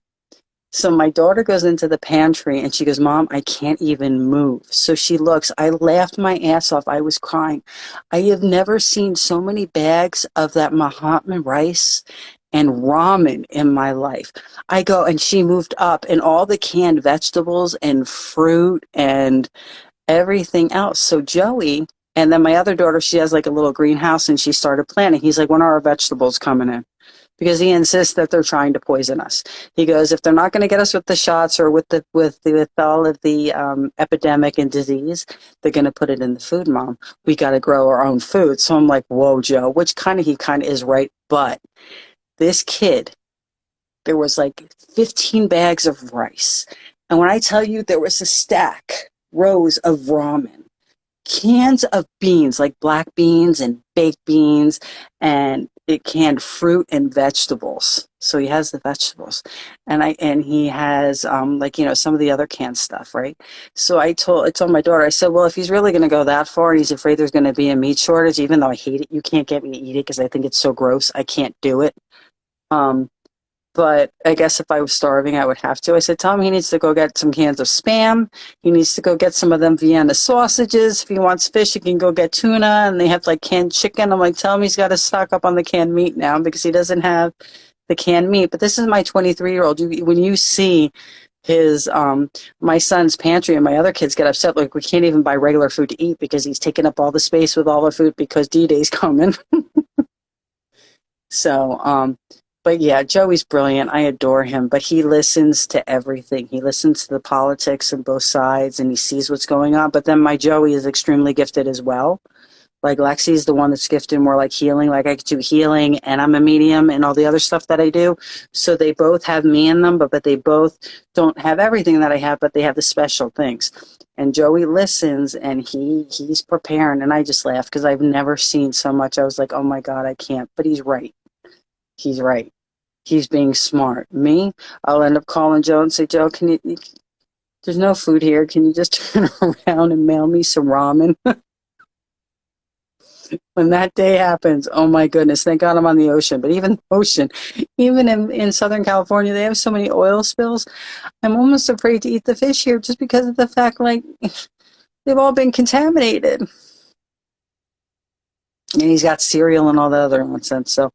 So my daughter goes into the pantry and she goes, Mom, I can't even move. So she looks, I laughed my ass off. I was crying. I have never seen so many bags of that Mahatma rice and ramen in my life. I go, and she moved up and all the canned vegetables and fruit and everything else. So Joey, and then my other daughter, she has like a little greenhouse and she started planting. He's like, when are our vegetables coming in? Because he insists that they're trying to poison us. He goes, if they're not going to get us with the shots or with all of the epidemic and disease, they're going to put it in the food, Mom. We got to grow our own food. So I'm like, whoa, Joe, which he kind of is right. But this kid, there was like 15 bags of rice. And when I tell you there was a stack, rows of ramen, cans of beans, like black beans and baked beans, and it canned fruit and vegetables. So he has the vegetables, and he has some of the other canned stuff, right? So I told my daughter, I said, well, if he's really going to go that far and he's afraid there's going to be a meat shortage, even though I hate it, you can't get me to eat it because I think it's so gross. I can't do it. But I guess if I was starving, I would have to. I said, tell him he needs to go get some cans of Spam. He needs to go get some of them Vienna sausages. If he wants fish, he can go get tuna. And they have like canned chicken. I'm like, tell him he's got to stock up on the canned meat now because he doesn't have the canned meat. But this is my 23-year-old. When you see his my son's pantry and my other kids get upset, like we can't even buy regular food to eat because he's taking up all the space with all the food because D-Day's coming. So, but yeah, Joey's brilliant. I adore him, but he listens to everything. He listens to the politics on both sides and he sees what's going on. But then my Joey is extremely gifted as well. Like Lexi's the one that's gifted more like healing. Like I could do healing and I'm a medium and all the other stuff that I do. So they both have me in them, but they both don't have everything that I have, but they have the special things. And Joey listens and he's preparing. And I just laugh because I've never seen so much. I was like, oh my God, I can't. But he's right. He's right. He's being smart. Me, I'll end up calling Joe and say, Joe, there's no food here. Can you just turn around and mail me some ramen? When that day happens, oh my goodness, thank God I'm on the ocean. But even the ocean, even in Southern California, they have so many oil spills. I'm almost afraid to eat the fish here just because of the fact, like, they've all been contaminated. And he's got cereal and all that other nonsense. So,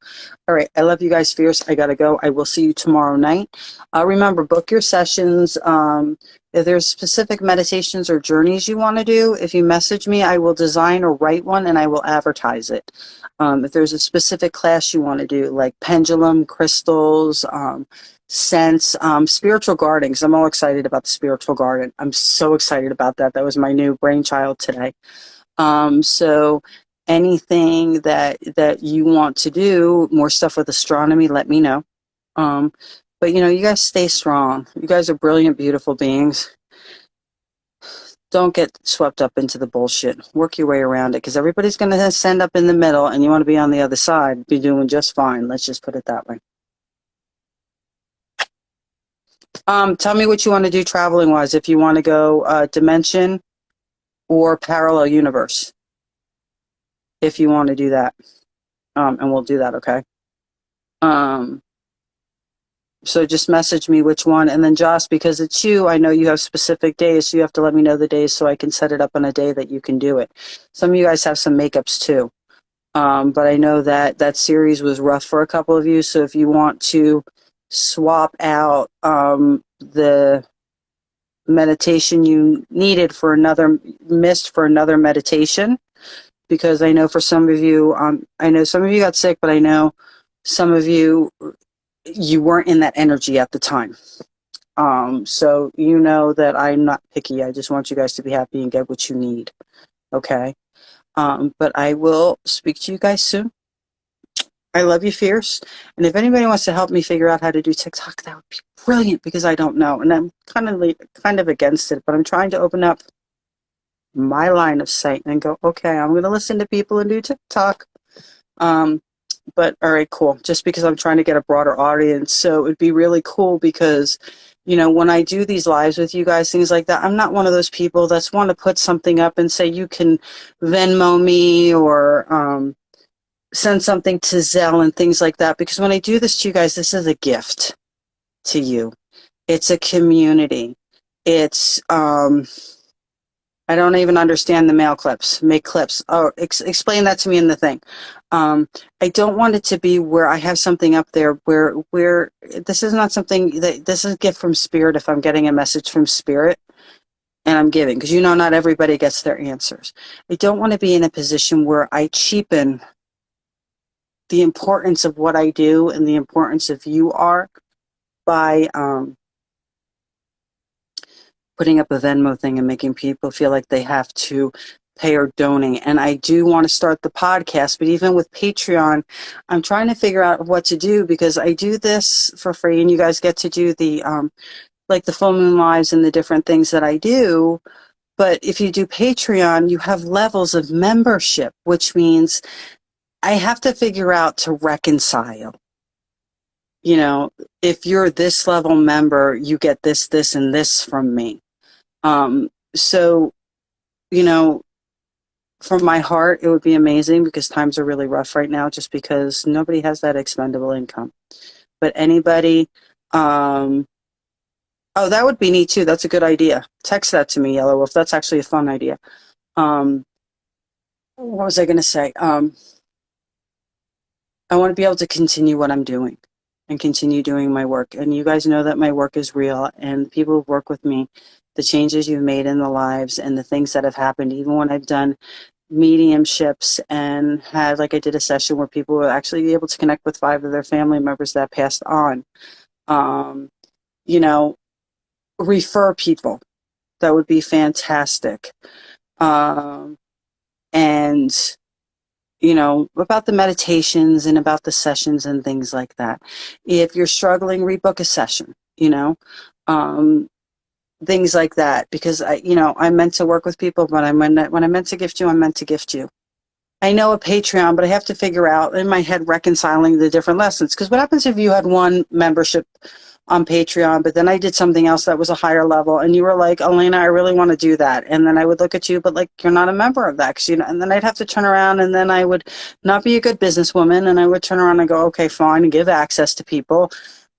all right. I love you guys fierce. I got to go. I will see you tomorrow night. Remember, book your sessions. If there's specific meditations or journeys you want to do, if you message me, I will design or write one and I will advertise it. If there's a specific class you want to do, like pendulum, crystals, scents, spiritual gardening, because I'm all excited about the spiritual garden. I'm so excited about that. That was my new brainchild today. So anything that you want to do, more stuff with astronomy, let me know. But you guys stay strong. You guys are brilliant, beautiful beings. Don't get swept up into the bullshit. Work your way around it because everybody's going to end up in the middle and you want to be on the other side. Be doing just fine. Let's just put it that way. Tell me what you want to do traveling wise. If you want to go dimension or parallel universe. If you want to do that. And we'll do that, okay? So just message me which one. And then Joss, because it's you, I know you have specific days, so you have to let me know the days so I can set it up on a day that you can do it. Some of you guys have some makeups too. But I know that that series was rough for a couple of you. So if you want to swap out the meditation you needed for another, missed for another meditation, because I know for some of you, I know some of you got sick, but I know some of you, you weren't in that energy at the time. So you know that I'm not picky. I just want you guys to be happy and get what you need. Okay. But I will speak to you guys soon. I love you fierce. And if anybody wants to help me figure out how to do TikTok, that would be brilliant, because I don't know. And I'm kind of against it, but I'm trying to open up my line of sight and go, okay, I'm going to listen to people and do TikTok. But all right, cool. Just because I'm trying to get a broader audience. So it'd be really cool because, you know, when I do these lives with you guys, things like that, I'm not one of those people that's want to put something up and say, you can Venmo me or send something to Zelle and things like that. Because when I do this to you guys, this is a gift to you. It's a community. It's, I don't even understand the mail clips, make clips. Oh, explain that to me in the thing. I don't want it to be where I have something up there where this is not something that, this is a gift from spirit. If I'm getting a message from spirit and I'm giving, because you know, not everybody gets their answers. I don't want to be in a position where I cheapen the importance of what I do and the importance of you are by, putting up a Venmo thing and making people feel like they have to pay or donate. And I do want to start the podcast, but even with Patreon, I'm trying to figure out what to do, because I do this for free and you guys get to do the, like the full moon lives and the different things that I do. But if you do Patreon, you have levels of membership, which means I have to figure out to reconcile. You know, if you're this level member, you get this, this, and this from me. So, you know, from my heart, it would be amazing, because times are really rough right now, just because nobody has that expendable income. But anybody, oh, that would be neat too. That's a good idea. Text that to me, Yellow Wolf. That's actually a fun idea. What was I going to say? I want to be able to continue what I'm doing and continue doing my work. And you guys know that my work is real, and people who work with me, the changes you've made in the lives and the things that have happened, even when I've done mediumships and had, like I did a session where people were actually able to connect with 5 of their family members that passed on. You know, refer people. That would be fantastic. And, you know, about the meditations and about the sessions and things like that. If you're struggling, rebook a session, you know. Things like that, because I'm meant to work with people, but when I'm meant to gift you, I'm meant to gift you. I know a Patreon, but I have to figure out in my head reconciling the different lessons. Because what happens if you had one membership on Patreon, but then I did something else that was a higher level, and you were like, Elena, I really want to do that, and then I would look at you, but like, you're not a member of that, because and then I'd have to turn around, and then I would not be a good businesswoman, and I would turn around and go, okay, fine, and give access to people,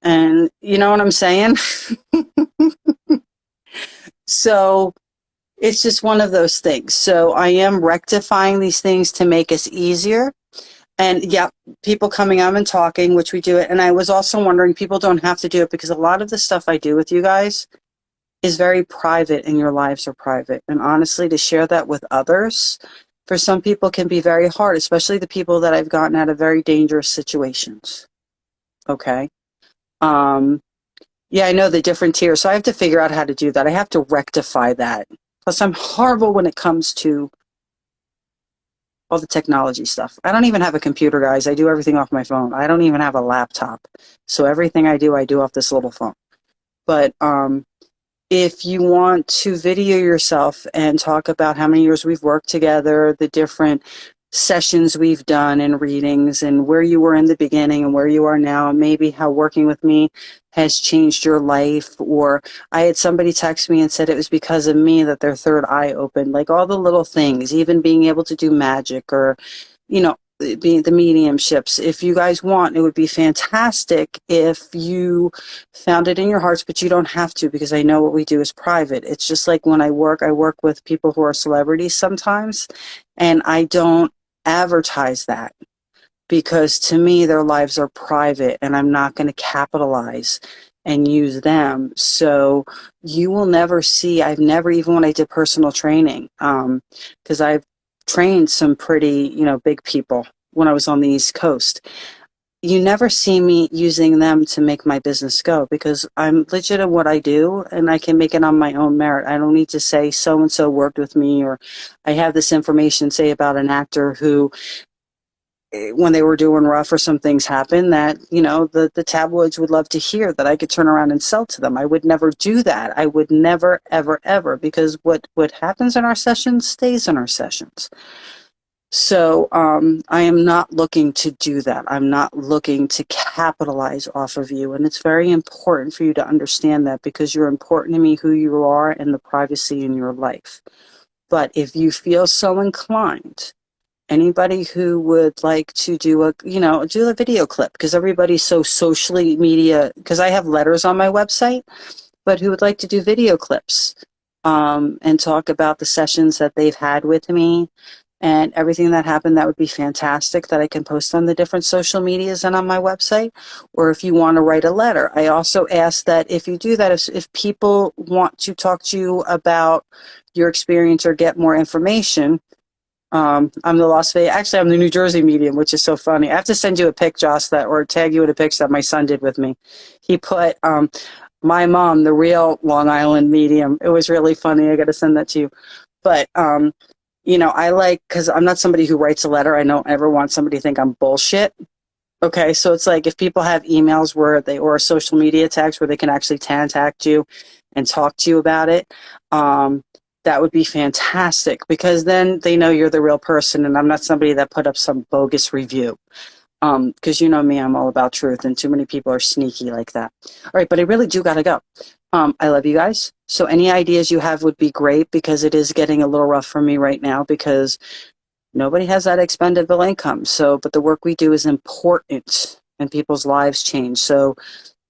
and you know what I'm saying? So it's just one of those things. So I am rectifying these things to make us easier. And yeah, people coming on and talking, which we do it. And I was also wondering, people don't have to do it, because a lot of the stuff I do with you guys is very private, and your lives are private. And honestly, to share that with others, for some people can be very hard, especially the people that I've gotten out of very dangerous situations. Okay. Yeah, I know the different tiers, so I have to figure out how to do that. I have to rectify that. Plus, I'm horrible when it comes to all the technology stuff. I don't even have a computer, guys. I do everything off my phone. I don't even have a laptop. So everything I do off this little phone. But if you want to video yourself and talk about how many years we've worked together, the different sessions we've done and readings, and where you were in the beginning and where you are now, maybe how working with me has changed your life. Or I had somebody text me and said it was because of me that their third eye opened, like all the little things, even being able to do magic, or, you know, being the mediumships. If you guys want, it would be fantastic if you found it in your hearts, but you don't have to, because I know what we do is private. It's just like when I work with people who are celebrities sometimes, and I don't advertise that, because to me their lives are private and I'm not going to capitalize and use them. So you will never see, I've never, even when I did personal training, because I've trained some pretty, big people when I was on the East Coast. You never see me using them to make my business go, because I'm legit at what I do and I can make it on my own merit. I don't need to say so-and-so worked with me, or I have this information, say, about an actor who, when they were doing rough or some things happen that, the tabloids would love to hear, that I could turn around and sell to them. I would never do that. I would never, ever, ever, because what happens in our sessions stays in our sessions. So I am not looking to do that. I'm not looking to capitalize off of you. And it's very important for you to understand that, because you're important to me, who you are, and the privacy in your life. But if you feel so inclined, anybody who would like to do a video clip, because everybody's so socially media, because I have letters on my website, but who would like to do video clips and talk about the sessions that they've had with me and everything that happened, that would be fantastic, that I can post on the different social medias and on my website. Or if you want to write a letter, I also ask that if you do that, if people want to talk to you about your experience or get more information, I'm the Las Vegas, actually I'm the New Jersey medium, which is so funny. I have to send you a pic, Joss, or tag you in a pic that my son did with me. He put my mom, the real Long Island medium. It was really funny. I got to send that to you. But I like, because I'm not somebody who writes a letter. I don't ever want somebody to think I'm bullshit. Okay, so it's like if people have emails or social media tags where they can actually contact you and talk to you about it, that would be fantastic, because then they know you're the real person and I'm not somebody that put up some bogus review. Because you know me, I'm all about truth, and too many people are sneaky like that. All right, but I really do gotta go. I love you guys. So any ideas you have would be great, because it is getting a little rough for me right now, because nobody has that expendable income. So, but the work we do is important and people's lives change. So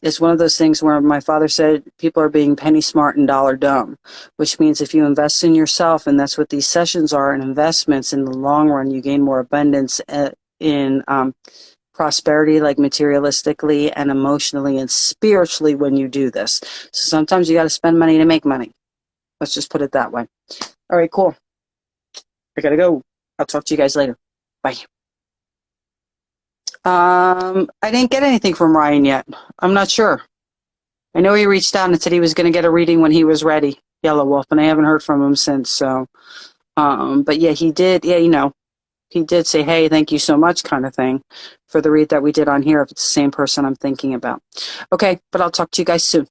it's one of those things where my father said people are being penny smart and dollar dumb, which means if you invest in yourself, and that's what these sessions are, and investments, in the long run, you gain more abundance in prosperity, like materialistically and emotionally and spiritually, when you do this. So sometimes you got to spend money to make money. Let's just put it that way. All right, cool. I got to go. I'll talk to you guys later. Bye. I didn't get anything from Ryan yet. I'm not sure. I know he reached out and said he was going to get a reading when he was ready, Yellow Wolf, and I haven't heard from him since. So, but yeah, he did. Yeah, he did say, hey, thank you so much, kind of thing, for the read that we did on here, if it's the same person I'm thinking about. Okay, but I'll talk to you guys soon.